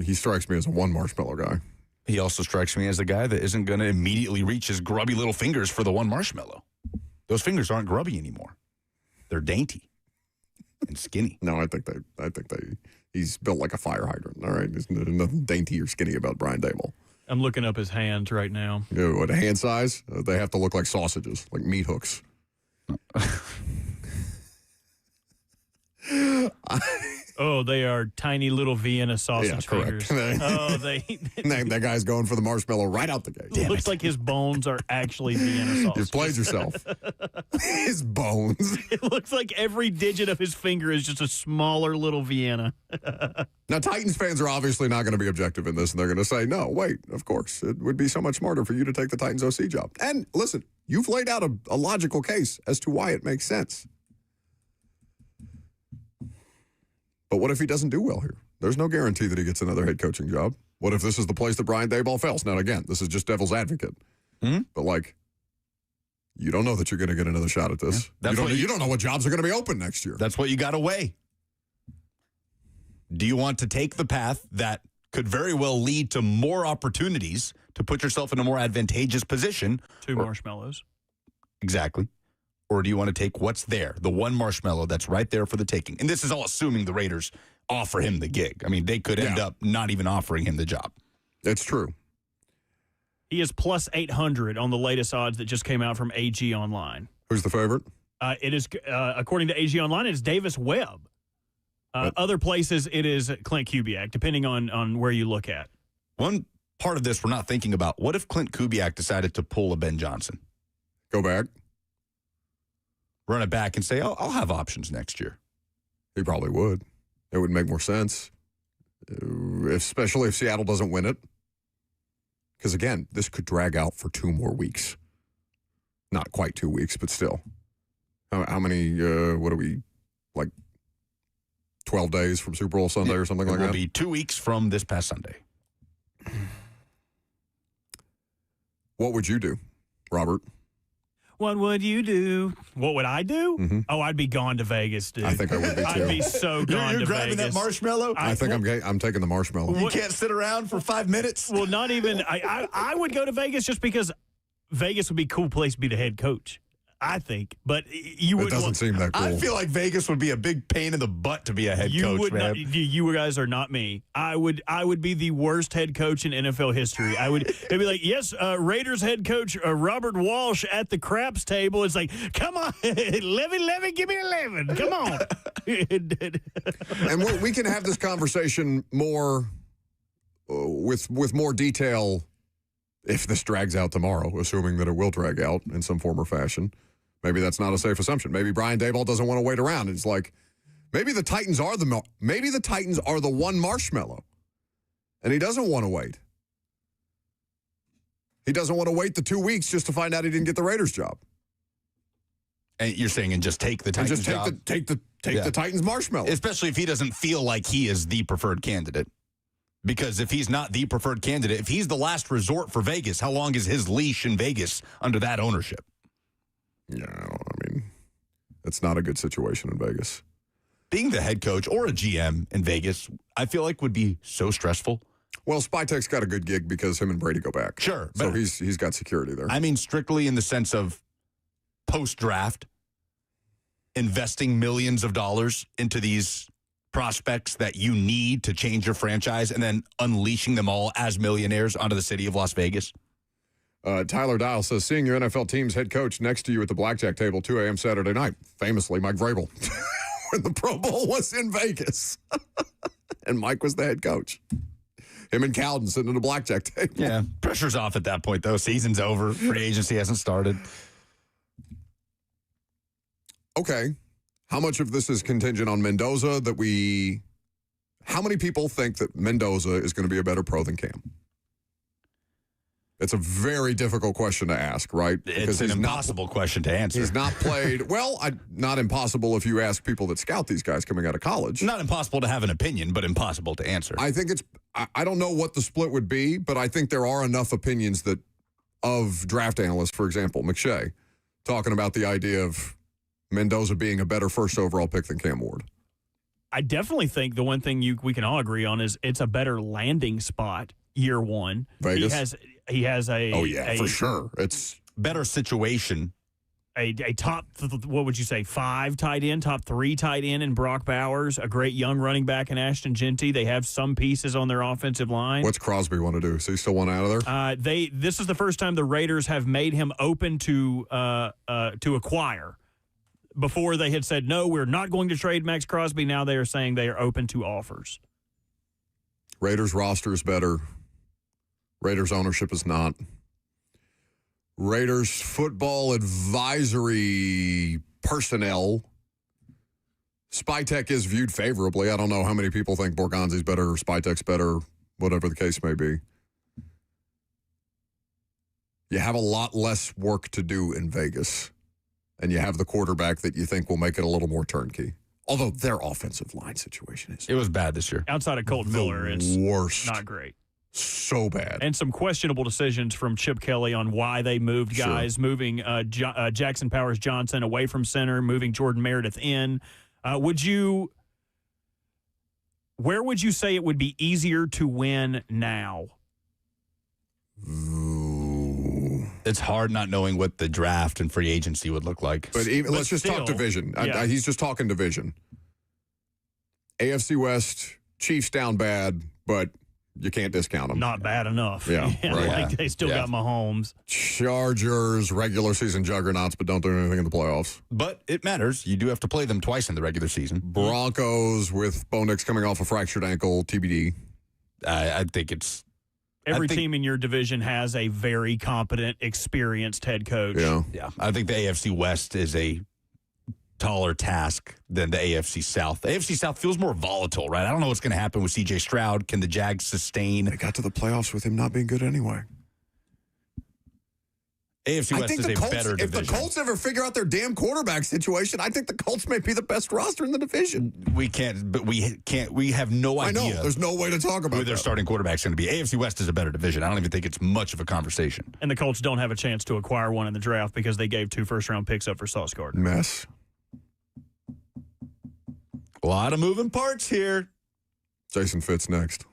he strikes me as a 1 marshmallow guy. He also strikes me as a guy that isn't going to immediately reach his grubby little fingers for the 1 marshmallow. Those fingers aren't grubby anymore. They're dainty and skinny. No, I think he's built like a fire hydrant. All right, there's nothing dainty or skinny about Brian Daboll. I'm looking up his hands right now. What, a hand size? They have to look like sausages, like meat hooks. Oh, they are tiny little Vienna sausage fingers. Oh, that guy's going for the marshmallow right out the gate. It looks like his bones are actually Vienna sausage. You've played yourself. His bones. It looks like every digit of his finger is just a smaller little Vienna. Now, Titans fans are obviously not going to be objective in this, and they're going to say, no, wait, of course. It would be so much smarter for you to take the Titans OC job. And listen, you've laid out a logical case as to why it makes sense. But what if he doesn't do well here? There's no guarantee that he gets another head coaching job. What if this is the place that Brian Daboll fails? Now, again, this is just devil's advocate. But, like, you don't know that you're going to get another shot at this. Yeah, you don't know what jobs are going to be open next year. That's what you got to weigh. Do you want to take the path that could very well lead to more opportunities to put yourself in a more advantageous position? 2 marshmallows. Exactly. Or do you want to take what's there, the 1 marshmallow that's right there for the taking? And this is all assuming the Raiders offer him the gig. I mean, they could end up not even offering him the job. It's true. He is plus 800 on the latest odds that just came out from AG Online. Who's the favorite? It is, according to AG Online, it's Davis Webb. Other places, it is Clint Kubiak, depending on where you look at. One part of this we're not thinking about, what if Clint Kubiak decided to pull a Ben Johnson? Go back. Run it back and say, oh, I'll have options next year. He probably would. It would make more sense, especially if Seattle doesn't win it. Because, again, this could drag out for 2 more weeks. Not quite 2 weeks, but still. How many, what are we, like 12 days from Super Bowl Sunday or something like that? It will be 2 weeks from this past Sunday. What would you do, Robert? What would you do? What would I do? Mm-hmm. Oh, I'd be gone to Vegas, dude. I think I would be, too. I'd be so gone to Vegas. You're grabbing that marshmallow? I think I'm taking the marshmallow. You can't sit around for 5 minutes? Well, not even. I would go to Vegas just because Vegas would be a cool place to be the head coach, I think. But you would. It doesn't seem that cool. I feel like Vegas would be a big pain in the butt to be a head coach, man. You guys are not me. I would be the worst head coach in NFL history. It'd be like, yes, Raiders head coach Robert Walsh at the craps table. It's like, come on, Levy, give me 11. Come on. And we can have this conversation more with more detail if this drags out tomorrow, assuming that it will drag out in some form or fashion. Maybe that's not a safe assumption. Maybe Brian Daboll doesn't want to wait around. It's like, maybe the Titans are the 1 marshmallow, and he doesn't want to wait. He doesn't want to wait the 2 weeks just to find out he didn't get the Raiders job. And you're saying, and just take the Titans job? Take the Titans marshmallow. Especially if he doesn't feel like he is the preferred candidate. Because if he's not the preferred candidate, if he's the last resort for Vegas, how long is his leash in Vegas under that ownership? Yeah, I mean, it's not a good situation in Vegas. Being the head coach or a GM in Vegas, I feel like would be so stressful. Well, Spytek's got a good gig because him and Brady go back. Sure. So he's got security there. I mean, strictly in the sense of post-draft, investing millions of dollars into these prospects that you need to change your franchise and then unleashing them all as millionaires onto the city of Las Vegas. Tyler Dial says, seeing your NFL team's head coach next to you at the blackjack table 2 a.m. Saturday night, famously Mike Vrabel, when the Pro Bowl was in Vegas. And Mike was the head coach. Him and Cowden sitting at a blackjack table. Yeah, pressure's off at that point, though. Season's over. Free agency hasn't started. Okay. How much of this is contingent on Mendoza how many people think that Mendoza is going to be a better pro than Cam? It's a very difficult question to ask, right? It's an impossible question to answer. He's not played, not impossible if you ask people that scout these guys coming out of college. Not impossible to have an opinion, but impossible to answer. I think I don't know what the split would be, but I think there are enough opinions of draft analysts, for example, McShay, talking about the idea of Mendoza being a better first overall pick than Cam Ward. I definitely think the one thing we can all agree on is it's a better landing spot year one. Vegas? He has for sure. It's better situation. A top, what would you say, 5 tight end, top 3 tight end in Brock Bowers, a great young running back in Ashton Genty. They have some pieces on their offensive line. What's Crosby want to do? Does he still want out of there? This is the first time the Raiders have made him open to acquire. Before they had said, no, we're not going to trade Max Crosby. Now they are saying they are open to offers. Raiders roster is better. Raiders ownership is not. Raiders football advisory personnel. Spytech is viewed favorably. I don't know how many people think Borgonzi's better or Spytech's better, whatever the case may be. You have a lot less work to do in Vegas, and you have the quarterback that you think will make it a little more turnkey. Although their offensive line situation is. It was bad this year. Outside of Colton Miller, it's worst. Not great. So bad. And some questionable decisions from Chip Kelly on why they moved guys, moving Jackson Powers Johnson away from center, moving Jordan Meredith in. Where would you say it would be easier to win now? Ooh. It's hard not knowing what the draft and free agency would look like. But let's just talk division. Yeah. He's just talking division. AFC West, Chiefs down bad, but you can't discount them. Not bad enough. Yeah, right. Like they still got Mahomes. Chargers, regular season juggernauts, but don't do anything in the playoffs. But it matters. You do have to play them twice in the regular season. Broncos with Bo Nix coming off a fractured ankle, TBD. I think it's... Every team in your division has a very competent, experienced head coach. Yeah. I think the AFC West is a taller task than the AFC South. The AFC South feels more volatile, right? I don't know what's going to happen with C.J. Stroud. Can the Jags sustain? They got to the playoffs with him not being good anyway. AFC West is a better division. If the Colts ever figure out their damn quarterback situation, I think the Colts may be the best roster in the division. We have no idea. I know. There's no way to talk about who their starting quarterback's going to be. AFC West is a better division. I don't even think it's much of a conversation. And the Colts don't have a chance to acquire one in the draft because they gave 2 first-round picks up for Sauce Gardner. Mess. A lot of moving parts here. Jason Fitz next.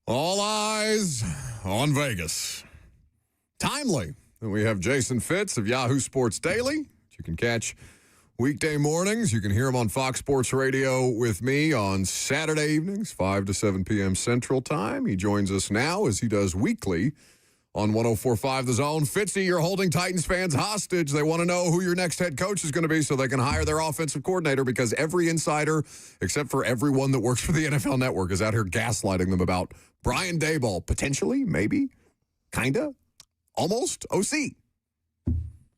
All eyes on Vegas. Timely. And we have Jason Fitz of Yahoo Sports Daily. You can catch weekday mornings. You can hear him on Fox Sports Radio with me on Saturday evenings, 5 to 7 p.m. Central Time. He joins us now as he does weekly on 104.5 The Zone. Fitzy, you're holding Titans fans hostage. They want to know who your next head coach is going to be so they can hire their offensive coordinator, because every insider, except for everyone that works for the NFL Network, is out here gaslighting them about Brian Daboll, potentially, maybe, kind of, almost, OC.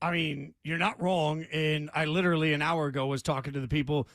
I mean, you're not wrong. And I literally an hour ago was talking to the people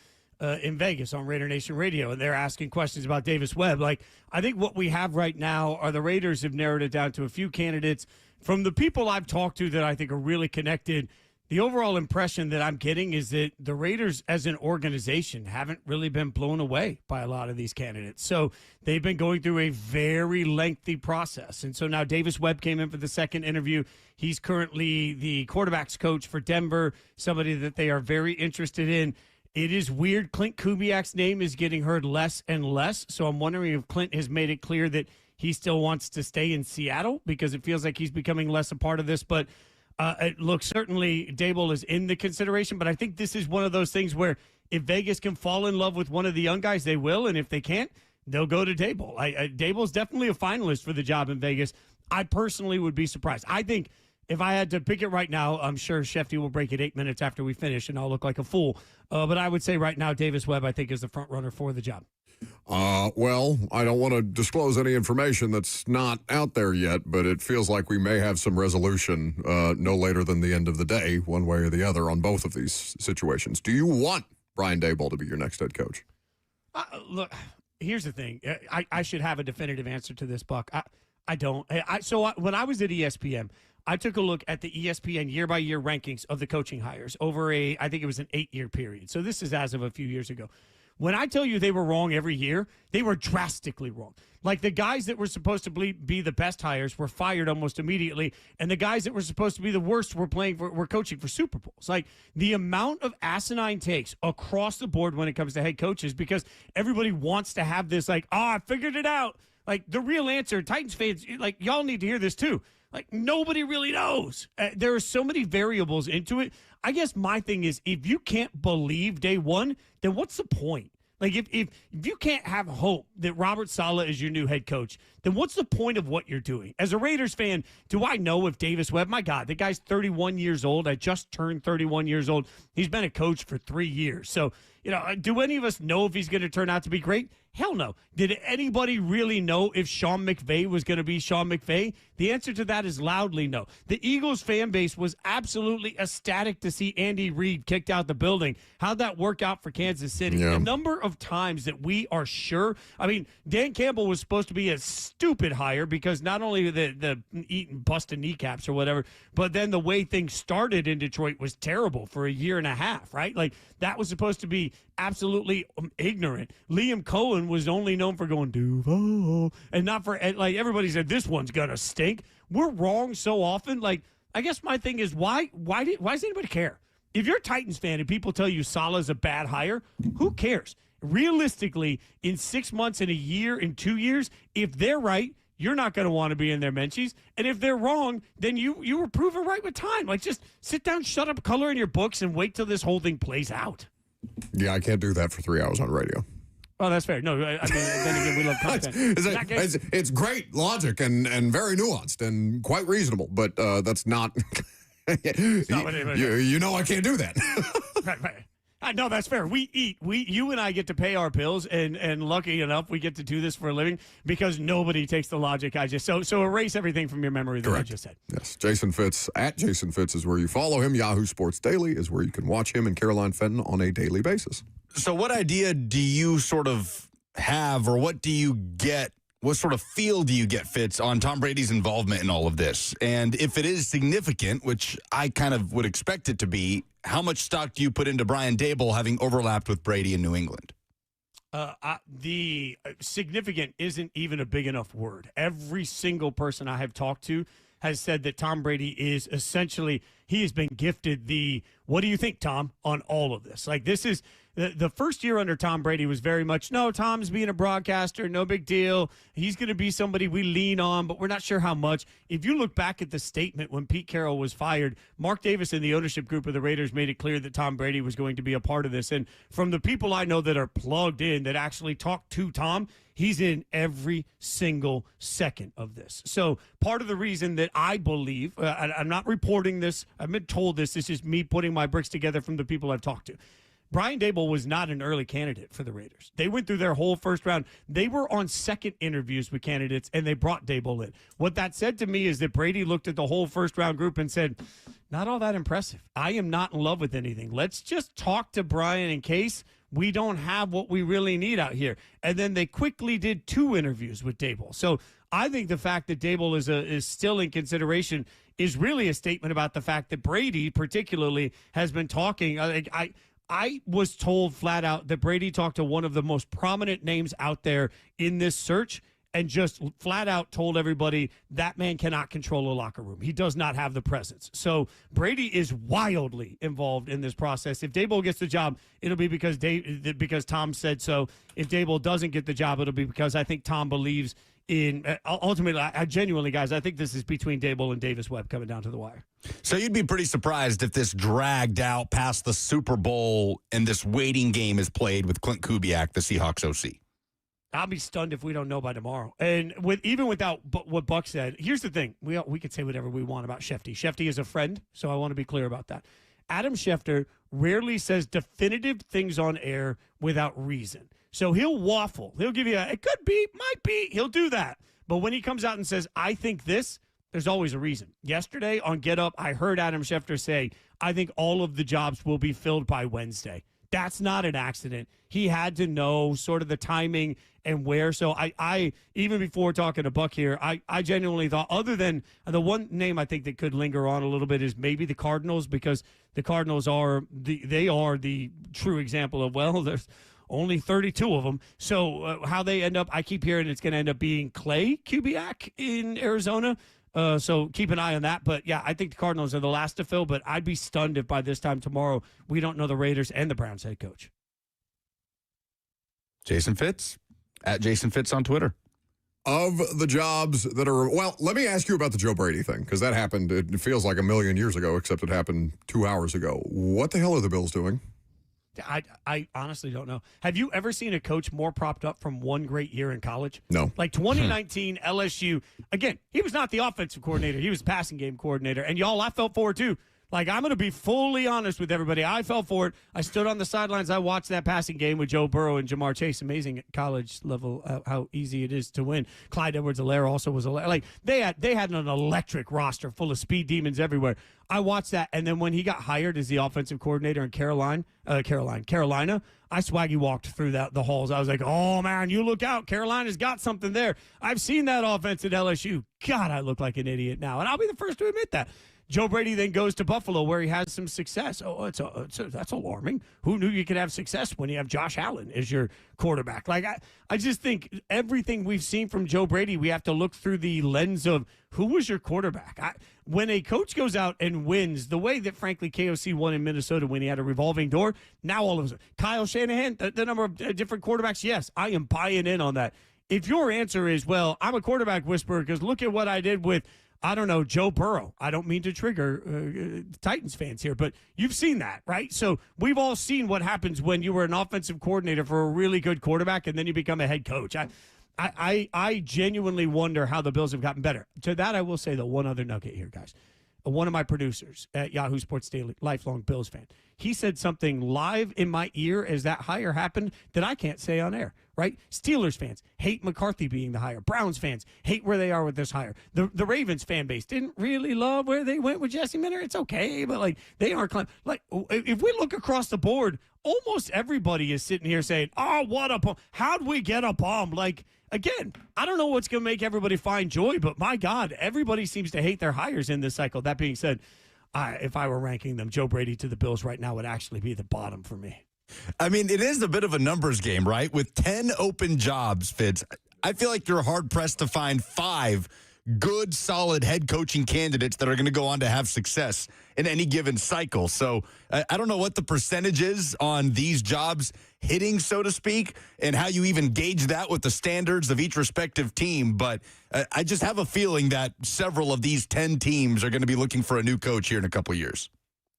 in Vegas on Raider Nation Radio, and they're asking questions about Davis Webb. Like, I think what we have right now are the Raiders have narrowed it down to a few candidates. From the people I've talked to that I think are really connected, the overall impression that I'm getting is that the Raiders as an organization haven't really been blown away by a lot of these candidates. So they've been going through a very lengthy process. And so now Davis Webb came in for the second interview. He's currently the quarterback's coach for Denver, somebody that they are very interested in. It is weird. Clint Kubiak's name is getting heard less and less. So I'm wondering if Clint has made it clear that he still wants to stay in Seattle, because it feels like he's becoming less a part of this. But it looks certainly Daboll is in the consideration. But I think this is one of those things where if Vegas can fall in love with one of the young guys, they will. And if they can't, they'll go to Daboll. Daboll's definitely a finalist for the job in Vegas. I personally would be surprised. I think if I had to pick it right now, I'm sure Shefty will break it 8 minutes after we finish, and I'll look like a fool. But I would say right now, Davis Webb, I think, is the front runner for the job. Well, I don't want to disclose any information that's not out there yet, but it feels like we may have some resolution no later than the end of the day, one way or the other, on both of these situations. Do you want Brian Daboll to be your next head coach? Look, here's the thing. I should have a definitive answer to this, Buck. I don't. When I was at ESPN, I took a look at the ESPN year-by-year rankings of the coaching hires over I think it was an 8-year period. So this is as of a few years ago. When I tell you they were wrong every year, they were drastically wrong. Like, the guys that were supposed to be the best hires were fired almost immediately, and the guys that were supposed to be the worst were coaching for Super Bowls. Like, the amount of asinine takes across the board when it comes to head coaches, because everybody wants to have this, like, I figured it out. Like, the real answer, Titans fans, like, y'all need to hear this too. Like, nobody really knows. There are so many variables into it. I guess my thing is, if you can't believe day one, then what's the point? Like, if you can't have hope that Robert Saleh is your new head coach, then what's the point of what you're doing? As a Raiders fan, do I know if Davis Webb, my God, the guy's 31 years old. I just turned 31 years old. He's been a coach for 3 years. So, do any of us know if he's going to turn out to be great? Hell no. Did anybody really know if Sean McVay was going to be Sean McVay? The answer to that is loudly no. The Eagles fan base was absolutely ecstatic to see Andy Reid kicked out the building. How'd that work out for Kansas City? Yeah. The number of times that we are sure. I mean, Dan Campbell was supposed to be a stupid hire, because not only the eating busted kneecaps or whatever, but then the way things started in Detroit was terrible for a year and a half, right? Like, that was supposed to be absolutely ignorant. Liam Cohen was only known for going Duval, and not for, like, everybody said this one's gonna stink. We're wrong so often. Like, I guess my thing is, why does anybody care? If you're a Titans fan and people tell you Saleh's a bad hire, who cares? Realistically, in 6 months, in a year, in 2 years, if they're right, you're not going to want to be in their Menchies. And if they're wrong, then you were proven right with time. Like, just sit down, shut up, color in your books, and wait till this whole thing plays out. Yeah, I can't do that for 3 hours on radio. Oh, that's fair. No, I mean, then again, we love content. It's great logic and very nuanced and quite reasonable, but that's not. You know I can't do that. Right. No, that's fair. We eat. You and I get to pay our bills, and lucky enough, we get to do this for a living, because nobody takes the logic I just. So erase everything from your memory that I just said. Yes, Jason Fitz at Jason Fitz is where you follow him. Yahoo Sports Daily is where you can watch him and Caroline Fenton on a daily basis. So, what idea do you sort of have, or what do you get? What sort of feel do you get, Fitz, on Tom Brady's involvement in all of this? And if it is significant, which I kind of would expect it to be, how much stock do you put into Brian Daboll having overlapped with Brady in New England? The significant isn't even a big enough word. Every single person I have talked to has said that Tom Brady is essentially he has been gifted the, what do you think, Tom, on all of this? Like, this is the first year under Tom Brady was very much, no, Tom's being a broadcaster, no big deal. He's going to be somebody we lean on, but we're not sure how much. If you look back at the statement when Pete Carroll was fired, Mark Davis and the ownership group of the Raiders made it clear that Tom Brady was going to be a part of this. And from the people I know that are plugged in, that actually talk to Tom, he's in every single second of this. So part of the reason that I believe, I'm not reporting this, I've been told this is just me putting my bricks together from the people I've talked to. Brian Daboll was not an early candidate for the Raiders. They went through their whole first round. They were on second interviews with candidates, and they brought Daboll in. What that said to me is that Brady looked at the whole first round group and said, not all that impressive. I am not in love with anything. Let's just talk to Brian in case we don't have what we really need out here. And then they quickly did 2 interviews with Daboll. So I think the fact that Daboll is still in consideration is really a statement about the fact that Brady particularly has been talking. I was told flat out that Brady talked to one of the most prominent names out there in this search and just flat out told everybody that man cannot control a locker room. He does not have the presence. So Brady is wildly involved in this process. If Daboll gets the job, it'll be because Tom said so. If Daboll doesn't get the job, it'll be because I think Tom believes in ultimately, I genuinely, guys, I think this is between Daboll and Davis Webb coming down to the wire. So you'd be pretty surprised if this dragged out past the Super Bowl and this waiting game is played with Clint Kubiak, the Seahawks OC. I'll be stunned if we don't know by tomorrow. And even without what Buck said, here's the thing. We could say whatever we want about Shefty. Shefty is a friend, so I want to be clear about that. Adam Schefter rarely says definitive things on air without reason. So he'll waffle. He'll give you it could be, might be. He'll do that. But when he comes out and says, I think this, there's always a reason. Yesterday on Get Up, I heard Adam Schefter say, I think all of the jobs will be filled by Wednesday. That's not an accident. He had to know sort of the timing and where. So I even before talking to Buck here, I genuinely thought, other than the one name I think that could linger on a little bit is maybe the Cardinals, because the Cardinals are the true example of, well, there's only 32 of them. So how they end up, I keep hearing it's going to end up being Clay Kubiak in Arizona. So keep an eye on that. But, yeah, I think the Cardinals are the last to fill, but I'd be stunned if by this time tomorrow we don't know the Raiders and the Browns head coach. Jason Fitz, at Jason Fitz on Twitter. Of the jobs that are, well, let me ask you about the Joe Brady thing, because that happened, it feels like a million years ago, except it happened 2 hours ago. What the hell are the Bills doing? I honestly don't know. Have you ever seen a coach more propped up from one great year in college? No. Like 2019 LSU, again, he was not the offensive coordinator. He was the passing game coordinator. And y'all, I felt for it too. Like, I'm going to be fully honest with everybody. I fell for it. I stood on the sidelines. I watched that passing game with Joe Burrow and Jamar Chase. Amazing at college level how easy it is to win. Clyde Edwards-Helaire also was like they had an electric roster full of speed demons everywhere. I watched that, and then when he got hired as the offensive coordinator in Carolina, I swaggy walked through the halls. I was like, oh, man, you look out. Carolina's got something there. I've seen that offense at LSU. God, I look like an idiot now, and I'll be the first to admit that. Joe Brady then goes to Buffalo, where he has some success. Oh, that's alarming. Who knew you could have success when you have Josh Allen as your quarterback? Like, I just think everything we've seen from Joe Brady, we have to look through the lens of who was your quarterback. When a coach goes out and wins, the way that, frankly, KOC won in Minnesota when he had a revolving door, now all of a sudden, Kyle Shanahan, the number of different quarterbacks, yes, I am buying in on that. If your answer is, well, I'm a quarterback whisperer because look at what I did with, I don't know, Joe Burrow. I don't mean to trigger Titans fans here, but you've seen that, right? So we've all seen what happens when you were an offensive coordinator for a really good quarterback and then you become a head coach. I genuinely wonder how the Bills have gotten better. To that, I will say, though, one other nugget here, guys. One of my producers at Yahoo Sports Daily, lifelong Bills fan, he said something live in my ear as that hire happened that I can't say on air, right? Steelers fans hate McCarthy being the hire. Browns fans hate where they are with this hire. The Ravens fan base didn't really love where they went with Jesse Minter. It's okay, but, like, they aren't – like, if we look across the board, almost everybody is sitting here saying, oh, what a bomb. How'd we get a bomb? Like, again, I don't know what's going to make everybody find joy, but my God, everybody seems to hate their hires in this cycle. That being said, if I were ranking them, Joe Brady to the Bills right now would actually be the bottom for me. I mean, it is a bit of a numbers game, right? With 10 open jobs, Fitz, I feel like you're hard-pressed to find 5 good, solid head coaching candidates that are going to go on to have success in any given cycle. So I don't know what the percentage is on these jobs hitting, so to speak, and how you even gauge that with the standards of each respective team. But I just have a feeling that several of these 10 teams are going to be looking for a new coach here in a couple of years.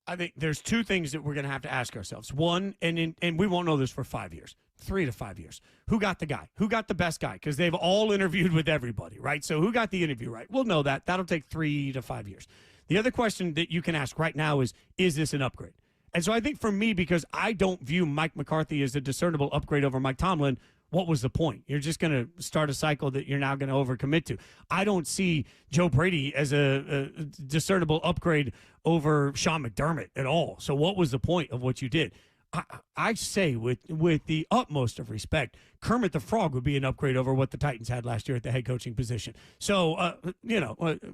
I think there's two things that we're going to have to ask ourselves. One, and we won't know this for 5 years, 3 to 5 years. Who got the guy? Who got the best guy? Because they've all interviewed with everybody, right? So who got the interview right? We'll know that. That'll take 3 to 5 years. The other question that you can ask right now is this an upgrade? And so I think for me, because I don't view Mike McCarthy as a discernible upgrade over Mike Tomlin, what was the point? You're just going to start a cycle that you're now going to overcommit to. I don't see Joe Brady as a discernible upgrade over Sean McDermott at all. So what was the point of what you did? I say with the utmost of respect, Kermit the Frog would be an upgrade over what the Titans had last year at the head coaching position. So,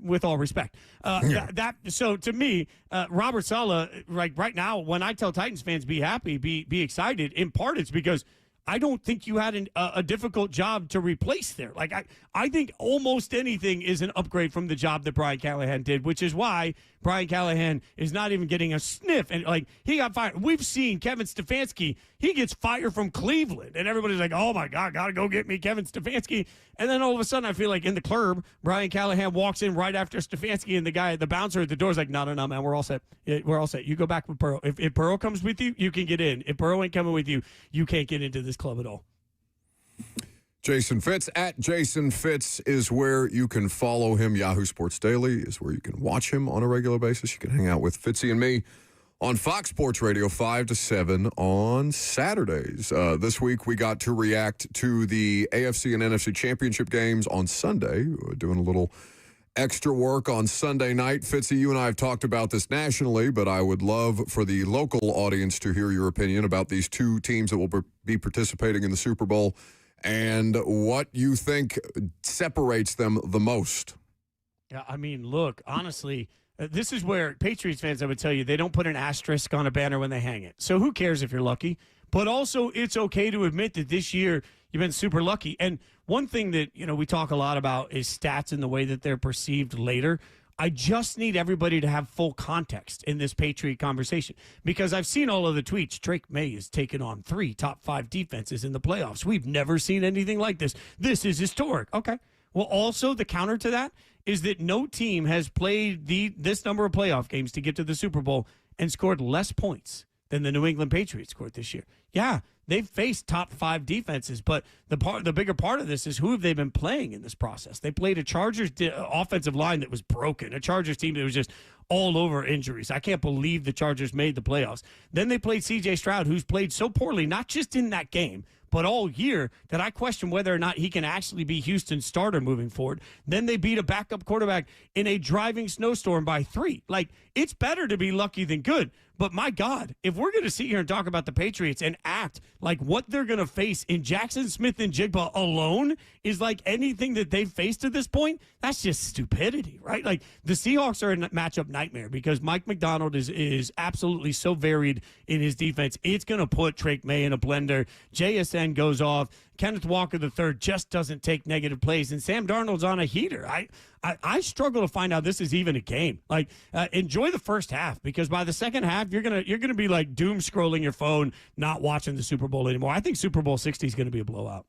with all respect, so to me, Robert Saleh, right now, when I tell Titans fans be happy, be excited, in part it's because I don't think you had a difficult job to replace there. Like, I think almost anything is an upgrade from the job that Brian Callahan did, which is why Brian Callahan is not even getting a sniff. And, he got fired. We've seen Kevin Stefanski. He gets fired from Cleveland. And everybody's like, oh, my God, got to go get me Kevin Stefanski. And then all of a sudden, I feel like in the club, Brian Callahan walks in right after Stefanski, and the bouncer at the door is like, no, man, we're all set. We're all set. You go back with Burrow. If Burrow comes with you, you can get in. If Burrow ain't coming with you, you can't get into this club at all. Jason Fitz at Jason Fitz is where you can follow him. Yahoo Sports Daily is where you can watch him on a regular basis. You can hang out with Fitzy and me on Fox Sports Radio 5 to 7 on Saturdays. This week we got to react to the AFC and NFC championship games on Sunday. We're doing a little extra work on Sunday night. Fitzy, you and I have talked about this nationally, but I would love for the local audience to hear your opinion about these two teams that will be participating in the Super Bowl and what you think separates them the most. Yeah, I mean, look, honestly, this is where Patriots fans, I would tell you, they don't put an asterisk on a banner when they hang it. So who cares if you're lucky? But also, it's okay to admit that this year you've been super lucky. And one thing that, we talk a lot about is stats and the way that they're perceived later. I just need everybody to have full context in this Patriot conversation because I've seen all of the tweets. Drake May has taken on 3 top 5 defenses in the playoffs. We've never seen anything like this. This is historic. Okay. Well, also the counter to that is that no team has played this number of playoff games to get to the Super Bowl and scored less points than the New England Patriots scored this year. Yeah, they've faced top 5 defenses, but the bigger part of this is who have they been playing in this process? They played a Chargers offensive line that was broken, a Chargers team that was just all over injuries. I can't believe the Chargers made the playoffs. Then they played C.J. Stroud, who's played so poorly, not just in that game, but all year, that I question whether or not he can actually be Houston's starter moving forward. Then they beat a backup quarterback in a driving snowstorm by 3. It's better to be lucky than good. But my God, if we're going to sit here and talk about the Patriots and act like what they're going to face in Jackson Smith and Jigba alone is like anything that they've faced to this point, that's just stupidity, right? The Seahawks are a matchup nightmare because Mike McDonald is absolutely so varied in his defense. It's going to put Drake May in a blender. JSN goes off. Kenneth Walker III just doesn't take negative plays, and Sam Darnold's on a heater. I struggle to find out this is even a game. Enjoy the first half because by the second half you're gonna be like doom scrolling your phone, not watching the Super Bowl anymore. I think Super Bowl 60 is going to be a blowout.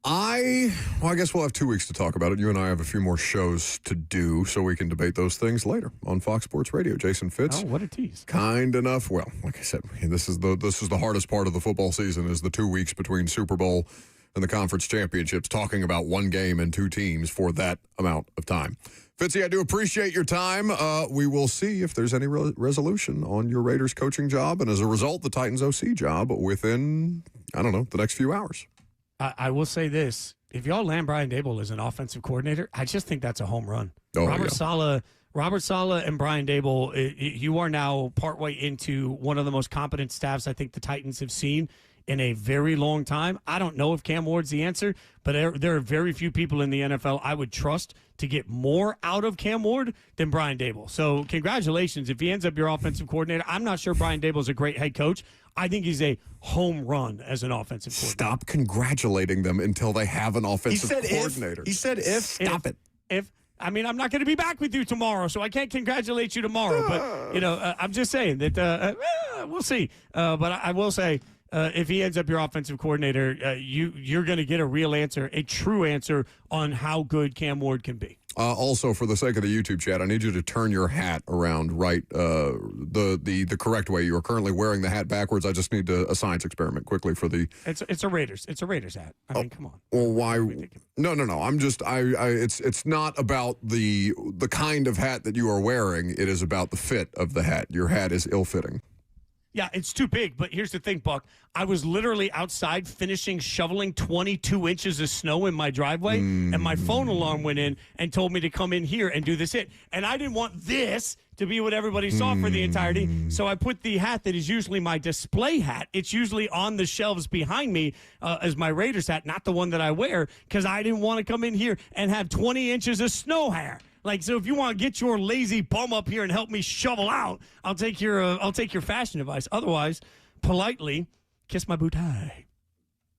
I guess we'll have 2 weeks to talk about it. You and I have a few more shows to do, so we can debate those things later on Fox Sports Radio. Jason Fitz. Oh, what a tease! Kind enough. Well, like I said, this is the hardest part of the football season is the 2 weeks between Super Bowl and the conference championships. Talking about one game and 2 teams for that amount of time. Fitzy, I do appreciate your time. We will see if there's any resolution on your Raiders coaching job, and as a result, the Titans OC job within the next few hours. I will say this. If y'all land Brian Daboll as an offensive coordinator, I just think that's a home run. Robert Saleh and Brian Daboll, you are now partway into one of the most competent staffs I think the Titans have seen in a very long time. I don't know if Cam Ward's the answer, but there are very few people in the NFL I would trust to get more out of Cam Ward than Brian Daboll. So congratulations. If he ends up your offensive coordinator, I'm not sure Brian Daboll is a great head coach. I think he's a home run as an offensive coordinator. Stop congratulating them until they have an offensive coordinator. He said if. Stop it. I mean, I'm not going to be back with you tomorrow, so I can't congratulate you tomorrow. But, I'm just saying that we'll see. But I will say, if he ends up your offensive coordinator, you're going to get a real answer, a true answer on how good Cam Ward can be. Also, for the sake of the YouTube chat, I need you to turn your hat around the correct way. You are currently wearing the hat backwards. I just need a science experiment quickly for the. It's a Raiders hat. I mean, come on. Well, why? No. I'm just it's not about the kind of hat that you are wearing. It is about the fit of the hat. Your hat is ill-fitting. Yeah, it's too big. But here's the thing, Buck. I was literally outside finishing shoveling 22 inches of snow in my driveway, and my phone alarm went in and told me to come in here and do this it. And I didn't want this to be what everybody saw for the entirety. So I put the hat that is usually my display hat. It's usually on the shelves behind me as my Raiders hat, not the one that I wear, because I didn't want to come in here and have 20 inches of snow hair. So if you want to get your lazy bum up here and help me shovel out, I'll take your fashion advice. Otherwise, politely kiss my boot tie.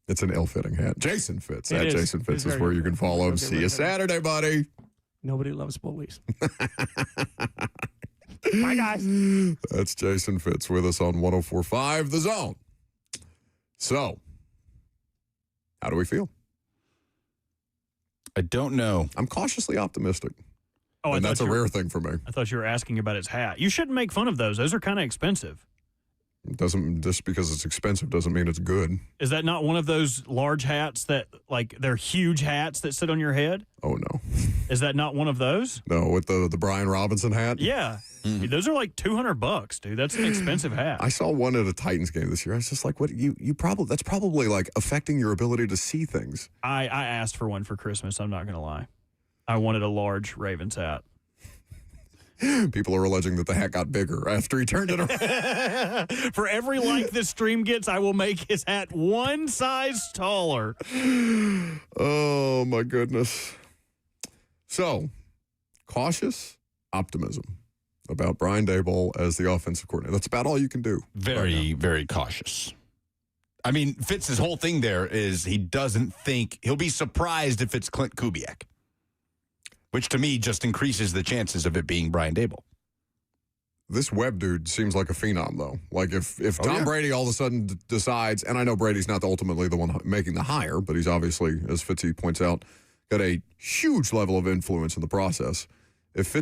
It's an ill-fitting hat. Jason Fitz. It is. Jason Fitz is where you can follow him. See you Saturday, buddy. Nobody loves bullies. Bye, guys. That's Jason Fitz with us on 104.5 The Zone. So, how do we feel? I don't know. I'm cautiously optimistic. Oh, and that's a rare thing for me. I thought you were asking about his hat. You shouldn't make fun of those. Those are kind of expensive. Just because it's expensive doesn't mean it's good. Is that not one of those large hats that, they're huge hats that sit on your head? Oh, no. Is that not one of those? No, with the Brian Robinson hat? Yeah. Mm-hmm. Those are like $200, dude. That's an expensive hat. I saw one at a Titans game this year. I was just like, what? That's probably like affecting your ability to see things. I asked for one for Christmas. I'm not going to lie. I wanted a large Ravens hat. People are alleging that the hat got bigger after he turned it around. For every like this stream gets, I will make his hat one size taller. Oh, my goodness. So, cautious optimism about Brian Daboll as the offensive coordinator. That's about all you can do. Very, very cautious. I mean, Fitz's whole thing there is he doesn't think he'll be surprised if it's Clint Kubiak, which to me just increases the chances of it being Brian Daboll. This Webb dude seems like a phenom, though. Like if Tom Brady all of a sudden decides, and I know Brady's not ultimately the one making the hire, but he's obviously, as Fitzy points out, got a huge level of influence in the process. If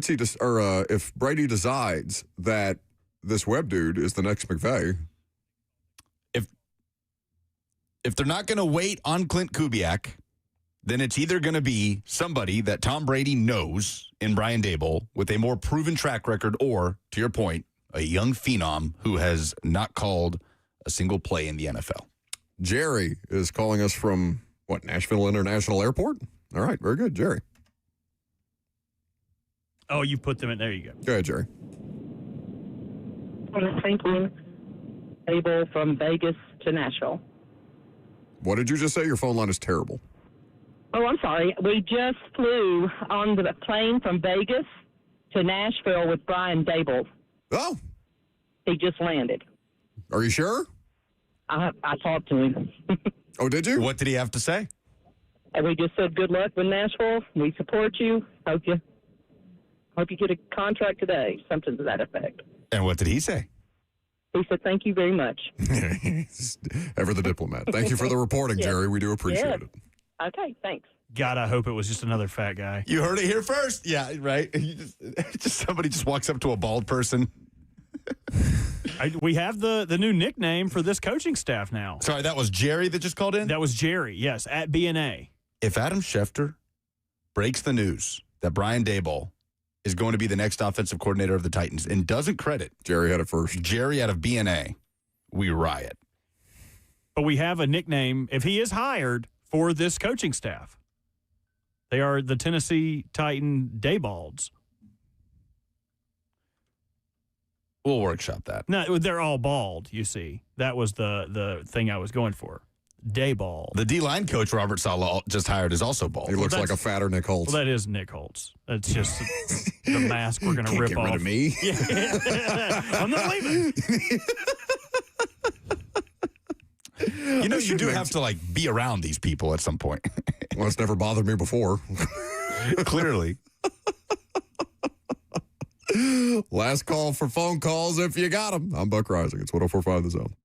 Brady decides that this Webb dude is the next McVay, if they're not going to wait on Clint Kubiak, then it's either going to be somebody that Tom Brady knows in Brian Daboll with a more proven track record, or, to your point, a young phenom who has not called a single play in the NFL. Jerry is calling us from, Nashville International Airport? All right, very good, Jerry. Oh, you put them in. There you go. Go ahead, Jerry. I was thinking Daboll from Vegas to Nashville. What did you just say? Your phone line is terrible. Oh, I'm sorry. We just flew on the plane from Vegas to Nashville with Brian Daboll. Oh. He just landed. Are you sure? I talked to him. Oh, did you? What did he have to say? And we just said, good luck with Nashville. We support you. Hope you get a contract today. Something to that effect. And what did he say? He said, thank you very much. Ever the diplomat. Thank you for the reporting, Yes. Jerry. We do appreciate it. Okay, thanks. God, I hope it was just another fat guy. You heard it here first. Yeah, right. Somebody just walks up to a bald person. We have the new nickname for this coaching staff now. Sorry, that was Jerry that just called in? That was Jerry, yes, at BNA. If Adam Schefter breaks the news that Brian Daboll is going to be the next offensive coordinator of the Titans and doesn't credit Jerry had it first. Jerry out of BNA, we riot. But we have a nickname, if he is hired, for this coaching staff. They are the Tennessee Titan Dayballs. We'll workshop that. No, they're all bald, you see. That was the thing I was going for. Day bald. The D-line coach Robert Saleh just hired is also bald. He looks like a fatter Nick Holtz. Well, that is Nick Holtz. That's just the mask we're going to rip get off. rid of me. Yeah. I'm not leaving. You know, you do have to, like, be around these people at some point. Well, it's never bothered me before. Clearly. Last call for phone calls if you got them. I'm Buck Rising. It's 104.5 The Zone.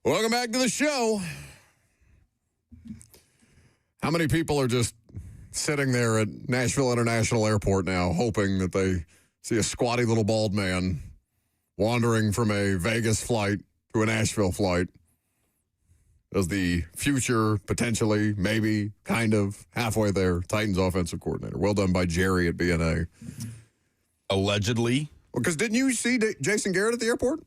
Welcome back to the show. How many people are just sitting there at Nashville International Airport now, hoping that they see a squatty little bald man wandering from a Vegas flight to a Nashville flight as the future, potentially, maybe, kind of, halfway there, Titans offensive coordinator. Well done by Jerry at BNA. Allegedly. Well, because didn't you see Jason Garrett at the airport?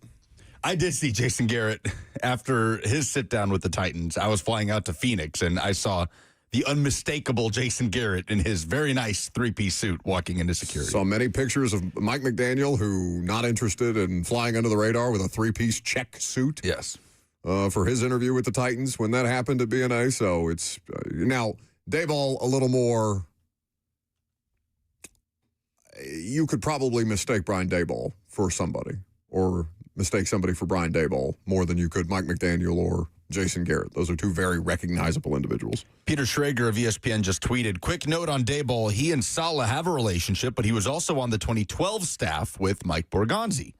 I did see Jason Garrett after his sit-down with the Titans. I was flying out to Phoenix, and I saw the unmistakable Jason Garrett in his very nice three-piece suit walking into security. Saw many pictures of Mike McDaniel, who not interested in flying under the radar with a three-piece check suit. Yes. For his interview with the Titans when that happened at BNA. So it's now Daboll a little more. You could probably mistake Brian Daboll for somebody, or mistake somebody for Brian Daboll more than you could Mike McDaniel or Jason Garrett. Those are two very recognizable individuals. Peter Schrager of ESPN just tweeted, quick note on Daboll. He and Saleh have a relationship, but he was also on the 2012 staff with Mike Borgonzi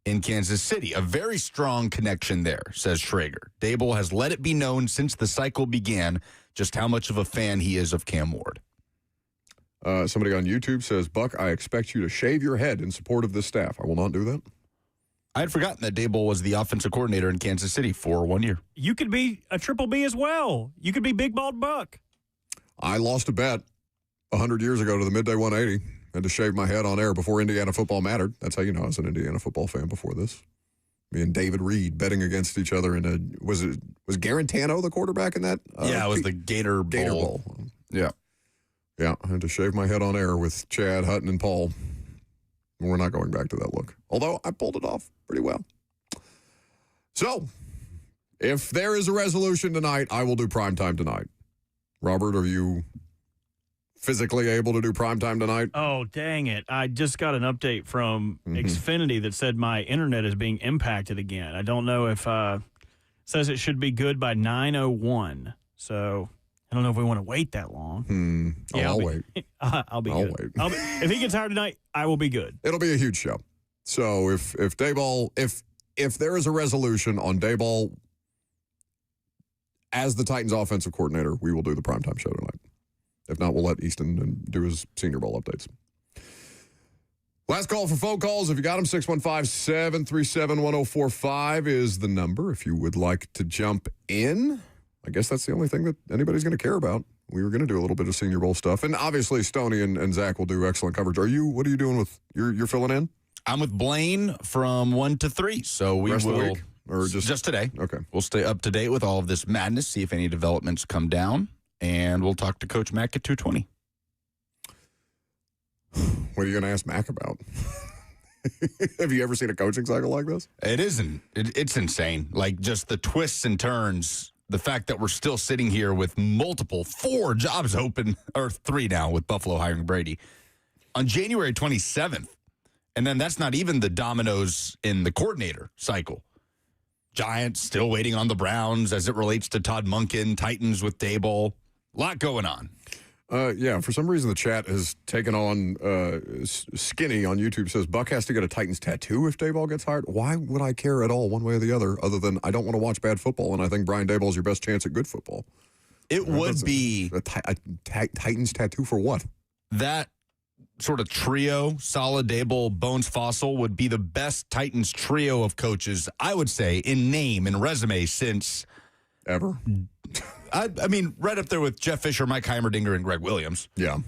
in Kansas City. A very strong connection there, says Schrager. Daboll has let it be known since the cycle began just how much of a fan he is of Cam Ward. Somebody on YouTube says, Buck, I expect you to shave your head in support of this staff. I will not do that. I had forgotten that Daboll was the offensive coordinator in Kansas City for 1 year. You could be a triple B as well. You could be Big Bald Buck. I lost a bet 100 years ago to the Midday 180. Had to shave my head on air before Indiana football mattered. That's how you know I was an Indiana football fan before this. Me and David Reed betting against each other in a was Garantano the quarterback in that? Yeah, it was the Gator Bowl. Yeah. Yeah, I had to shave my head on air with Chad, Hutton, and Paul. We're not going back to that look. Although I pulled it off pretty well. So, if there is a resolution tonight, I will do primetime tonight. Robert, are you physically able to do primetime tonight? Oh, dang it. I just got an update from Xfinity that said my internet is being impacted again. I don't know if says it should be good by 9:01. So I don't know if we want to wait that long. Yeah, I'll wait. I'll be good. Wait. If he gets hired tonight, I will be good. It'll be a huge show. So if Daboll, if there is a resolution on Daboll as the Titans offensive coordinator, we will do the primetime show tonight. If not, we'll let Easton do his Senior Bowl updates. Last call for phone calls. If you got them, 615-737-1045 is the number. If you would like to jump in, I guess that's the only thing that anybody's going to care about. We were going to do a little bit of Senior Bowl stuff. And obviously, Stoney and Zach will do excellent coverage. What are you doing with, you're filling in? I'm with Blaine from 1 to 3. So we Rest will. of the week? Or just today. Okay. We'll stay up to date with all of this madness, see if any developments come down, and we'll talk to Coach Mack at 2:20. What are you going to ask Mack about? Have you ever seen a coaching cycle like this? It isn't. It's insane. Like, just the twists and turns, the fact that we're still sitting here with 4 jobs open, or 3 now with Buffalo hiring Brady, on January 27th. And then that's not even the dominoes in the coordinator cycle. Giants still waiting on the Browns as it relates to Todd Monken, Titans with Daboll. A lot going on. Yeah, for some reason the chat has taken on Skinny on YouTube says Buck has to get a Titans tattoo if Daboll gets hired. Why would I care at all one way or the other than I don't want to watch bad football, and I think Brian Daboll is your best chance at good football. It would be a Titans tattoo for what? That sort of trio, Saleh, Daboll, Bones Fossil, would be the best Titans trio of coaches, I would say, in name and resume since ever. I mean, right up there with Jeff Fisher, Mike Heimerdinger, and Greg Williams. Yeah.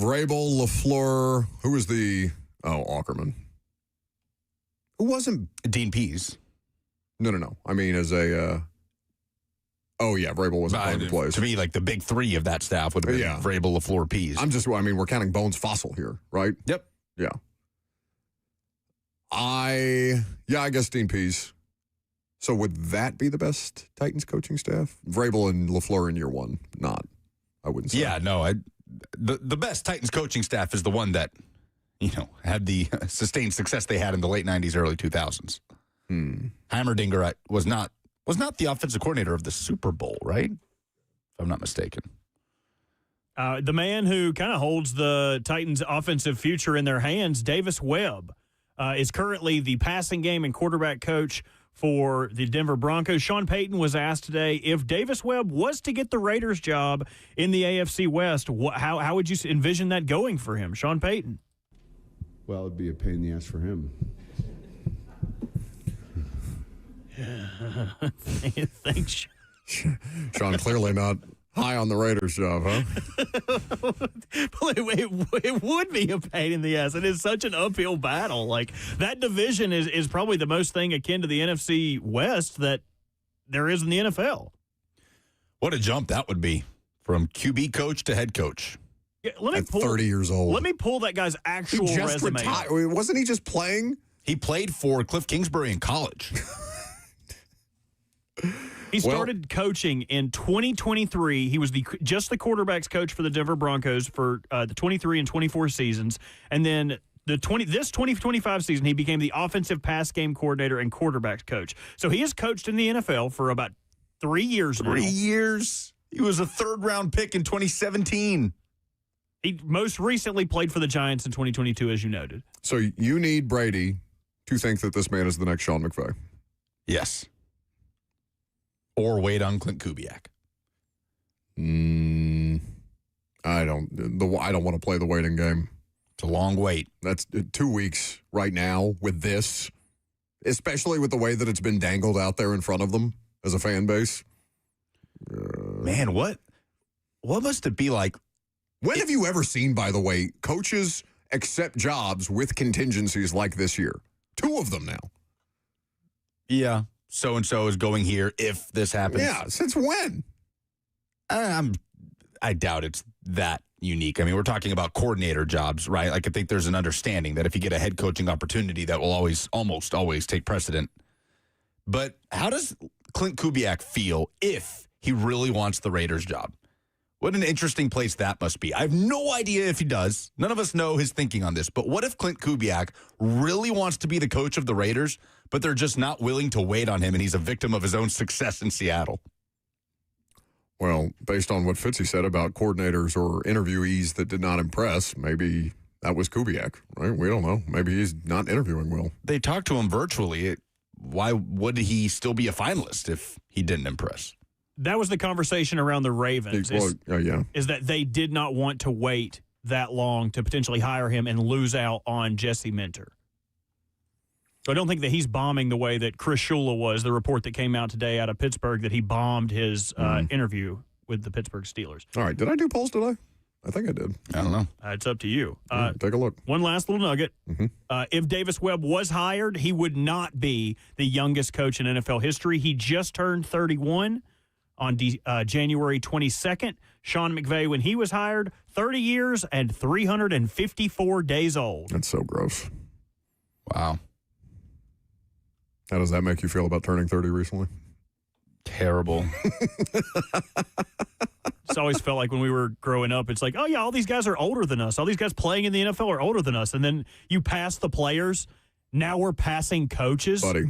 Vrabel, LaFleur, who was Ackerman. Who wasn't? Dean Pease. No. I mean, as a, Vrabel wasn't part of the place. To me, like the big 3 of that staff would have been Vrabel, LaFleur, Pease. We're counting Bones Fossil here, right? Yep. Yeah. I guess Dean Pease. So would that be the best Titans coaching staff? Vrabel and LaFleur in year 1, not. I wouldn't say. Yeah, no. The best Titans coaching staff is the one that, had the sustained success they had in the late 90s, early 2000s. Heimerdinger was not the offensive coordinator of the Super Bowl, right? If I'm not mistaken. The man who kind of holds the Titans' offensive future in their hands, Davis Webb. is currently the passing game and quarterback coach for the Denver Broncos. Sean Payton was asked today if Davis Webb was to get the Raiders job in the AFC West, how would you envision that going for him? Sean Payton. Well, it'd be a pain in the ass for him. Thanks. Sean, clearly not high on the Raiders job, huh? It would be a pain in the ass. It is such an uphill battle. Like, that division is probably the most thing akin to the NFC West that there is in the NFL. What a jump that would be from QB coach to head coach. Yeah, At 30 years old. Let me pull that guy's actual he just resume. retired. Wasn't he just playing? He played for Cliff Kingsbury in college. He started coaching in 2023. He was just the quarterback's coach for the Denver Broncos for the 23 and 24 seasons. And then this 2025 season, he became the offensive pass game coordinator and quarterbacks coach. So he has coached in the NFL for about 3 years now. 3 years. He was a third-round pick in 2017. He most recently played for the Giants in 2022, as you noted. So you need Brady to think that this man is the next Sean McVay. Yes. Or wait on Clint Kubiak. I don't want to play the waiting game. It's a long wait. That's 2 weeks right now with this, especially with the way that it's been dangled out there in front of them as a fan base. Man, what must it be like? When have you ever seen, by the way, coaches accept jobs with contingencies like this year? 2 of them now. Yeah. So-and-so is going here if this happens. Yeah, since when? I doubt it's that unique. I mean, we're talking about coordinator jobs, right? Like, I think there's an understanding that if you get a head coaching opportunity, that will almost always take precedent. But how does Clint Kubiak feel if he really wants the Raiders job? What an interesting place that must be. I have no idea if he does. None of us know his thinking on this. But what if Clint Kubiak really wants to be the coach of the Raiders, but they're just not willing to wait on him, and he's a victim of his own success in Seattle? Well, based on what Fitzy said about coordinators or interviewees that did not impress, maybe that was Kubiak, right? We don't know. Maybe he's not interviewing well. They talked to him virtually. Why would he still be a finalist if he didn't impress? That was the conversation around the Ravens, is that they did not want to wait that long to potentially hire him and lose out on Jesse Minter. So I don't think that he's bombing the way that Chris Shula was, the report that came out today out of Pittsburgh, that he bombed his interview with the Pittsburgh Steelers. All right. Did I do polls today? I think I did. I don't know. It's up to you. Take a look. One last little nugget. If Davis Webb was hired, he would not be the youngest coach in NFL history. He just turned 31 on January 22nd. Sean McVay, when he was hired, 30 years and 354 days old. That's so gross. Wow. How does that make you feel about turning 30 recently? Terrible. It's always felt like when we were growing up, it's like, oh, yeah, all these guys are older than us. All these guys playing in the NFL are older than us. And then you pass the players. Now we're passing coaches. Buddy.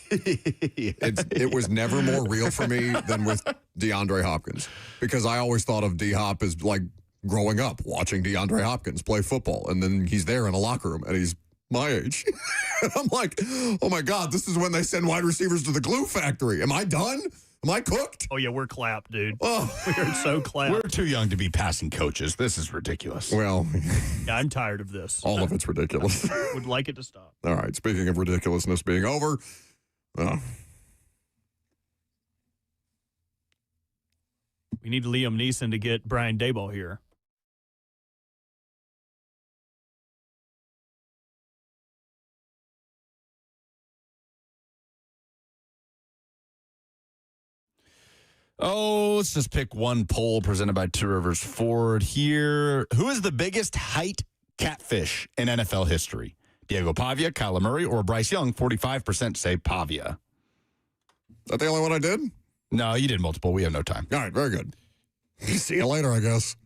It was never more real for me than with DeAndre Hopkins, because I always thought of D-Hop as like growing up watching DeAndre Hopkins play football, and then he's there in a locker room and he's my age. I'm like, oh my God, this is when they send wide receivers to the glue factory. Am I done? Am I cooked? Oh yeah, we're clapped, dude. Oh, we're so clapped. We're too young to be passing coaches. This is ridiculous. Well, yeah, I'm tired of this. All of it's ridiculous. Would like it to stop. All right. Speaking of ridiculousness being over. We need Liam Neeson to get Brian Daboll here. Oh, let's just pick one poll presented by Two Rivers Ford here. Who is the biggest height catfish in NFL history? Diego Pavia, Kyler Murray, or Bryce Young? 45% say Pavia. Is that the only one I did? No, you did multiple. We have no time. All right, very good. See you later, I guess.